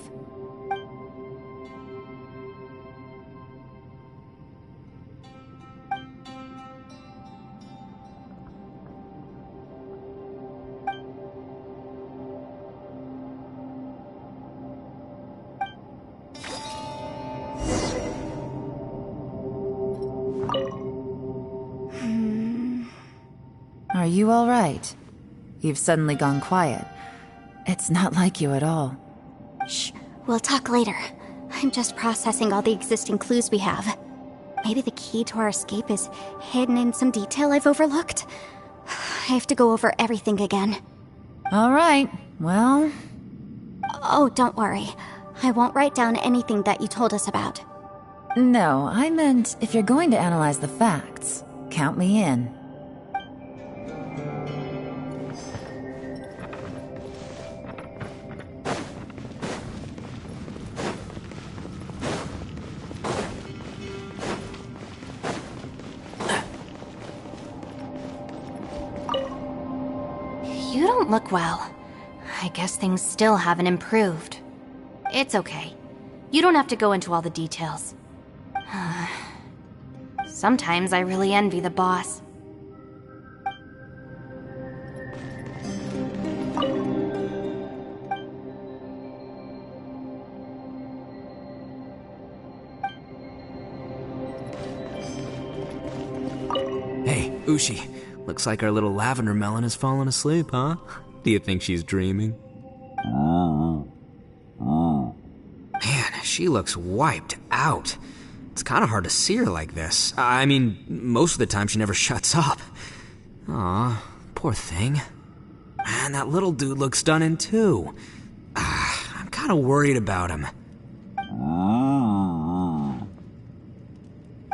Are you all right? You've suddenly gone quiet. It's not like you at all. Shh, we'll talk later. I'm just processing all the existing clues we have. Maybe the key to our escape is hidden in some detail I've overlooked. I have to go over everything again. All right, well... Oh, don't worry. I won't write down anything that you told us about. No, I meant if you're going to analyze the facts, count me in. You don't look well. I guess things still haven't improved. It's okay. You don't have to go into all the details. Sometimes I really envy the boss. Hey, Ushi. Looks like our little lavender melon has fallen asleep, huh? Do you think she's dreaming? Man, she looks wiped out. It's kind of hard to see her like this. I mean, most of the time she never shuts up. Aw, poor thing. Man, that little dude looks done in too. I'm kind of worried about him. Oh,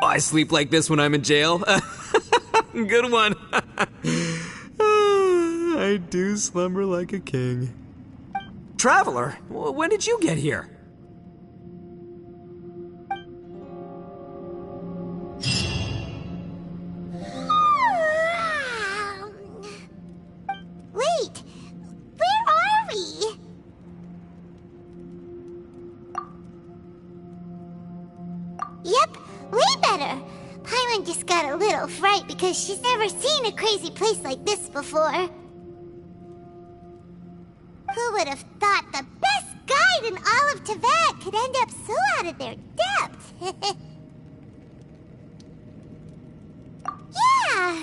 I sleep like this when I'm in jail? Good one. I do slumber like a king. Traveler, when did you get here? Wait, where are we? Yep, way better. Paimon just got a little fright because she's never seen a crazy place like this before. Who would have thought the best guide in all of Tevat could end up so out of their depth? Yeah!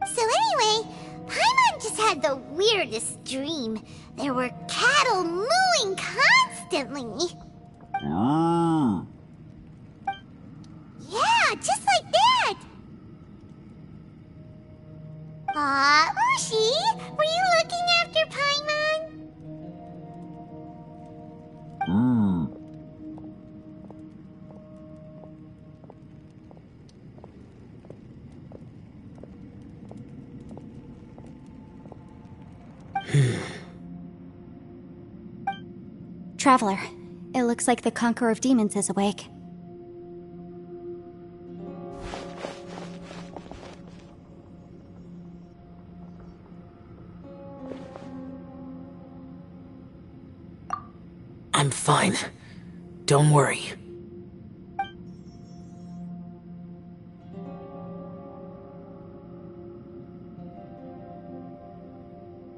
So anyway, Paimon just had the weirdest dream. There were cattle mooing constantly. Yeah, just like that! Aw, Ushi, were you looking after Paimon? Traveler, it looks like the Conqueror of Demons is awake. I'm fine. Don't worry.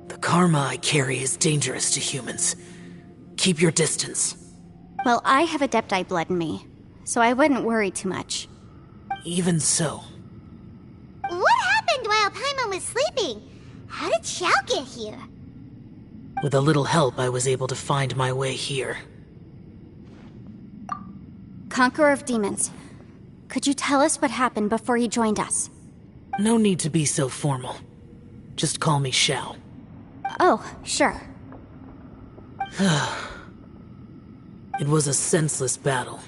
The karma I carry is dangerous to humans. Keep your distance. Well, I have Adepti blood in me, so I wouldn't worry too much. Even so. What happened while Paimon was sleeping? How did Xiao get here? With a little help, I was able to find my way here. Conqueror of Demons, could you tell us what happened before you joined us? No need to be so formal. Just call me Xiao. Oh, sure. It was a senseless battle.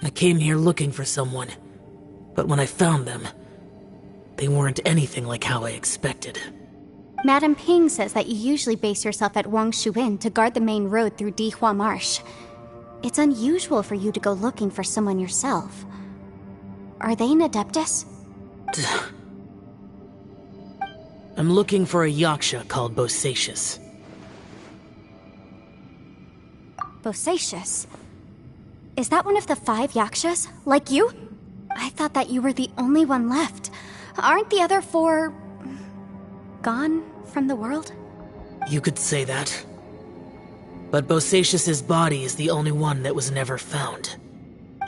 I came here looking for someone, but when I found them, they weren't anything like how I expected. Madame Ping says that you usually base yourself at Wangshu Inn to guard the main road through Dihua Marsh. It's unusual for you to go looking for someone yourself. Are they an Adeptus? I'm looking for a Yaksha called Bosacius. Bosacius? Is that one of the 5 Yakshas? Like you? I thought that you were the only one left. Aren't the other 4... gone from the world? You could say that. But Bosacius's body is the only one that was never found.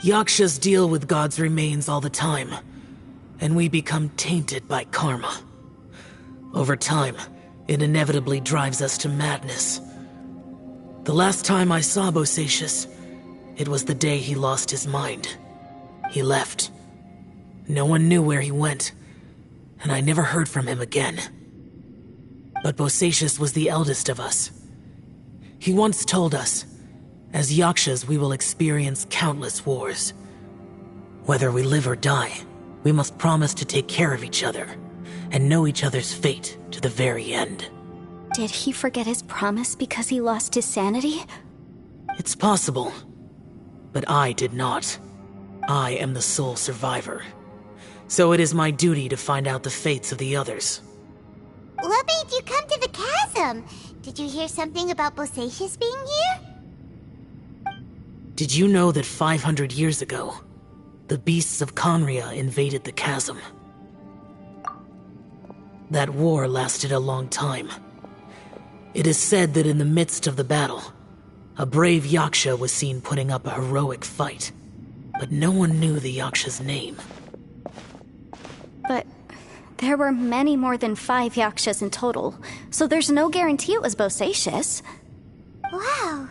Yakshas deal with God's remains all the time, and we become tainted by karma. Over time, it inevitably drives us to madness. The last time I saw Bosacius, it was the day he lost his mind. He left. No one knew where he went, and I never heard from him again. But Bosacius was the eldest of us. He once told us, as Yakshas we will experience countless wars. Whether we live or die, we must promise to take care of each other, and know each other's fate to the very end. Did he forget his promise because he lost his sanity? It's possible, but I did not. I am the sole survivor. So it is my duty to find out the fates of the others. What made you come to the chasm? Did you hear something about Bosacius being here? Did you know that 500 years ago, the beasts of Conria invaded the chasm? That war lasted a long time. It is said that in the midst of the battle, a brave Yaksha was seen putting up a heroic fight, but no one knew the Yaksha's name. But there were many more than 5 Yakshas in total, so there's no guarantee it was Bosacius. Wow.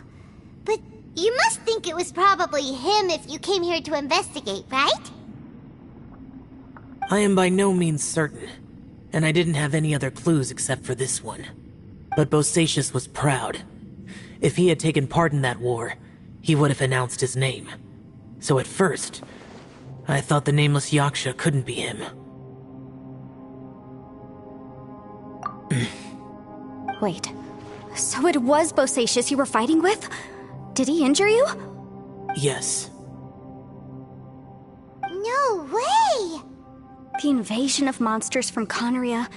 But you must think it was probably him if you came here to investigate, right? I am by no means certain, and I didn't have any other clues except for this one. But Bosacius was proud. If he had taken part in that war, he would have announced his name. So at first, I thought the nameless Yaksha couldn't be him. Wait, so it was Bosacius you were fighting with? Did he injure you? Yes. No way! The invasion of monsters from Conria,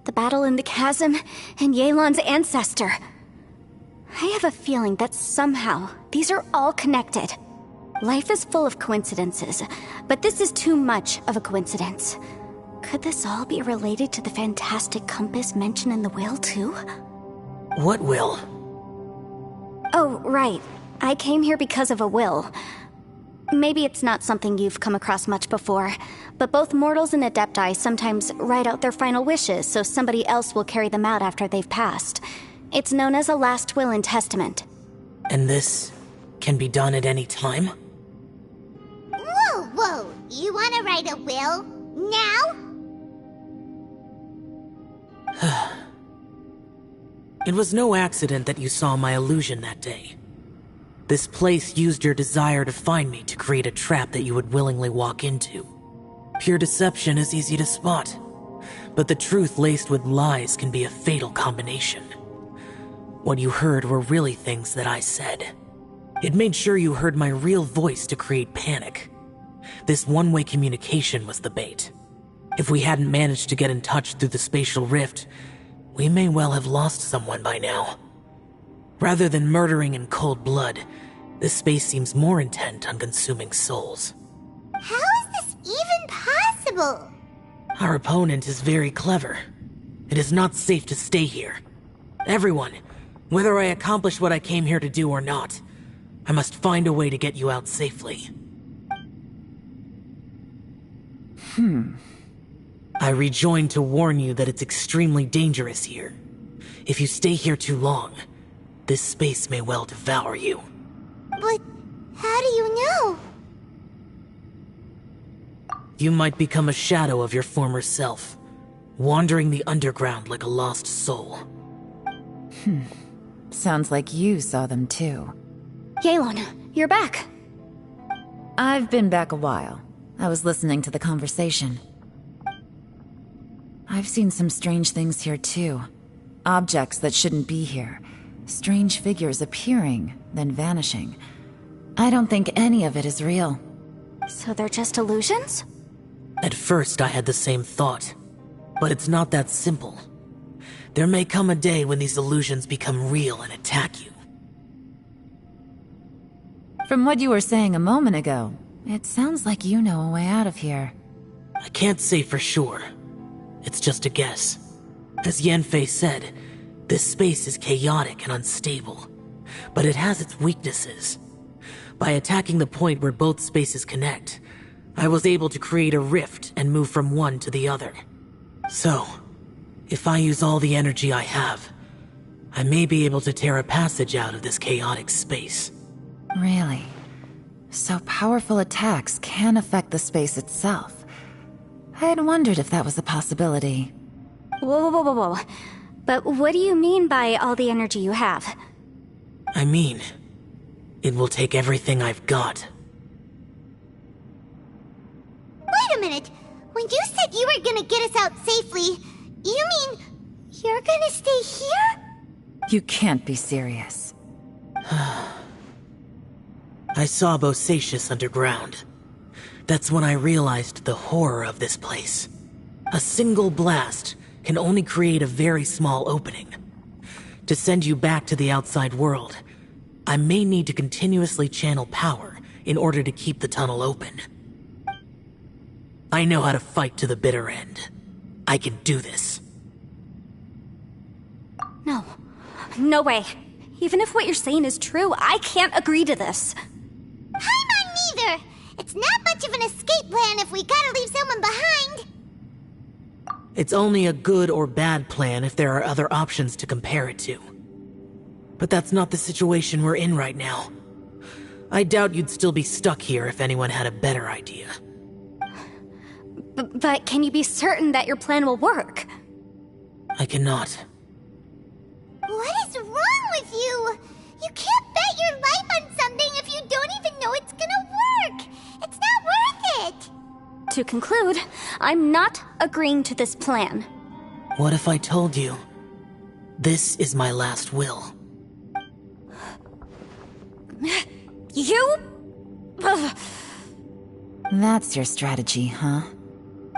the battle in the chasm, and Yelan's ancestor. I have a feeling that somehow these are all connected. Life is full of coincidences, but this is too much of a coincidence. Could this all be related to the fantastic compass mentioned in the will, too? What will? Oh, right. I came here because of a will. Maybe it's not something you've come across much before, but both mortals and Adepti sometimes write out their final wishes so somebody else will carry them out after they've passed. It's known as a last will and testament. And this can be done at any time? Whoa, whoa! You want to write a will? Now? It was no accident that you saw my illusion that day. This place used your desire to find me to create a trap that you would willingly walk into. Pure deception is easy to spot, but the truth laced with lies can be a fatal combination. What you heard were really things that I said. It made sure you heard my real voice to create panic. This one-way communication was the bait. If we hadn't managed to get in touch through the spatial rift, we may well have lost someone by now. Rather than murdering in cold blood, this space seems more intent on consuming souls. How is this even possible? Our opponent is very clever. It is not safe to stay here. Everyone, whether I accomplish what I came here to do or not, I must find a way to get you out safely. I rejoined to warn you that it's extremely dangerous here. If you stay here too long, this space may well devour you. But how do you know? You might become a shadow of your former self, wandering the underground like a lost soul. Sounds like you saw them too. Yelan, you're back. I've been back a while. I was listening to the conversation. I've seen some strange things here too. Objects that shouldn't be here. Strange figures appearing, then vanishing. I don't think any of it is real. So they're just illusions? At first I had the same thought, but it's not that simple. There may come a day when these illusions become real and attack you. From what you were saying a moment ago, it sounds like you know a way out of here. I can't say for sure. It's just a guess. As Yanfei said, this space is chaotic and unstable, but it has its weaknesses. By attacking the point where both spaces connect, I was able to create a rift and move from one to the other. So, if I use all the energy I have, I may be able to tear a passage out of this chaotic space. Really? So powerful attacks can affect the space itself. I had wondered if that was a possibility. Whoa. But what do you mean by all the energy you have? I mean, it will take everything I've got. Wait a minute. When you said you were gonna get us out safely, you mean you're gonna stay here? You can't be serious. I saw Bosacius underground. That's when I realized the horror of this place. A single blast can only create a very small opening. To send you back to the outside world, I may need to continuously channel power in order to keep the tunnel open. I know how to fight to the bitter end. I can do this. No way. Even if what you're saying is true, I can't agree to this. I'm not neither. It's not much of an escape plan if we gotta leave someone behind. It's only a good or bad plan if there are other options to compare it to. But that's not the situation we're in right now. I doubt you'd still be stuck here if anyone had a better idea. But can you be certain that your plan will work? I cannot. What is wrong with you? You can't bet your life on something if you don't even know it's gonna work. It's not worth it. To conclude, I'm not agreeing to this plan. What if I told you, this is my last will? You? Ugh. That's your strategy, huh?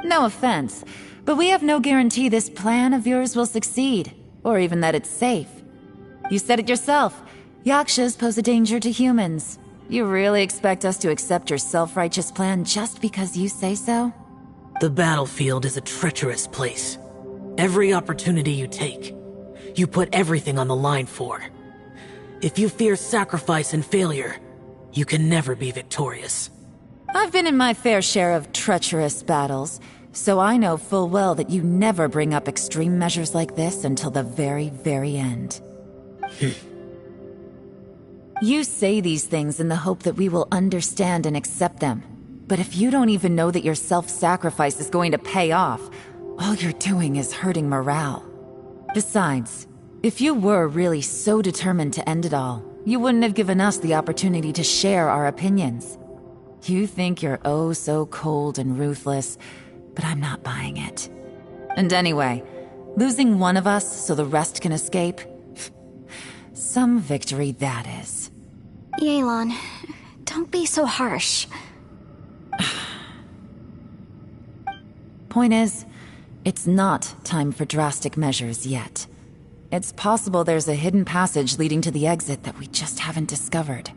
No offense, but we have no guarantee this plan of yours will succeed, or even that it's safe. You said it yourself. Yakshas pose a danger to humans. You really expect us to accept your self-righteous plan just because you say so? The battlefield is a treacherous place. Every opportunity you take, you put everything on the line for. If you fear sacrifice and failure, you can never be victorious. I've been in my fair share of treacherous battles, so I know full well that you never bring up extreme measures like this until the very, very end. You say these things in the hope that we will understand and accept them. But if you don't even know that your self-sacrifice is going to pay off, all you're doing is hurting morale. Besides, if you were really so determined to end it all, you wouldn't have given us the opportunity to share our opinions. You think you're oh so cold and ruthless, but I'm not buying it. And anyway, losing one of us so the rest can escape? Some victory that is. Yelan, don't be so harsh. Point is, it's not time for drastic measures yet. It's possible there's a hidden passage leading to the exit that we just haven't discovered.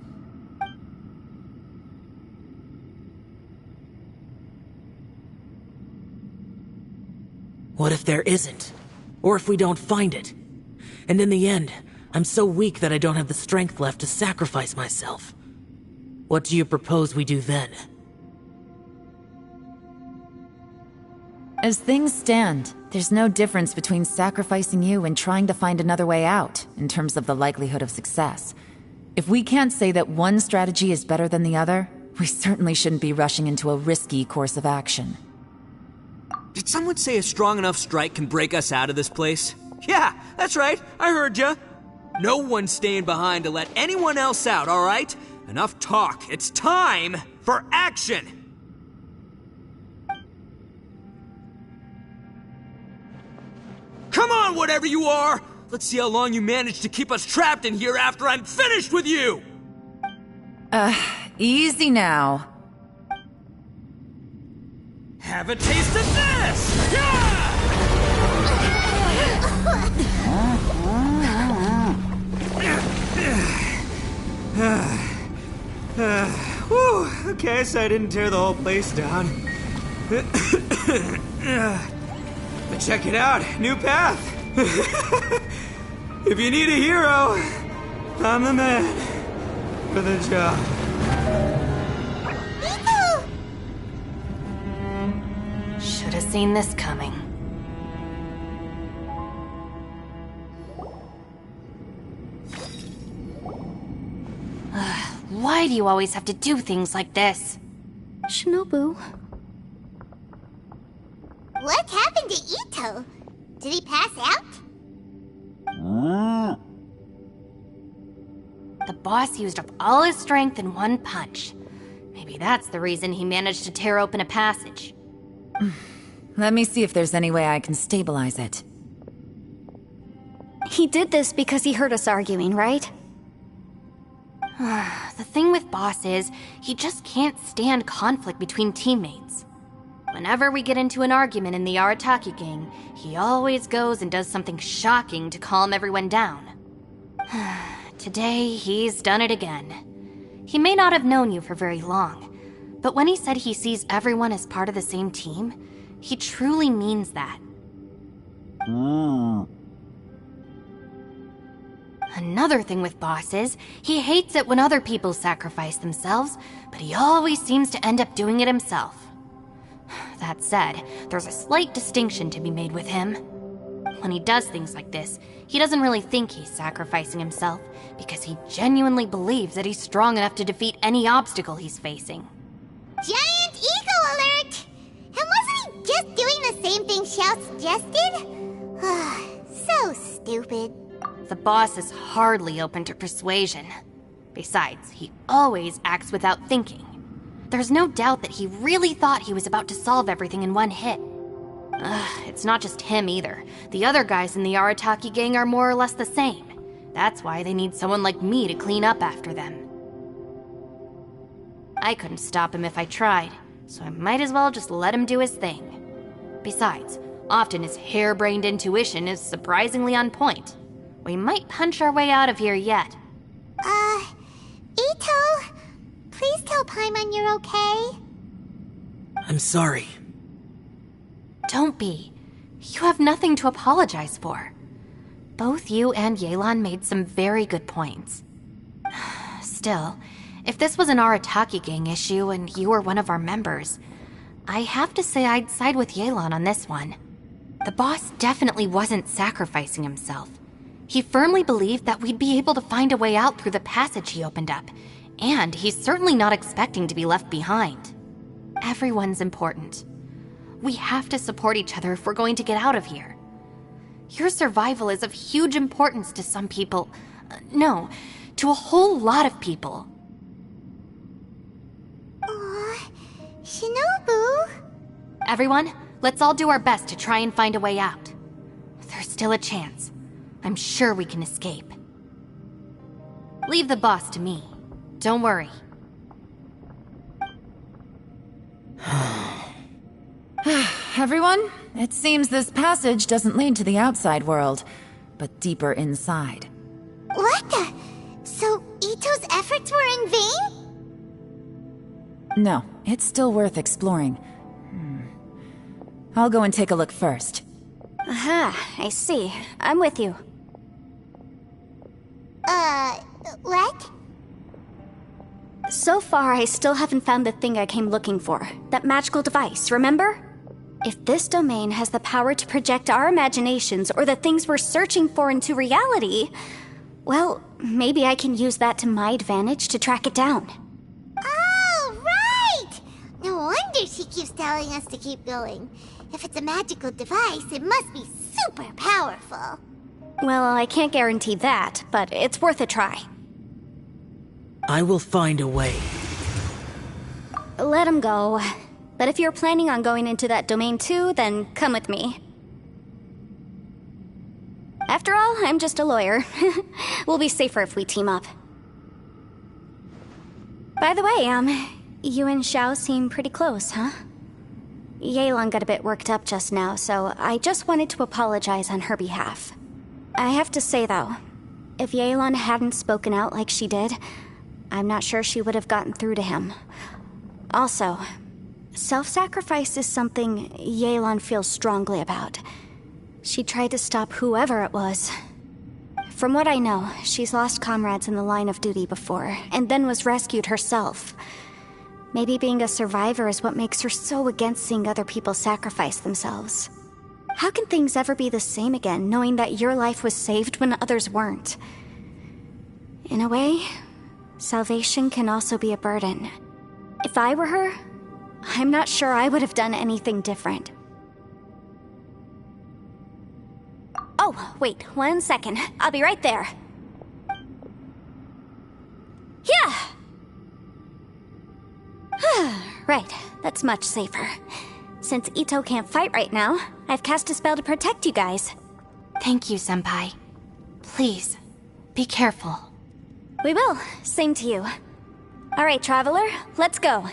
What if there isn't? Or if we don't find it? And in the end, I'm so weak that I don't have the strength left to sacrifice myself. What do you propose we do then? As things stand, there's no difference between sacrificing you and trying to find another way out, in terms of the likelihood of success. If we can't say that one strategy is better than the other, we certainly shouldn't be rushing into a risky course of action. Did someone say a strong enough strike can break us out of this place? Yeah, that's right, I heard ya. No one's staying behind to let anyone else out, alright? Enough talk, it's time for action! Come on, whatever you are! Let's see how long you manage to keep us trapped in here after I'm finished with you! Easy now. Have a taste of this! Yeah! Whew, okay, so I didn't tear the whole place down. But check it out, new path. If you need a hero, I'm the man for the job. Should have seen this coming. Why do you always have to do things like this? Shinobu. What happened to Ito? Did he pass out? The boss used up all his strength in one punch. Maybe that's the reason he managed to tear open a passage. Let me see if there's any way I can stabilize it. He did this because he heard us arguing, right? The thing with Boss is, he just can't stand conflict between teammates. Whenever we get into an argument in the Arataki gang, he always goes and does something shocking to calm everyone down. Today, he's done it again. He may not have known you for very long, but when he said he sees everyone as part of the same team, he truly means that. Another thing with Boss is, he hates it when other people sacrifice themselves, but he always seems to end up doing it himself. That said, there's a slight distinction to be made with him. When he does things like this, he doesn't really think he's sacrificing himself, because he genuinely believes that he's strong enough to defeat any obstacle he's facing. Giant ego alert! And wasn't he just doing the same thing Xiao suggested? So stupid. The boss is hardly open to persuasion. Besides, he always acts without thinking. There's no doubt that he really thought he was about to solve everything in one hit. It's not just him either. The other guys in the Arataki gang are more or less the same. That's why they need someone like me to clean up after them. I couldn't stop him if I tried, so I might as well just let him do his thing. Besides, often his harebrained intuition is surprisingly on point. We might punch our way out of here yet. Ito, please tell Paimon you're okay. I'm sorry. Don't be. You have nothing to apologize for. Both you and Yelan made some very good points. Still, if this was an Arataki gang issue and you were one of our members, I have to say I'd side with Yelan on this one. The boss definitely wasn't sacrificing himself. He firmly believed that we'd be able to find a way out through the passage he opened up, and he's certainly not expecting to be left behind. Everyone's important. We have to support each other if we're going to get out of here. Your survival is of huge importance to some people. No, to a whole lot of people. Aww, Shinobu? Everyone, Let's all do our best to try and find a way out. There's still a chance. I'm sure we can escape. Leave the boss to me. Don't worry. Everyone, it seems this passage doesn't lead to the outside world, but deeper inside. What the? So Ito's efforts were in vain? No, it's still worth exploring. I'll go and take a look first. Aha, I see. I'm with you. What? So far, I still haven't found the thing I came looking for. That magical device, remember? If this domain has the power to project our imaginations or the things we're searching for into reality, well, maybe I can use that to my advantage to track it down. Oh, right! No wonder she keeps telling us to keep going. If it's a magical device, it must be super powerful. Well, I can't guarantee that, but it's worth a try. I will find a way. Let him go. But if you're planning on going into that domain too, then come with me. After all, I'm just a lawyer. We'll be safer if we team up. By the way, you and Xiao seem pretty close, huh? Yelan got a bit worked up just now, so I just wanted to apologize on her behalf. I have to say, though, if Yelan hadn't spoken out like she did, I'm not sure she would have gotten through to him. Also, self-sacrifice is something Yelan feels strongly about. She tried to stop whoever it was. From what I know, she's lost comrades in the line of duty before, and then was rescued herself. Maybe being a survivor is what makes her so against seeing other people sacrifice themselves. How can things ever be the same again, knowing that your life was saved when others weren't? In a way, salvation can also be a burden. If I were her, I'm not sure I would have done anything different. Oh, wait, 1 second. I'll be right there. Yeah! Right, that's much safer. Since Ito can't fight right now, I've cast a spell to protect you guys. Thank you, Senpai. Please, be careful. We will. Same to you. All right, Traveler, let's go.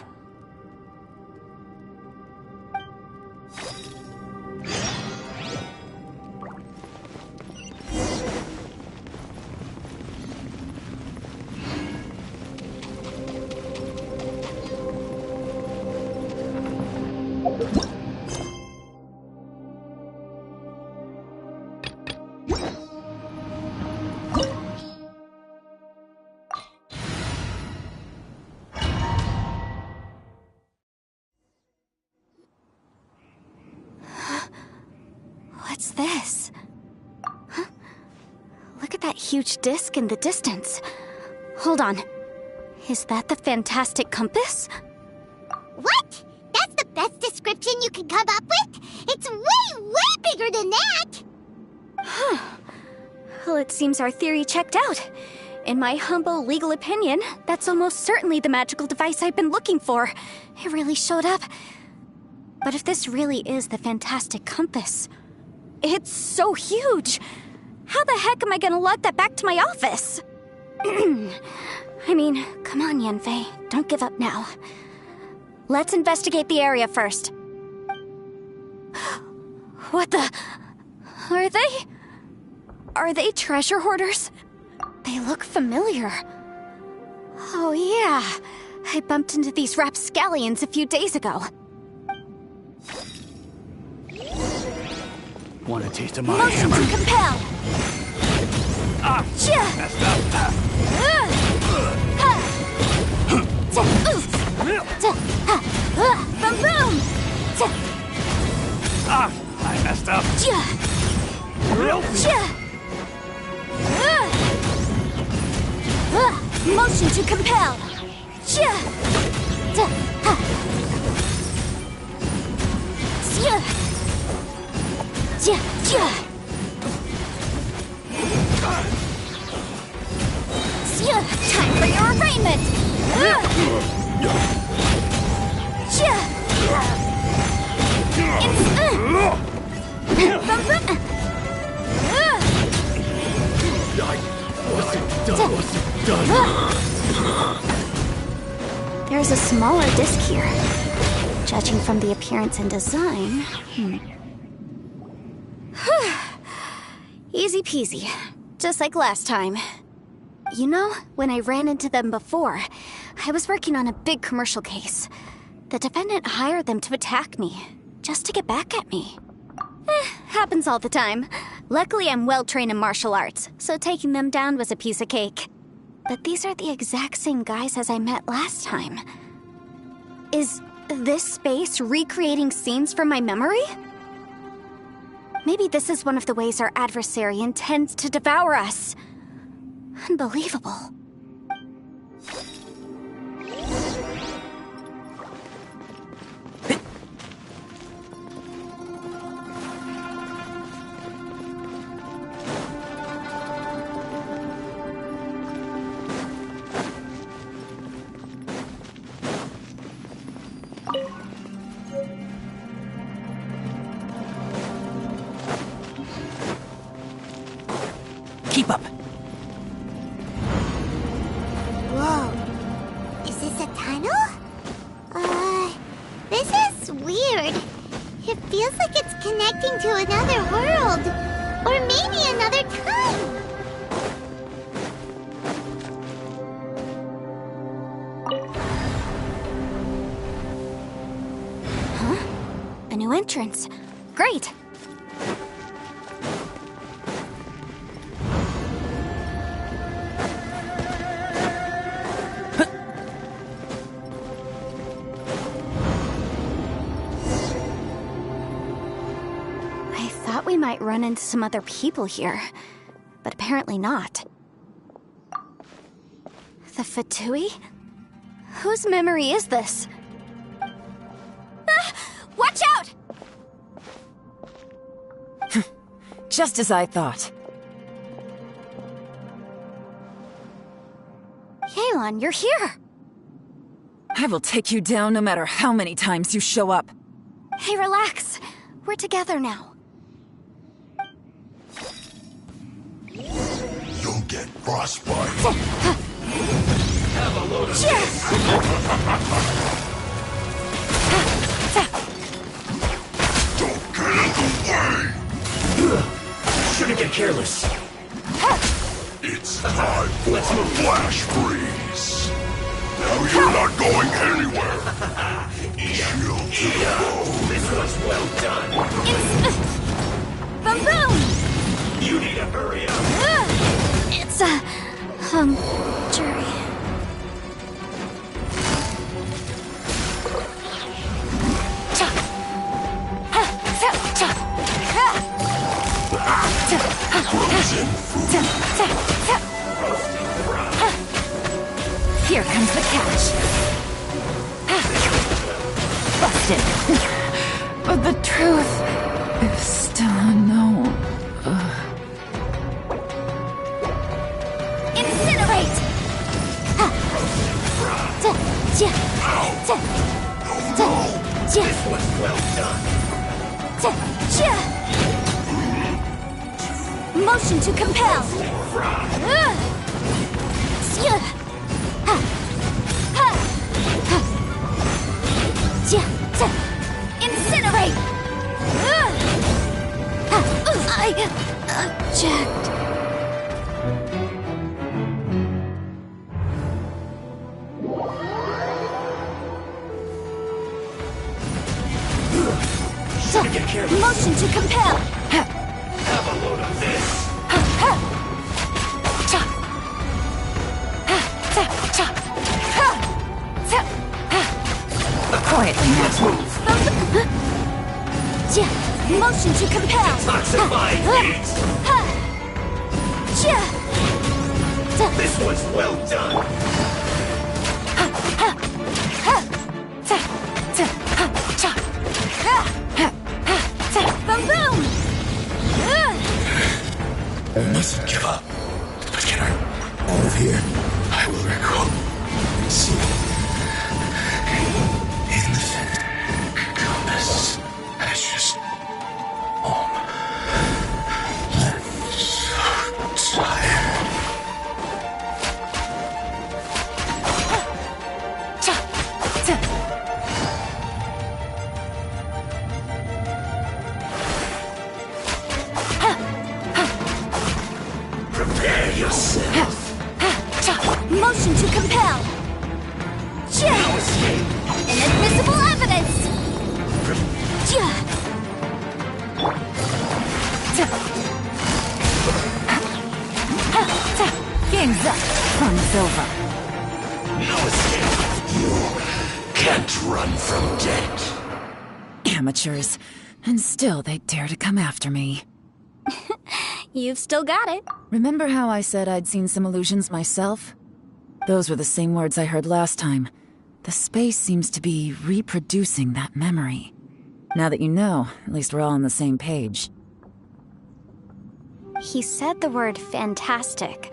What's this? Huh? Look at that huge disc in the distance. Hold on. Is that the fantastic compass? What? That's the best description you can come up with? It's way, way bigger than that! Huh. Well, it seems our theory checked out. In my humble legal opinion, that's almost certainly the magical device I've been looking for. It really showed up. But if this really is the fantastic compass, it's so huge! How the heck am I gonna lug that back to my office? I mean, come on, Yanfei. Don't give up now. Let's investigate the area first. What the... Are they treasure hoarders? They look familiar. Oh yeah, I bumped into these rapscallions a few days ago. Want a taste of my Motion hammer? to compel! Messed up. Boom boom! I messed up. Motion to compel! Time for your arraignment! There's a smaller disc here. Judging from the appearance and design... Easy peasy. Just like last time. You know, when I ran into them before, I was working on a big commercial case. The defendant hired them to attack me, just to get back at me. Happens all the time. Luckily, I'm well-trained in martial arts, so taking them down was a piece of cake. But these are the exact same guys as I met last time. Is this space recreating scenes from my memory? Maybe this is one of the ways our adversary intends to devour us. Unbelievable. Keep up. Whoa. Is this a tunnel? This is weird. It feels like it's connecting to another world. Or maybe another time. Huh? A new entrance. Great. We might run into some other people here, but apparently not. The Fatui? Whose memory is this? Watch out! Just as I thought. Yelan, you're here! I will take you down no matter how many times you show up. Hey, relax. We're together now. You'll get frostbite. Have a load of this. Don't get in the way. Shouldn't get careless. It's time for a flash freeze. Now you're not going anywhere. Shield to the bone. This was well done. Boom boom! You need to hurry up. It's a jury. Frozen food. Here comes the catch. Busted. But the truth is still unknown. Incinerate! This was well done. Motion to compel. Incinerate! I object. Get careful. Motion to compel. Have a load of this. Quietly now. Motion to compel. Detoxify heat. This was well done. Boom boom! I mustn't give up. But get her out of here. I will recall and see. In the compass. Ashes. Home. from debt. Amateurs. And still they dare to come after me. You've still got it. Remember how I said I'd seen some illusions myself? Those were the same words I heard last time. The space seems to be reproducing that memory. Now that you know, at least we're all on the same page. He said the word fantastic.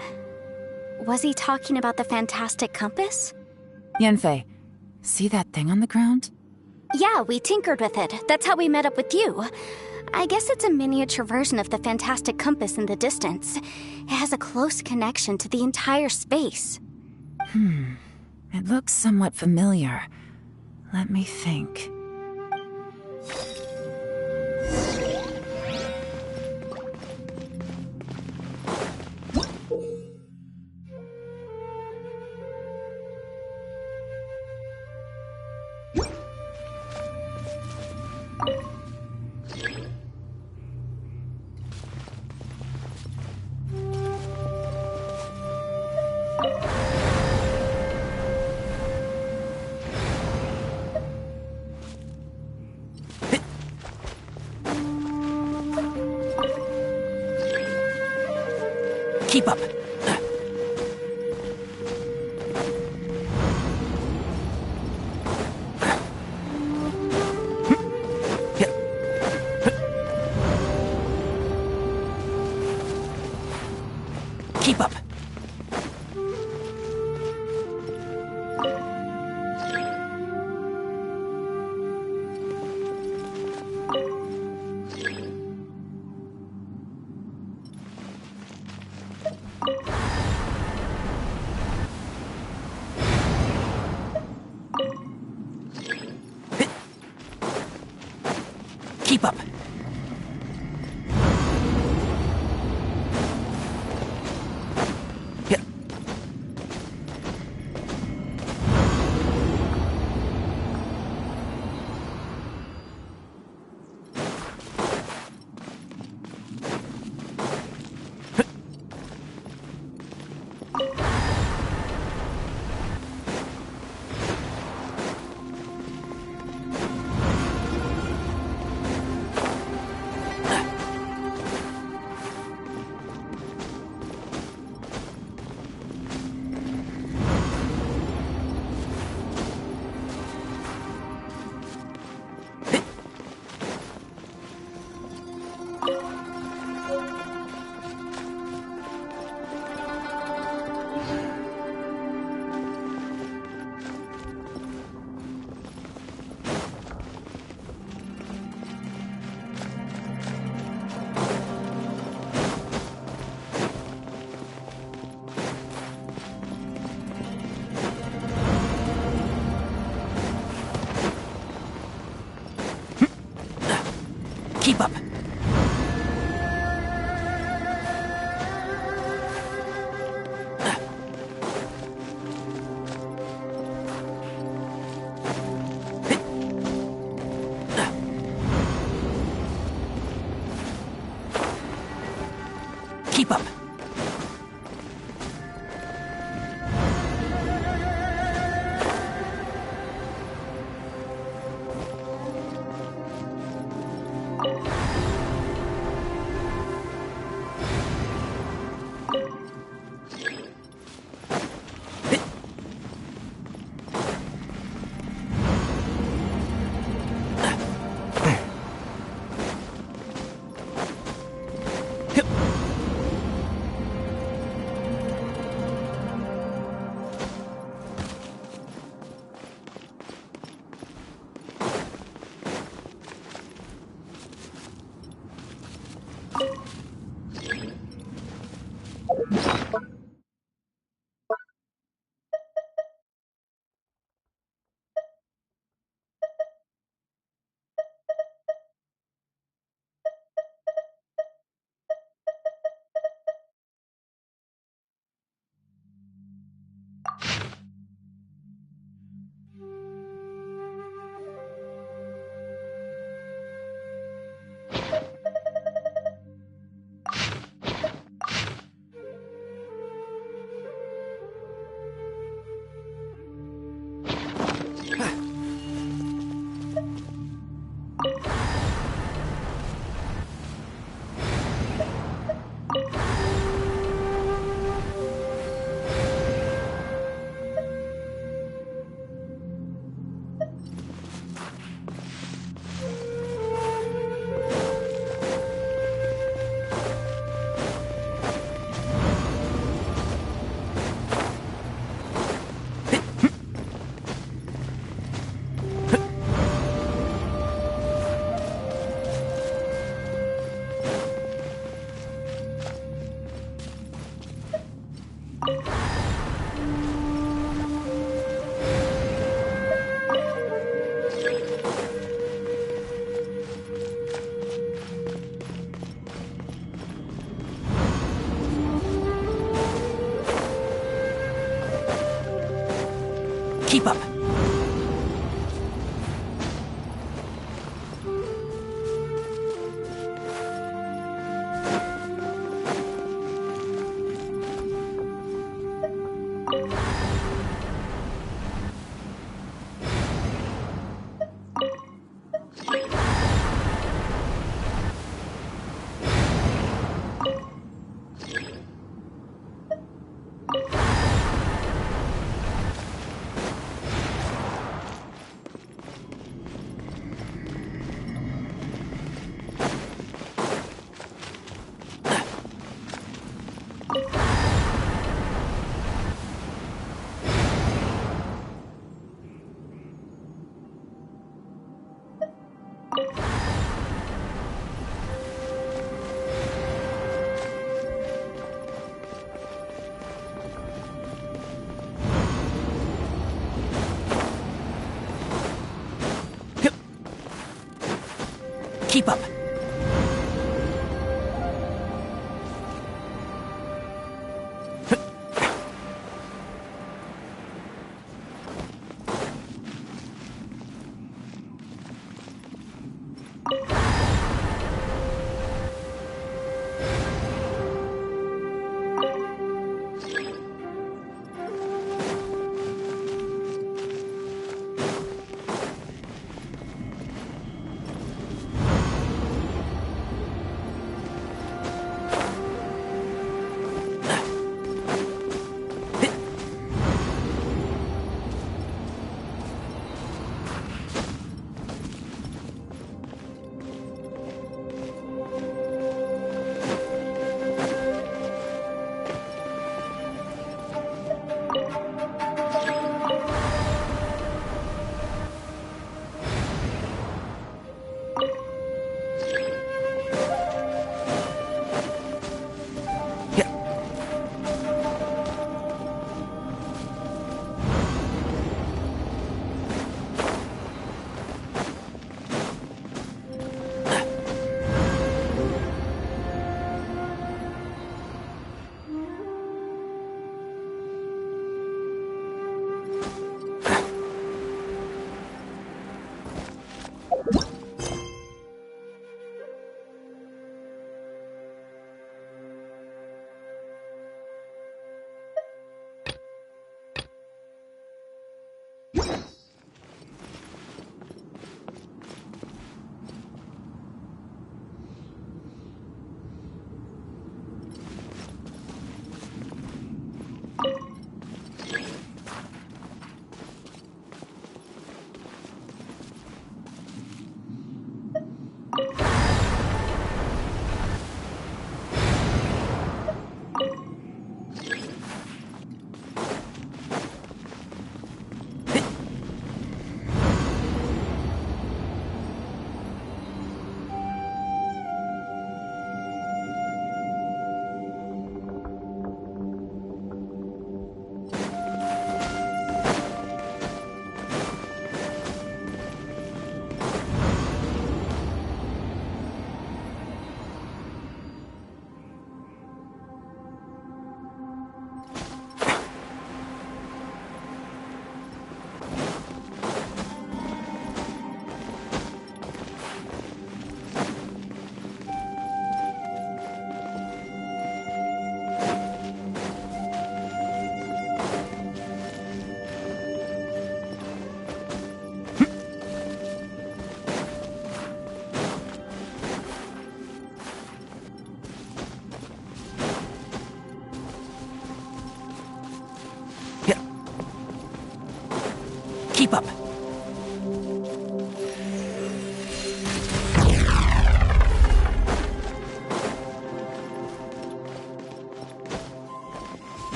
Was he talking about the fantastic compass? Yanfei, see that thing on the ground? Yeah, we tinkered with it. That's how we met up with you. I guess it's a miniature version of the fantastic compass in the distance. It has a close connection to the entire space. It looks somewhat familiar. Let me think. Keep up. Keep up. Keep up. Keep up. Keep up. Keep up. Keep up.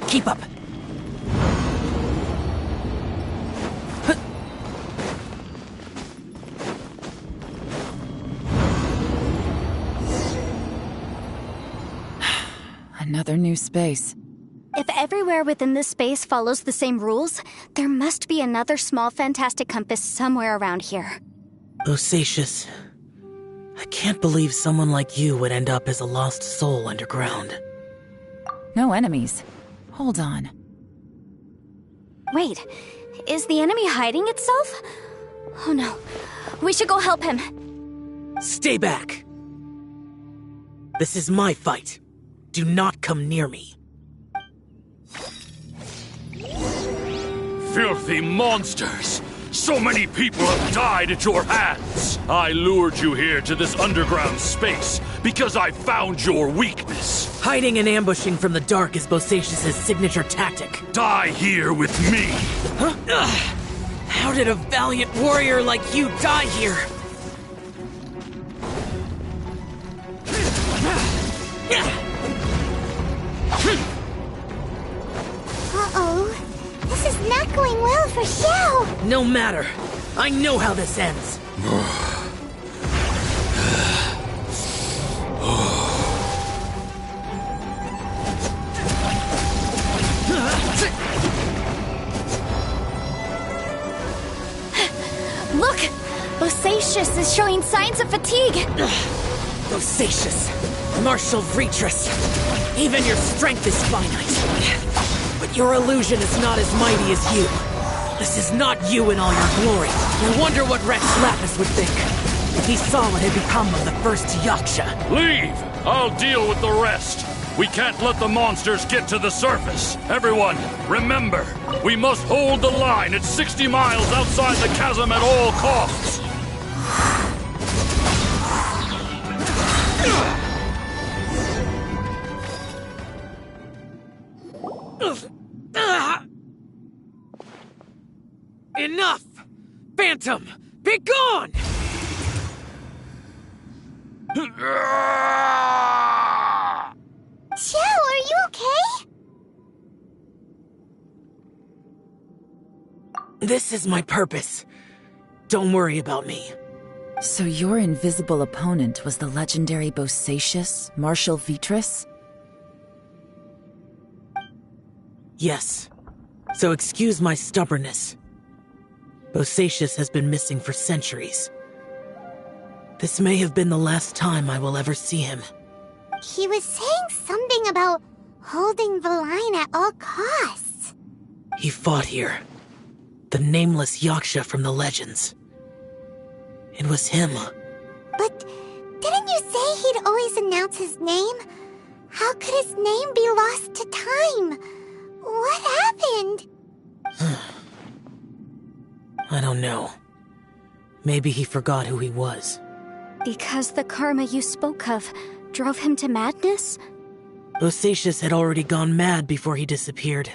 Keep up. Another new space. If everywhere within this space follows the same rules, there must be another small fantastic compass somewhere around here. Bosacius, I can't believe someone like you would end up as a lost soul underground. No enemies. Hold on. Wait, is the enemy hiding itself? Oh no, we should go help him. Stay back! This is my fight. Do not come near me. Filthy monsters! So many people have died at your hands! I lured you here to this underground space because I found your weakness. Hiding and ambushing from the dark is Bosacius' signature tactic. Die here with me! Huh? Ugh. How did a valiant warrior like you die here? Uh-oh. This is not going well for Xiao. No matter. I know how this ends. Look! Bosacius is showing signs of fatigue. Bosacius, Martial Retris, even your strength is finite. But your illusion is not as mighty as you. This is not you in all your glory. I wonder what Rex Lapis would think if he saw what had become of the first Yaksha. Leave! I'll deal with the rest. We can't let the monsters get to the surface. Everyone, remember, we must hold the line at 60 miles outside the chasm at all costs. Enough! Phantom, be gone! Xiao, are you okay? This is my purpose. Don't worry about me. So your invisible opponent was the legendary Bosacius, Martial Vitris? Yes. So excuse my stubbornness. Bosacius has been missing for centuries. This may have been the last time I will ever see him. He was saying something about holding the line at all costs. He fought here. The nameless Yaksha from the legends. It was him. But didn't you say he'd always announce his name? How could his name be lost to time? What happened? I don't know. Maybe he forgot who he was. Because the karma you spoke of drove him to madness? Bosacius had already gone mad before he disappeared.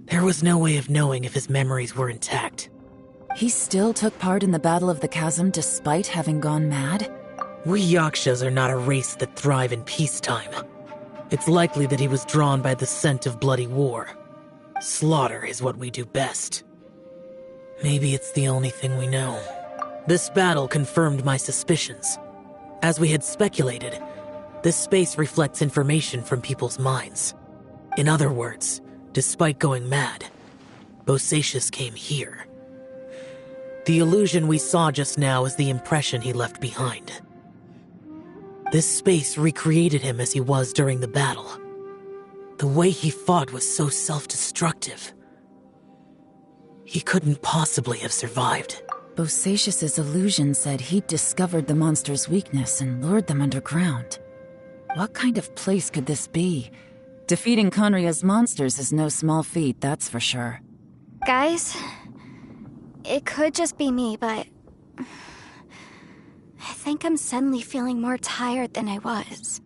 There was no way of knowing if his memories were intact. He still took part in the Battle of the Chasm despite having gone mad? We Yakshas are not a race that thrive in peacetime. It's likely that he was drawn by the scent of bloody war. Slaughter is what we do best. Maybe it's the only thing we know. This battle confirmed my suspicions. As we had speculated, this space reflects information from people's minds. In other words, despite going mad, Bosacius came here. The illusion we saw just now is the impression he left behind. This space recreated him as he was during the battle. The way he fought was so self-destructive. He couldn't possibly have survived. Bosacius's illusion said he'd discovered the monster's weakness and lured them underground. What kind of place could this be? Defeating Conria's monsters is no small feat, that's for sure. Guys, it could just be me, but I think I'm suddenly feeling more tired than I was.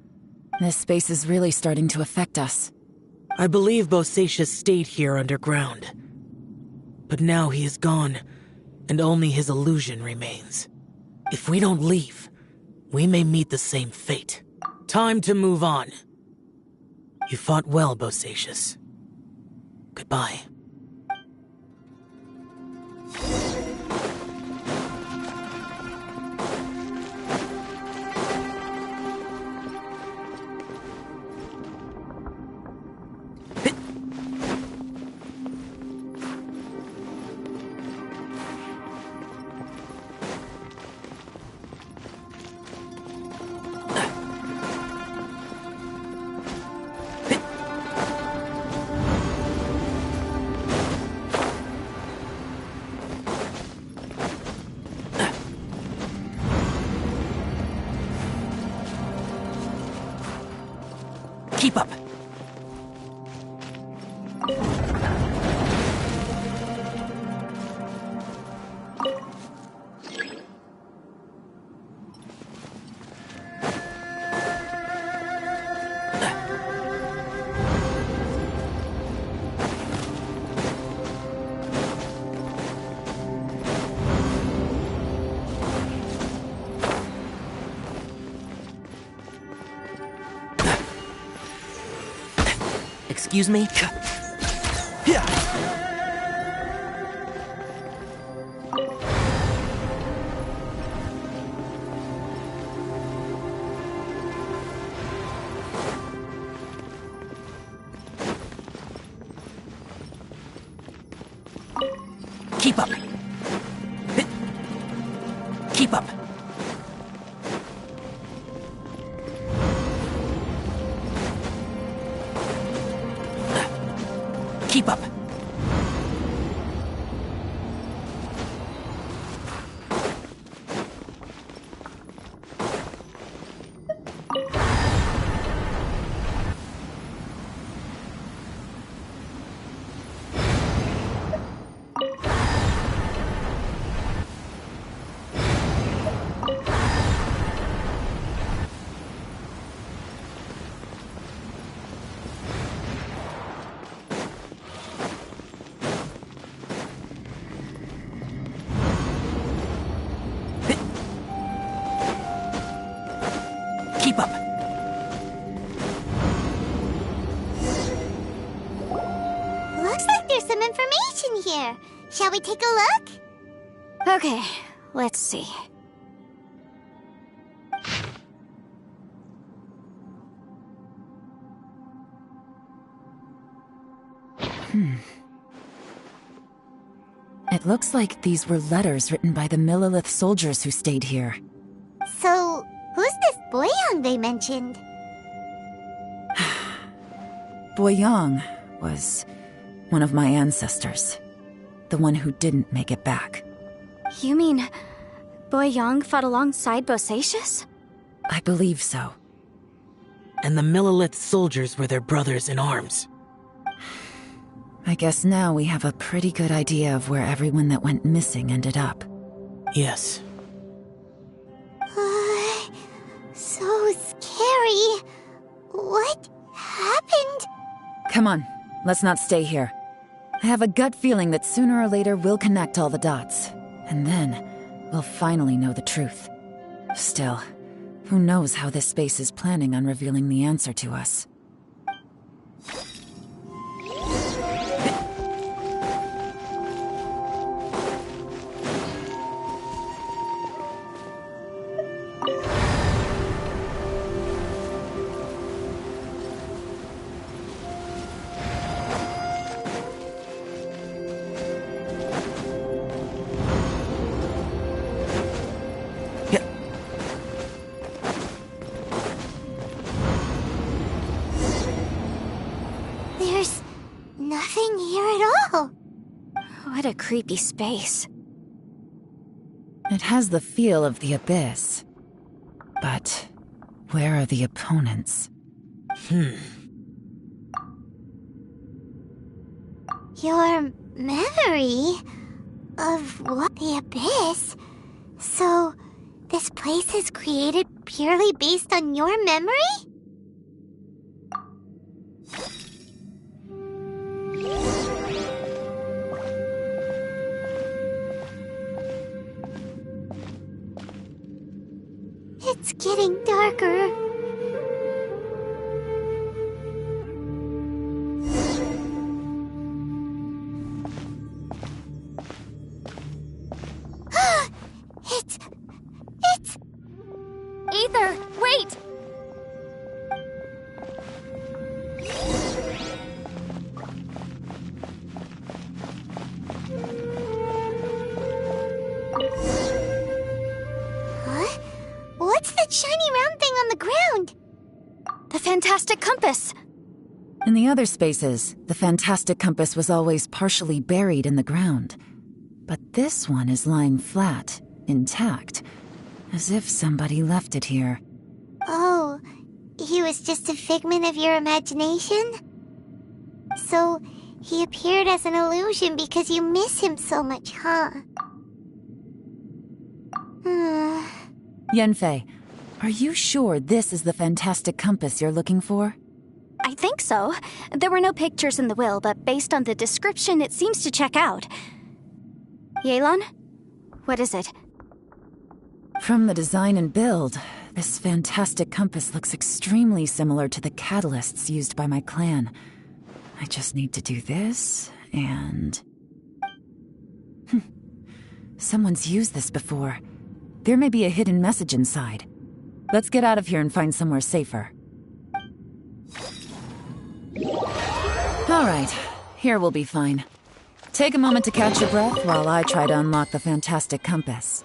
This space is really starting to affect us. I believe Bosacius stayed here underground. But now he is gone, and only his illusion remains. If we don't leave, we may meet the same fate. Time to move on. You fought well, Bosacius. Goodbye. Keep up. Excuse me? Keep up. Keep up. Keep up. Keep up. Looks like there's some information here. Shall we take a look? Okay, let's see. It looks like these were letters written by the Millilith soldiers who stayed here. So, who's this Boyang they mentioned? Boyang was one of my ancestors. The one who didn't make it back. You mean Boyang fought alongside Bosacius? I believe so. And the Millilith soldiers were their brothers in arms. I guess now we have a pretty good idea of where everyone that went missing ended up. Yes. So scary. What happened? Come on, let's not stay here. I have a gut feeling that sooner or later we'll connect all the dots. And then, we'll finally know the truth. Still, who knows how this space is planning on revealing the answer to us. There's nothing here at all. What a creepy space. It has the feel of the Abyss. But where are the opponents? Your memory of what the Abyss? So, this place is created purely based on your memory? getting darker. It's... Ether, wait! Huh? What's that shiny round thing on the ground? The fantastic compass! In the other spaces, the fantastic compass was always partially buried in the ground. But this one is lying flat, intact, as if somebody left it here. Oh, he was just a figment of your imagination? So, he appeared as an illusion because you miss him so much, huh? Yanfei, are you sure this is the fantastic compass you're looking for? I think so. There were no pictures in the will, but based on the description, it seems to check out. Yelan? What is it? From the design and build, this fantastic compass looks extremely similar to the catalysts used by my clan. I just need to do this, and... Someone's used this before. There may be a hidden message inside. Let's get out of here and find somewhere safer. Alright, here we'll be fine. Take a moment to catch your breath while I try to unlock the fantastic compass.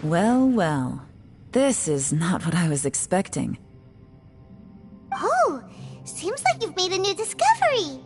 Well, well. This is not what I was expecting. Oh, seems like you've made a new discovery.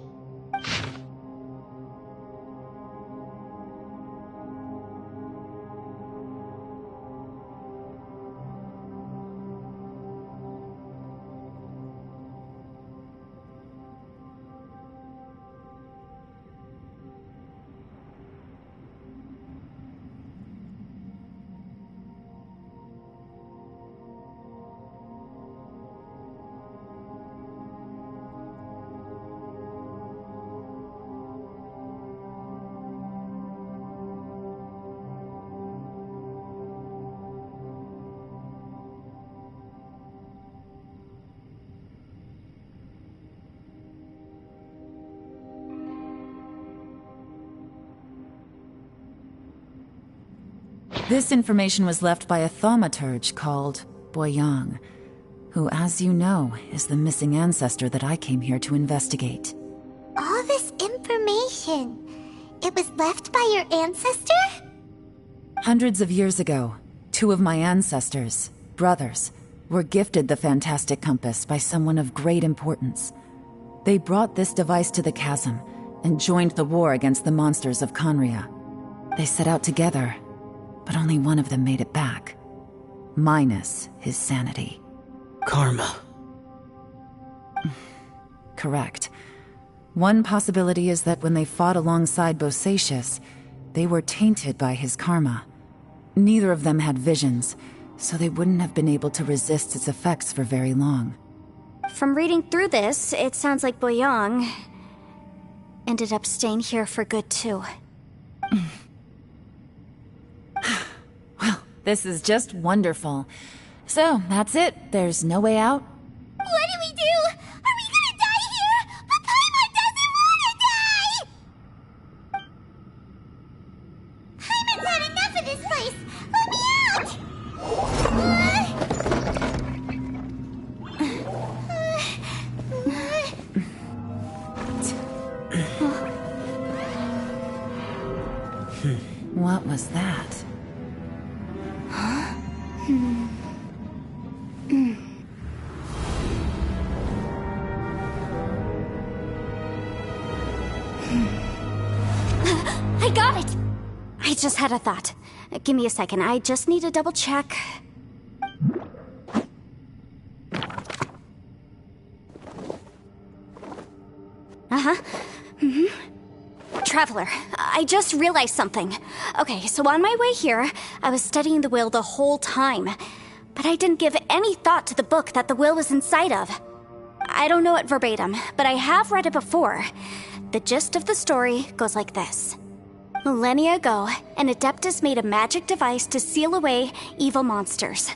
This information was left by a thaumaturge called Boyang, who, as you know, is the missing ancestor that I came here to investigate. All this information, it was left by your ancestor? Hundreds of years ago, two of my ancestors, brothers, were gifted the fantastic compass by someone of great importance. They brought this device to the chasm and joined the war against the monsters of Conria. They set out together, but only one of them made it back. Minus his sanity. Karma. Correct. One possibility is that when they fought alongside Bosacius, they were tainted by his karma. Neither of them had visions, so they wouldn't have been able to resist its effects for very long. From reading through this, it sounds like Boyang ended up staying here for good too. Well, this is just wonderful. So, that's it. There's no way out? What do we do? Are we gonna die here? But Paimon doesn't wanna die! Paimon's had enough of this place! Let me out! What was that? I got it! I just had a thought. Give me a second, I just need to double check. Traveler, I just realized something. Okay, so on my way here, I was studying the will the whole time. But I didn't give any thought to the book that the will was inside of. I don't know it verbatim, but I have read it before. The gist of the story goes like this. Millennia ago, an Adeptus made a magic device to seal away evil monsters.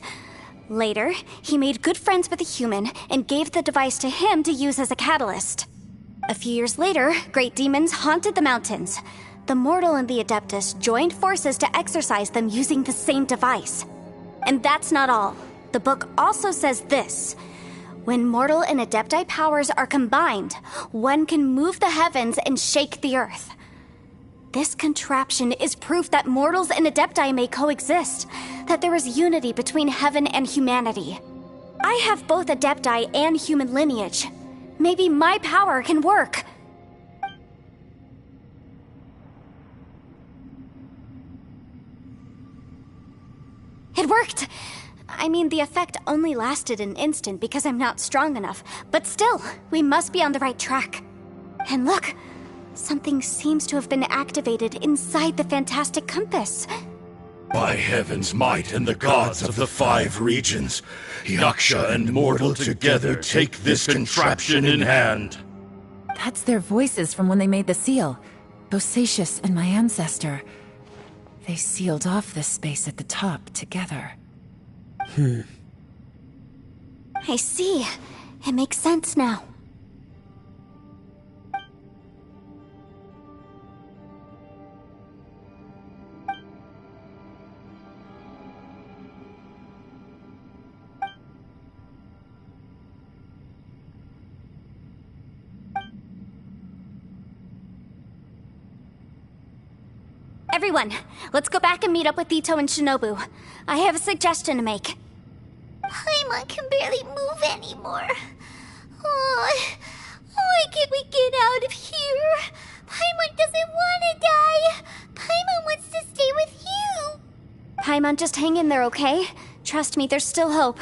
Later, he made good friends with a human and gave the device to him to use as a catalyst. A few years later, great demons haunted the mountains. The mortal and the Adeptus joined forces to exorcise them using the same device. And that's not all. The book also says this. When mortal and Adepti powers are combined, one can move the heavens and shake the earth. This contraption is proof that mortals and Adepti may coexist, that there is unity between heaven and humanity. I have both Adepti and human lineage. Maybe my power can work. It worked! I mean, the effect only lasted an instant because I'm not strong enough, but still, we must be on the right track. And look, something seems to have been activated inside the fantastic compass. By heaven's might and the gods of the 5 regions, Yaksha and mortal together take this contraption in hand. That's their voices from when they made the seal. Bosacius and my ancestor. They sealed off this space at the top together. I see. It makes sense now. Everyone, let's go back and meet up with Ito and Shinobu. I have a suggestion to make. Paimon can barely move anymore. Oh, why can't we get out of here? Paimon doesn't want to die. Paimon wants to stay with you. Paimon, just hang in there, okay? Trust me, there's still hope.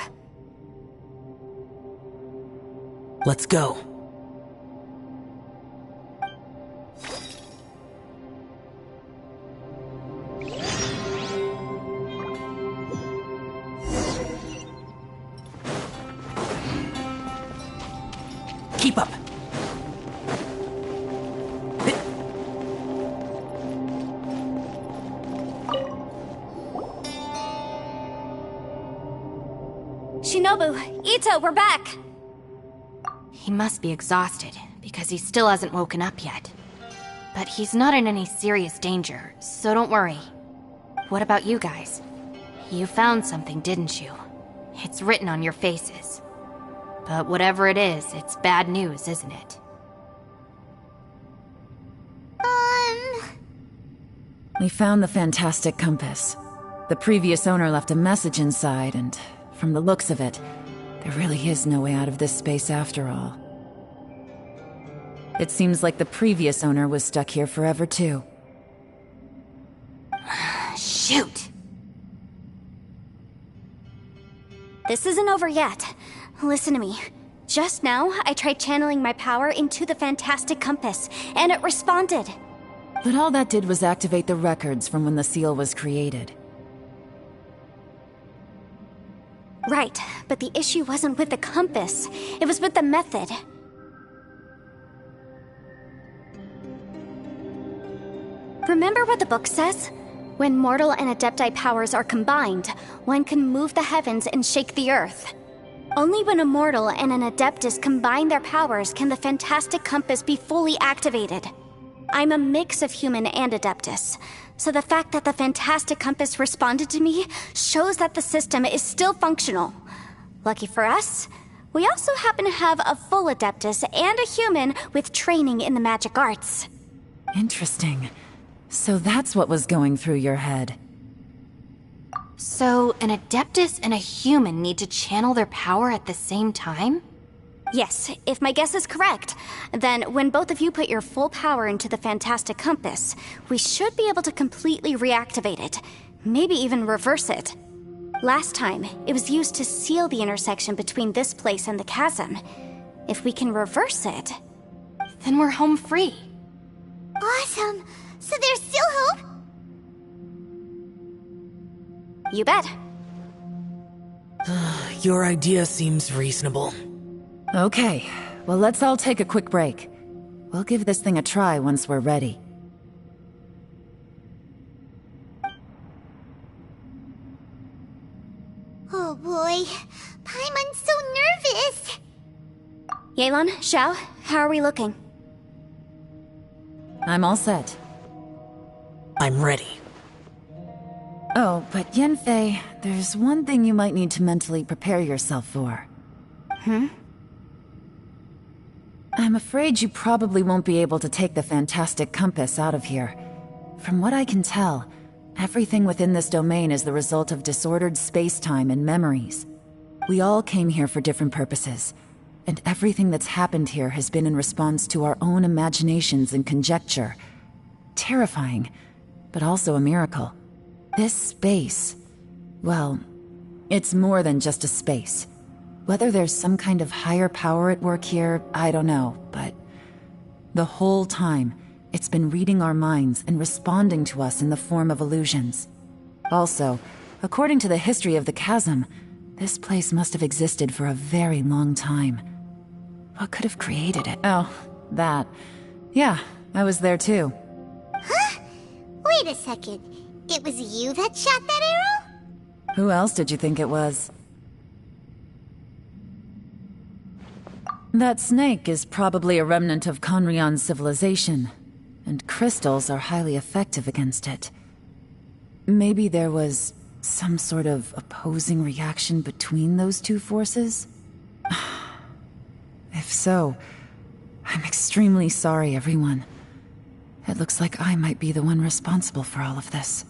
Let's go. Keep up. Shinobu, Ito, we're back! He must be exhausted, because he still hasn't woken up yet. But he's not in any serious danger, so don't worry. What about you guys? You found something, didn't you? It's written on your faces. But whatever it is, it's bad news, isn't it? We found the fantastic compass. The previous owner left a message inside, and from the looks of it, there really is no way out of this space after all. It seems like the previous owner was stuck here forever, too. Shoot! This isn't over yet. Listen to me. Just now, I tried channeling my power into the fantastic compass, and it responded. But all that did was activate the records from when the seal was created. Right, but the issue wasn't with the compass. It was with the method. Remember what the book says? When mortal and Adepti powers are combined, one can move the heavens and shake the earth. Only when a mortal and an Adeptus combine their powers can the fantastic compass be fully activated. I'm a mix of human and Adeptus, so the fact that the fantastic compass responded to me shows that the system is still functional. Lucky for us, we also happen to have a full Adeptus and a human with training in the magic arts. Interesting. So that's what was going through your head. So, an Adeptus and a human need to channel their power at the same time? Yes, if my guess is correct, then when both of you put your full power into the fantastic compass, we should be able to completely reactivate it, maybe even reverse it. Last time, it was used to seal the intersection between this place and the chasm. If we can reverse it, then we're home free. Awesome! So there's still hope? You bet. Your idea seems reasonable. Okay, well let's all take a quick break. We'll give this thing a try once we're ready. Oh boy, Paimon's so nervous. Yelan, Xiao, how are we looking? I'm all set. I'm ready. Oh, but Yanfei, there's one thing you might need to mentally prepare yourself for. I'm afraid you probably won't be able to take the fantastic compass out of here. From what I can tell, everything within this domain is the result of disordered space-time and memories. We all came here for different purposes, and everything that's happened here has been in response to our own imaginations and conjecture. Terrifying, but also a miracle. This space, well, it's more than just a space. Whether there's some kind of higher power at work here, I don't know, but the whole time, it's been reading our minds and responding to us in the form of illusions. Also, according to the history of the chasm, this place must have existed for a very long time. What could have created it? Oh, that. Yeah, I was there too. Huh? Wait a second. It was you that shot that arrow? Who else did you think it was? That snake is probably a remnant of Conrion's civilization, and crystals are highly effective against it. Maybe there was some sort of opposing reaction between those two forces? If so, I'm extremely sorry, everyone. It looks like I might be the one responsible for all of this.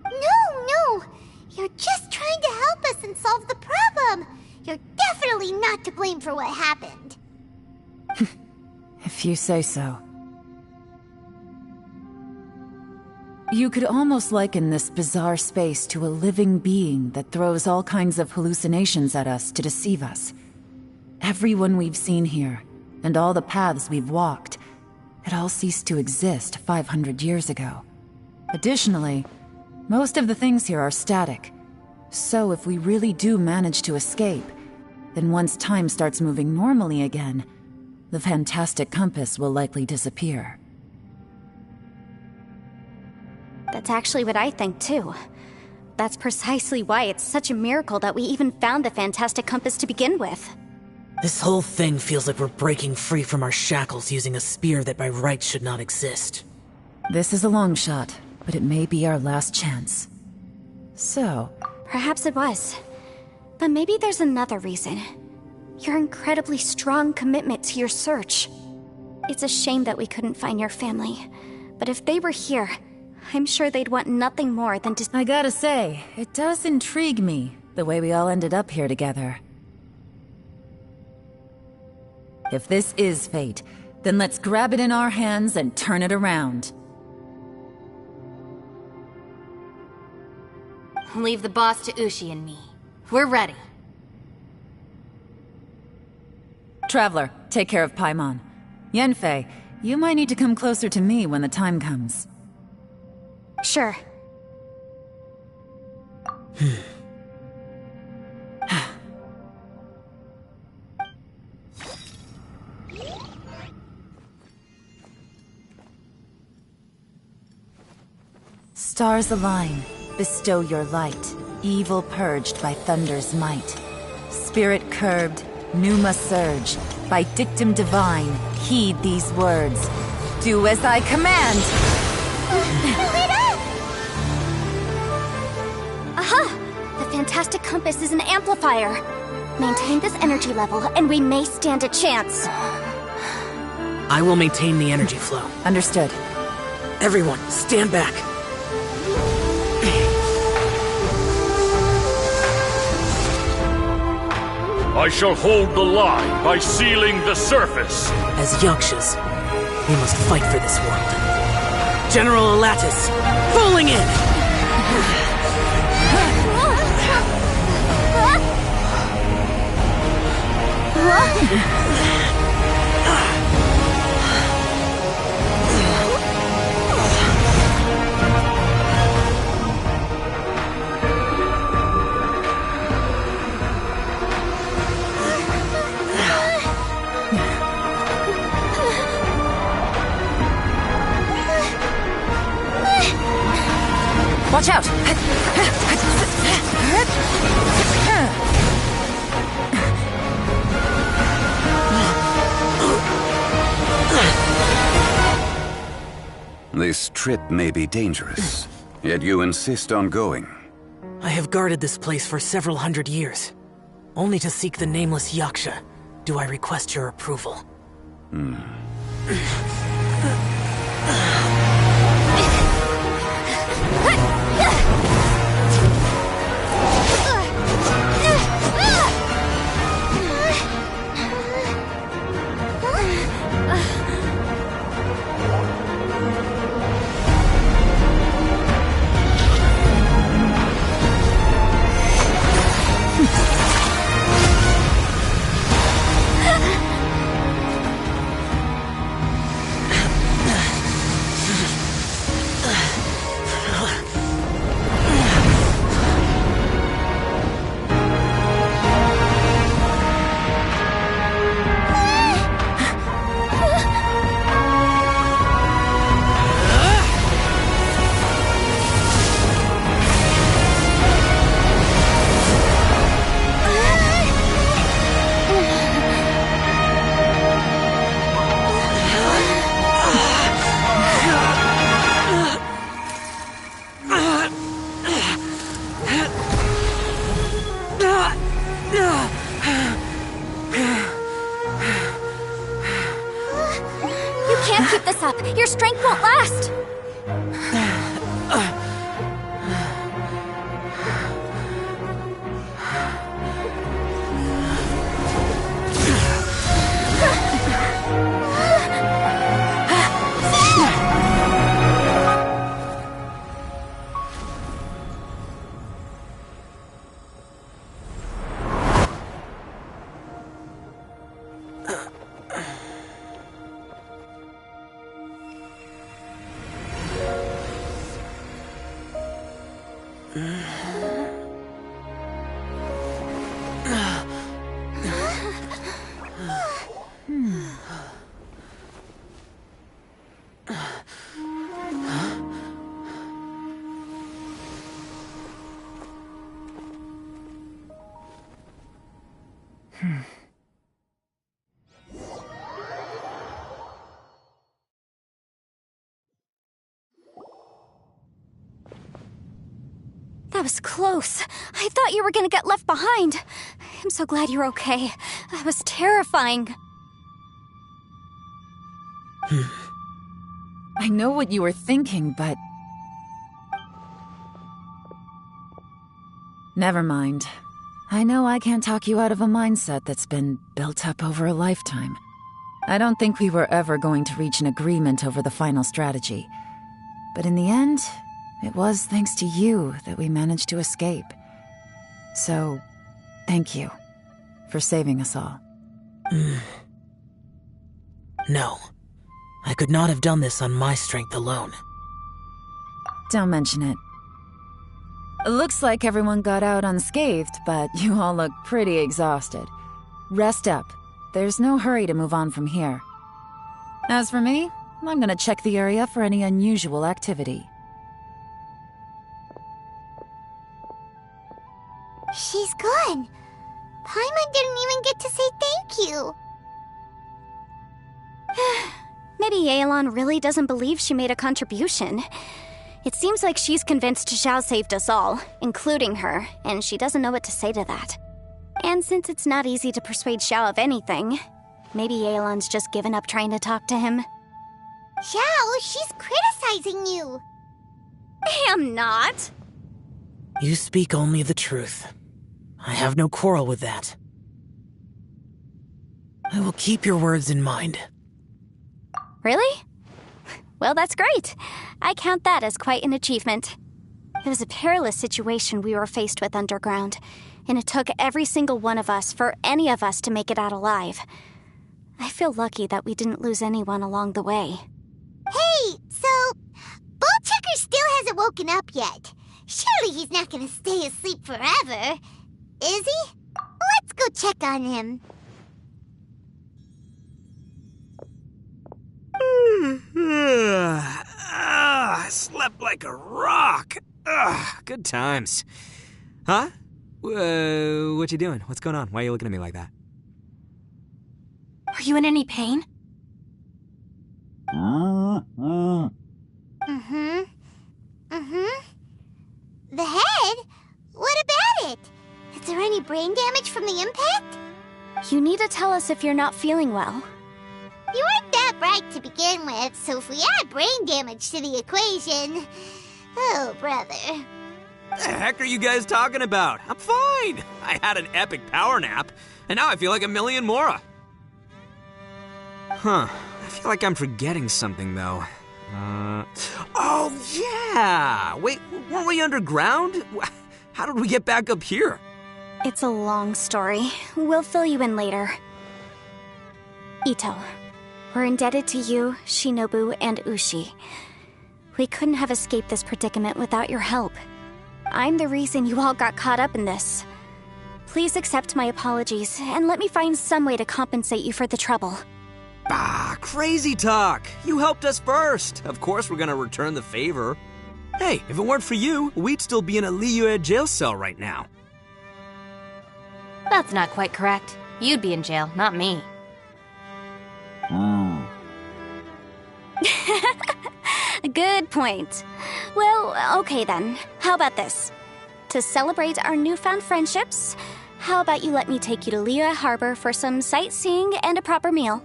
No! You're just trying to help us and solve the problem! You're definitely not to blame for what happened. If you say so. You could almost liken this bizarre space to a living being that throws all kinds of hallucinations at us to deceive us. Everyone we've seen here, and all the paths we've walked, it all ceased to exist 500 years ago. Additionally, most of the things here are static. So if we really do manage to escape, then once time starts moving normally again, the fantastic compass will likely disappear. That's actually what I think too. That's precisely why it's such a miracle that we even found the fantastic compass to begin with. This whole thing feels like we're breaking free from our shackles using a spear that by rights should not exist. This is a long shot, but it may be our last chance. So... Perhaps it was. But maybe there's another reason. Your incredibly strong commitment to your search. It's a shame that we couldn't find your family. But if they were here, I'm sure they'd want nothing more than to... I gotta say, it does intrigue me, the way we all ended up here together. If this is fate, then let's grab it in our hands and turn it around. Leave the boss to Ushi and me. We're ready. Traveler, take care of Paimon. Yanfei, you might need to come closer to me when the time comes. Sure. Stars align, bestow your light, evil purged by thunder's might. Spirit curbed, pneuma surge, by dictum divine, heed these words. Do as I command! Aha! The fantastic compass is an amplifier. Maintain this energy level, and we may stand a chance. I will maintain the energy flow. Understood. Everyone, stand back. I shall hold the line by sealing the surface. As Yakshas, we must fight for this world. General Alatus, falling in! Watch out! This trip may be dangerous, yet you insist on going. I have guarded this place for several hundred years, only to seek the nameless Yaksha. Do I request your approval? Your strength won't last! That was close. I thought you were gonna get left behind. I'm so glad you're okay. That was terrifying. I know what you were thinking, but... Never mind. I know I can't talk you out of a mindset that's been built up over a lifetime. I don't think we were ever going to reach an agreement over the final strategy. But in the end, it was thanks to you that we managed to escape. So, thank you for saving us all. No. I could not have done this on my strength alone. Don't mention it. Looks like everyone got out unscathed, but you all look pretty exhausted. Rest up. There's no hurry to move on from here. As for me, I'm gonna check the area for any unusual activity. She's gone. Paimon didn't even get to say thank you. Maybe Yelan really doesn't believe she made a contribution. It seems like she's convinced Xiao saved us all, including her, and she doesn't know what to say to that. And since it's not easy to persuade Xiao of anything, maybe Yelan's just given up trying to talk to him. Xiao, she's criticizing you. I am not. You speak only the truth. I have no quarrel with that. I will keep your words in mind. Really? Well, that's great. I count that as quite an achievement. It was a perilous situation we were faced with underground, and it took every single one of us for any of us to make it out alive. I feel lucky that we didn't lose anyone along the way. Hey, so Ballchecker still hasn't woken up yet. Surely he's not gonna stay asleep forever, is he? Let's go check on him. I slept like a rock. Good times. Huh? What you doing? What's going on? Why are you looking at me like that? Are you in any pain? The head? What about it? Is there any brain damage from the impact? You need to tell us if you're not feeling well. You weren't that bright to begin with, so if we add brain damage to the equation... Oh, brother. The heck are you guys talking about? I'm fine. I had an epic power nap, and now I feel like a million more. Huh. I feel like I'm forgetting something, though. Oh, yeah! Wait, weren't we underground? How did we get back up here? It's a long story. We'll fill you in later. Ito, we're indebted to you, Shinobu, and Ushi. We couldn't have escaped this predicament without your help. I'm the reason you all got caught up in this. Please accept my apologies, and let me find some way to compensate you for the trouble. Bah, crazy talk! You helped us first! Of course we're gonna return the favor. Hey, if it weren't for you, we'd still be in a Liyue jail cell right now. That's not quite correct. You'd be in jail, not me. Good point. Well, okay then. How about this? To celebrate our newfound friendships, how about you let me take you to Liyue Harbor for some sightseeing and a proper meal?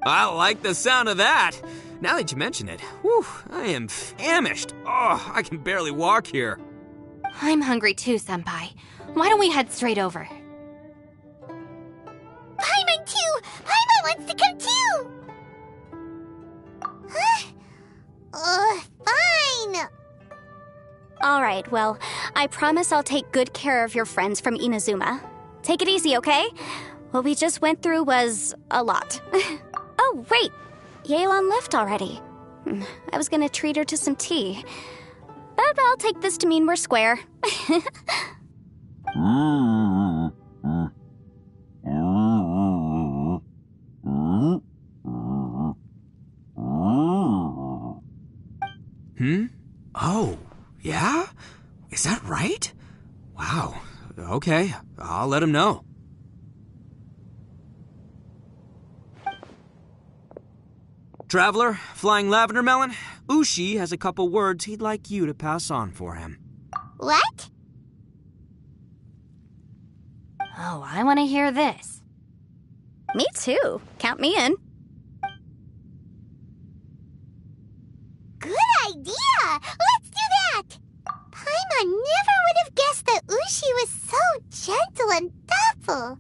I like the sound of that. Now that you mention it, whew, I am famished. Oh, I can barely walk here. I'm hungry too, Senpai. Why don't we head straight over? Paimon too! Paimon wants to come too! Huh? Fine! Alright, well, I promise I'll take good care of your friends from Inazuma. Take it easy, okay? What we just went through was a lot. Oh, wait! Yelan left already. I was gonna treat her to some tea. But I'll take this to mean we're square. Oh, yeah? Is that right? Wow. Okay, I'll let him know. Traveler, Flying Lavender Melon, Ushi has a couple words he'd like you to pass on for him. What? Oh, I want to hear this. Me too. Count me in. Good idea! Let's do that! Paimon never would have guessed that Ushi was so gentle and thoughtful.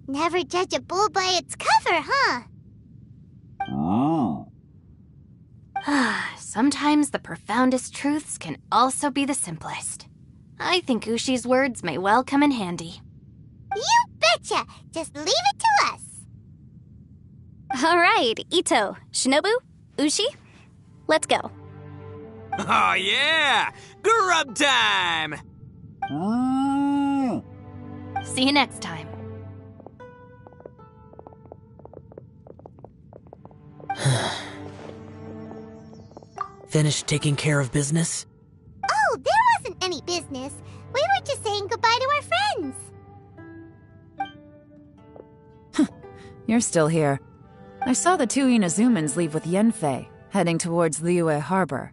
Never judge a bull by its cover, huh? Sometimes the profoundest truths can also be the simplest. I think Ushi's words may well come in handy. You betcha! Just leave it to us! Alright, Ito, Shinobu, Ushi, let's go. Oh yeah! Grub time! See you next time. Finished taking care of business? Oh, there wasn't any business. We were just saying goodbye to our friends. You're still here. I saw the two Inazumans leave with Yenfei, heading towards Liyue Harbor.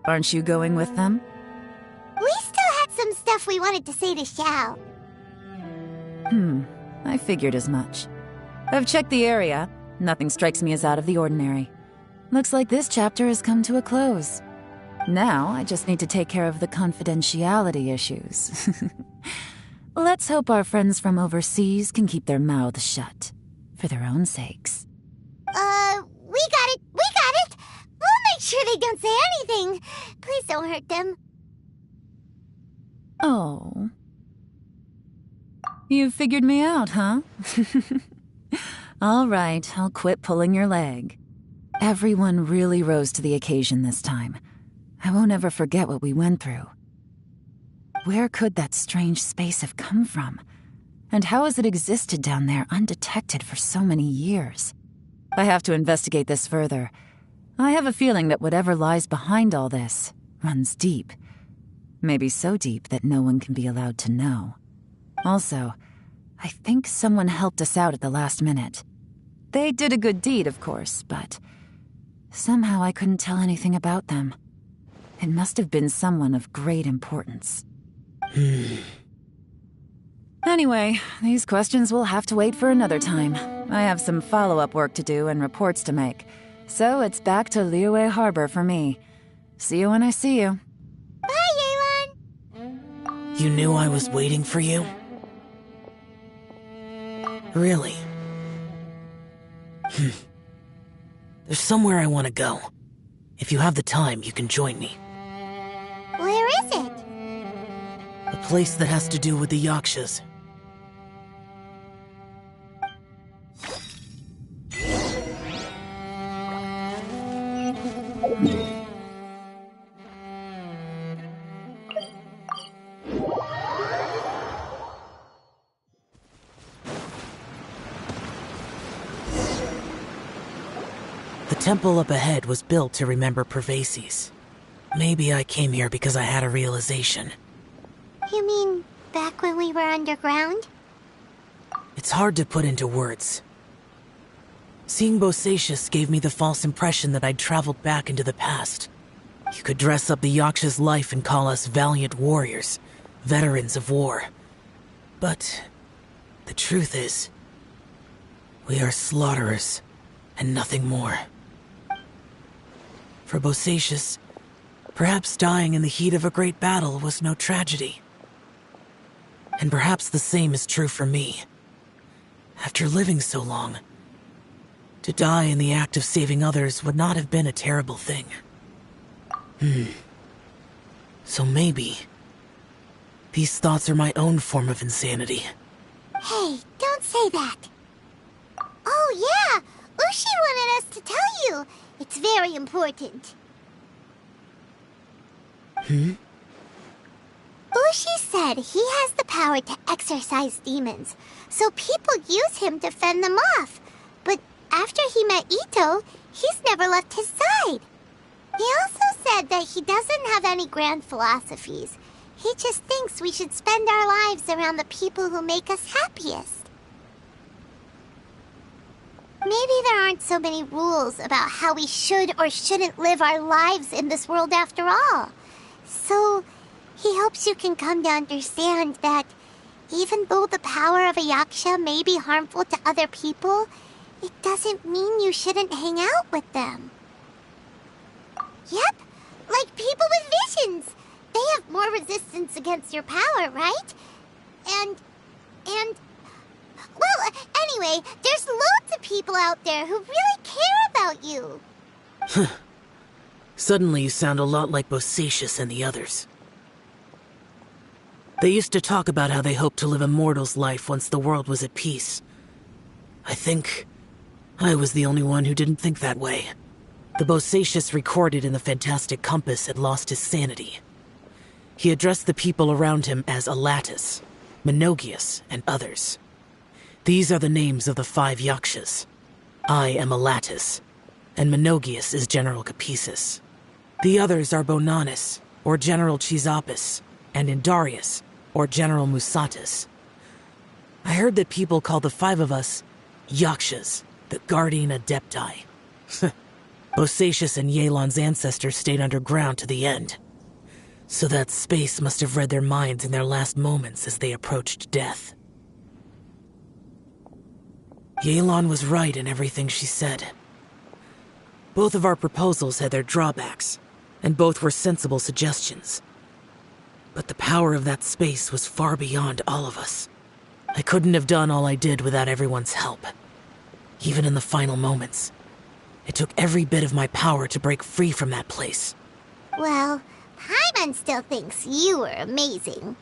Aren't you going with them? We still had some stuff we wanted to say to Xiao. I figured as much. I've checked the area. Nothing strikes me as out of the ordinary. Looks like this chapter has come to a close. Now, I just need to take care of the confidentiality issues. Let's hope our friends from overseas can keep their mouths shut. For their own sakes. We got it! We'll make sure they don't say anything. Please don't hurt them. Oh. You figured me out, huh? All right, I'll quit pulling your leg. Everyone really rose to the occasion this time. I won't ever forget what we went through. Where could that strange space have come from? And how has it existed down there undetected for so many years? I have to investigate this further. I have a feeling that whatever lies behind all this runs deep. Maybe so deep that no one can be allowed to know. Also, I think someone helped us out at the last minute. They did a good deed, of course, but somehow I couldn't tell anything about them. It must have been someone of great importance. Anyway, these questions will have to wait for another time. I have some follow-up work to do and reports to make. So it's back to Liyue Harbor for me. See you when I see you. Bye, Yelan! You knew I was waiting for you? Really? There's somewhere I want to go. If you have the time, you can join me. Where is it? A place that has to do with the Yakshas. The temple up ahead was built to remember Pervases. Maybe I came here because I had a realization. You mean back when we were underground? It's hard to put into words. Seeing Bosacius gave me the false impression that I'd traveled back into the past. You could dress up the Yaksha's life and call us valiant warriors, veterans of war. But the truth is, we are slaughterers and nothing more. For Bosacius, perhaps dying in the heat of a great battle was no tragedy. And perhaps the same is true for me. After living so long, to die in the act of saving others would not have been a terrible thing. So maybe these thoughts are my own form of insanity. Hey, don't say that. Oh yeah, Ushi wanted us to tell you. It's very important. Ushi said he has the power to exorcise demons, so people use him to fend them off. But after he met Ito, he's never left his side. He also said that he doesn't have any grand philosophies. He just thinks we should spend our lives around the people who make us happiest. Maybe there aren't so many rules about how we should or shouldn't live our lives in this world after all. So, he hopes you can come to understand that even though the power of a Yaksha may be harmful to other people, it doesn't mean you shouldn't hang out with them. Yep, like people with visions. They have more resistance against your power, right? And... Well, anyway, there's loads of people out there who really care about you. Suddenly you sound a lot like Bosacius and the others. They used to talk about how they hoped to live a mortal's life once the world was at peace. I think I was the only one who didn't think that way. The Bosacius recorded in the Fantastic Compass had lost his sanity. He addressed the people around him as Alatus, Menogius, and others. These are the names of the 5 Yakshas. I am Alatus, and Menogius is General Capisis. The others are Bonanis, or General Chisapis, and Indarius, or General Musatus. I heard that people call the 5 of us Yakshas, the Guardian Adepti. Bosacius and Yelan's ancestors stayed underground to the end. So that space must have read their minds in their last moments as they approached death. Yelan was right in everything she said. Both of our proposals had their drawbacks, and both were sensible suggestions. But the power of that space was far beyond all of us. I couldn't have done all I did without everyone's help. Even in the final moments, it took every bit of my power to break free from that place. Well, Paimon still thinks you were amazing.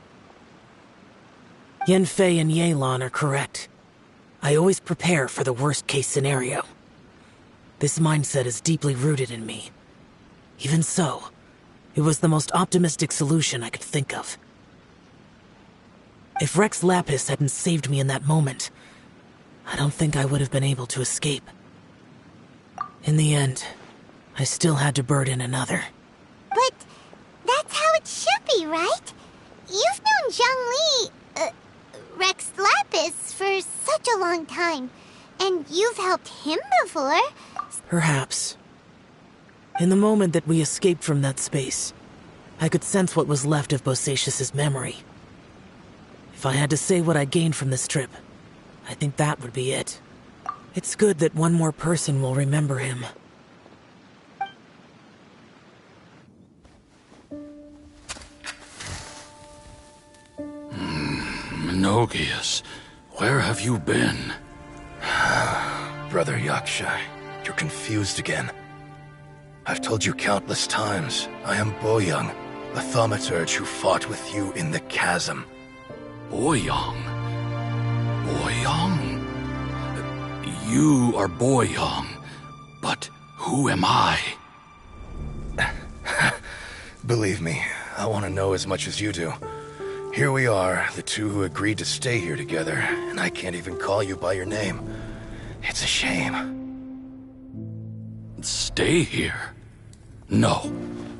Yanfei and Yelan are correct. I always prepare for the worst-case scenario. This mindset is deeply rooted in me. Even so, it was the most optimistic solution I could think of. If Rex Lapis hadn't saved me in that moment, I don't think I would have been able to escape. In the end, I still had to burden another. But long time. And you've helped him before. Perhaps. In the moment that we escaped from that space, I could sense what was left of Bosacius's memory. If I had to say what I gained from this trip, I think that would be it. It's good that one more person will remember him. Menogias, where have you been? Brother Yaksha, you're confused again. I've told you countless times, I am Boyoung, the thaumaturge who fought with you in the chasm. Boyoung? Boyoung? You are Boyoung, but who am I? Believe me, I want to know as much as you do. Here we are, the two who agreed to stay here together, and I can't even call you by your name. It's a shame. Stay here? No.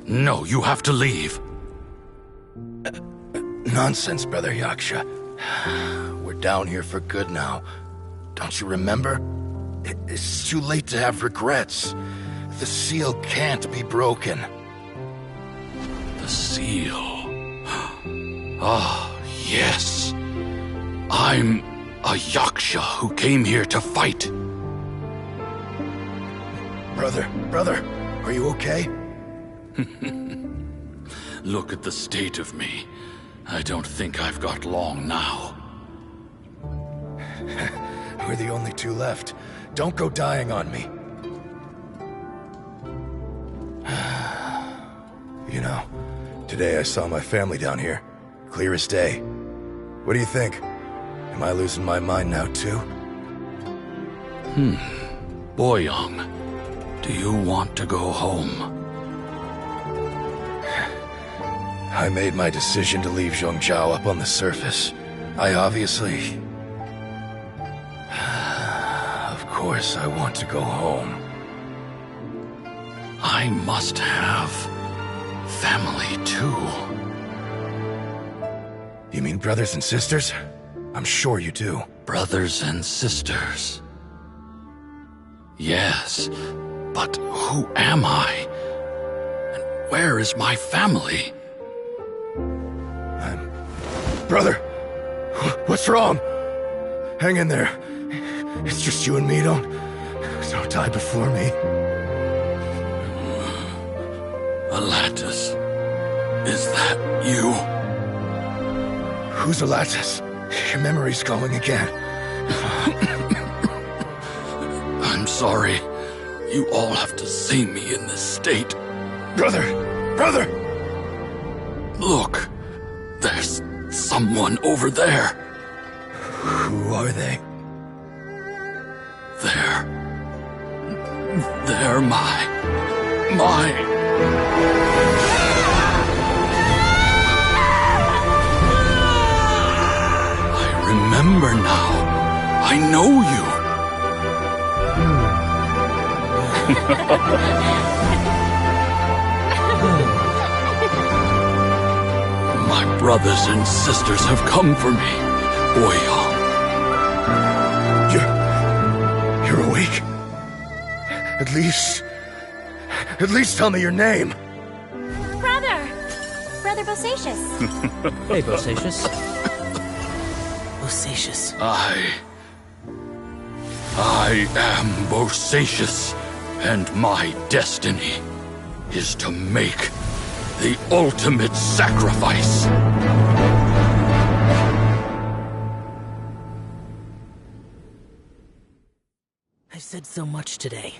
No, you have to leave. Nonsense, Brother Yaksha. We're down here for good now. Don't you remember? It's too late to have regrets. The seal can't be broken. The seal. Ah, yes. I'm a Yaksha who came here to fight. Brother, are you okay? Look at the state of me. I don't think I've got long now. We're the only two left. Don't go dying on me. You know, today I saw my family down here. Clear as day. What do you think? Am I losing my mind now too? Boyoung, do you want to go home? I made my decision to leave Zhongzhou up on the surface. I obviously... Of course I want to go home. I must have family too. You mean brothers and sisters? I'm sure you do. Brothers and sisters. Yes, but who am I? And where is my family? Brother! What's wrong? Hang in there. It's just you and me, don't die before me. Alatus, is that you? Who's Alatus? Your memory's going again. I'm sorry. You all have to see me in this state. Brother! Look, there's someone over there. Who are they? They're my... I remember now. I know you. My brothers and sisters have come for me, Boyoung. You're awake? At least tell me your name. Brother Bosacius. Hey, Bosacius. Bosacius. I am Bosacius, and my destiny is to make the ultimate sacrifice. I've said so much today,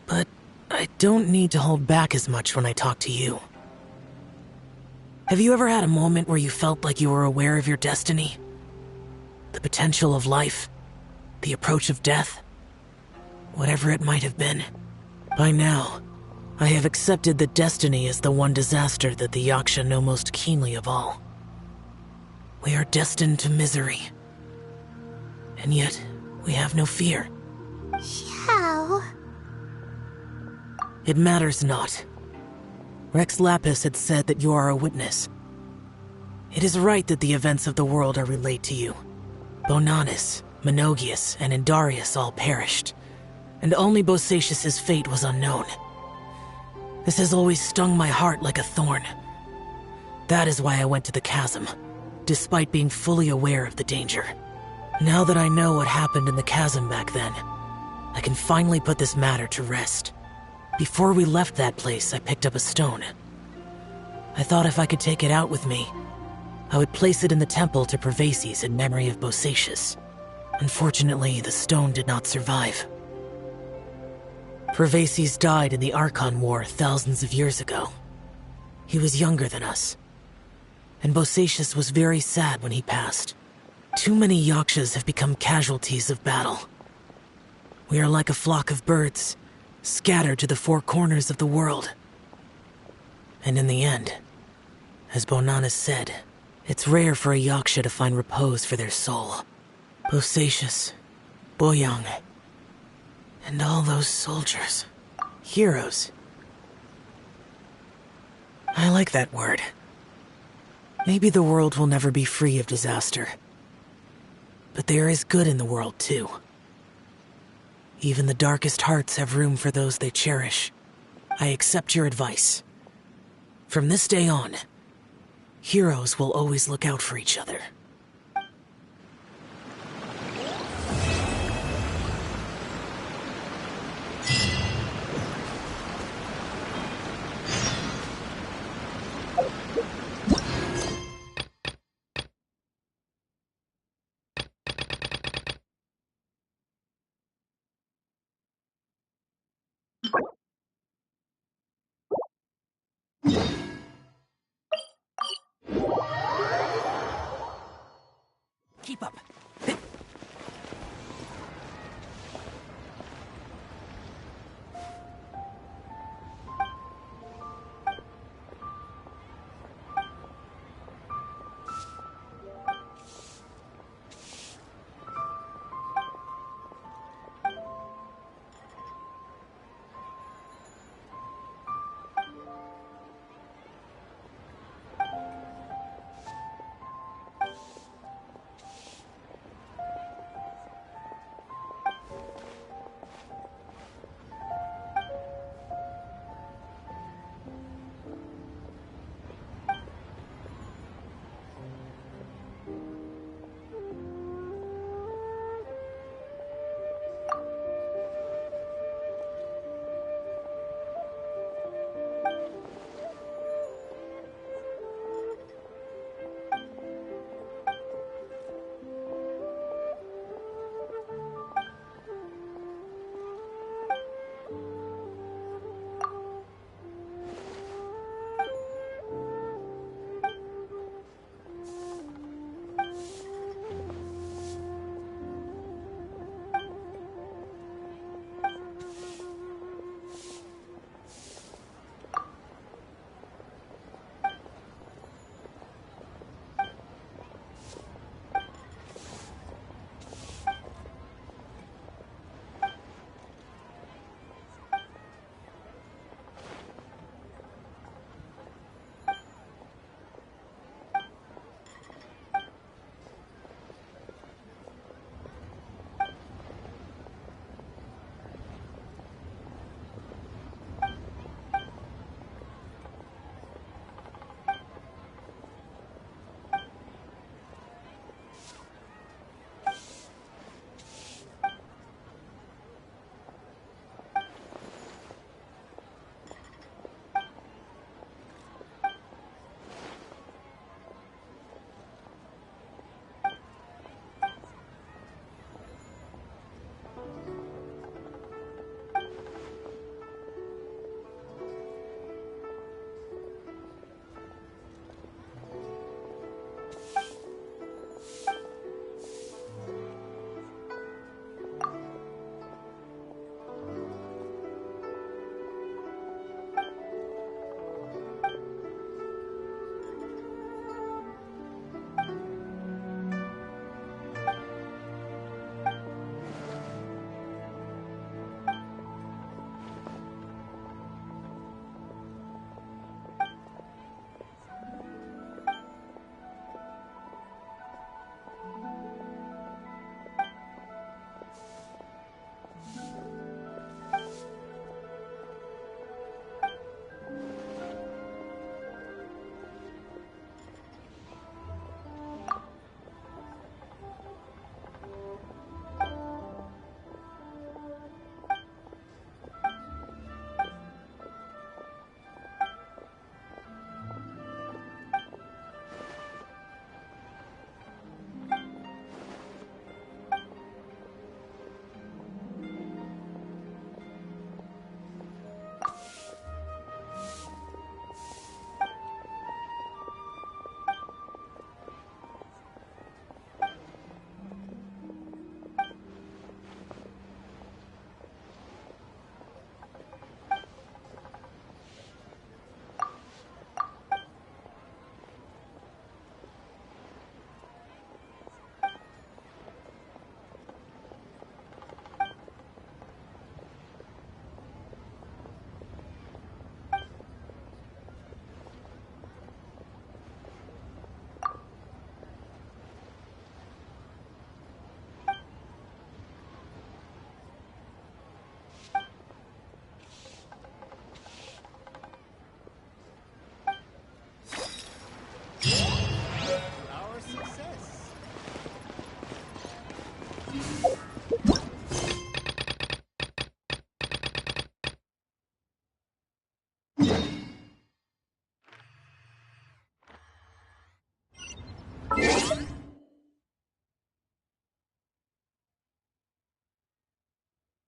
but I don't need to hold back as much when I talk to you. Have you ever had a moment where you felt like you were aware of your destiny? The potential of life? The approach of death? Whatever it might have been. By now, I have accepted that destiny is the one disaster that the Yaksha know most keenly of all. We are destined to misery. And yet, we have no fear. How? It matters not. Rex Lapis had said that you are a witness. It is right that the events of the world are relayed to you. Bonanis, Menogias and Indarius all perished, and only Bosacius' fate was unknown. This has always stung my heart like a thorn. That is why I went to the chasm, despite being fully aware of the danger. Now that I know what happened in the chasm back then, I can finally put this matter to rest. Before we left that place, I picked up a stone. I thought if I could take it out with me, I would place it in the temple to Pervases in memory of Bosacius. Unfortunately, the stone did not survive. Pervases died in the Archon War thousands of years ago. He was younger than us, and Bosacius was very sad when he passed. Too many Yakshas have become casualties of battle. We are like a flock of birds, scattered to the four corners of the world. And in the end, as Bonanas said, it's rare for a Yaksha to find repose for their soul. Bosacius, Boyang, and all those soldiers. Heroes. I like that word. Maybe the world will never be free of disaster. But there is good in the world, too. Even the darkest hearts have room for those they cherish. I accept your advice. From this day on, heroes will always look out for each other.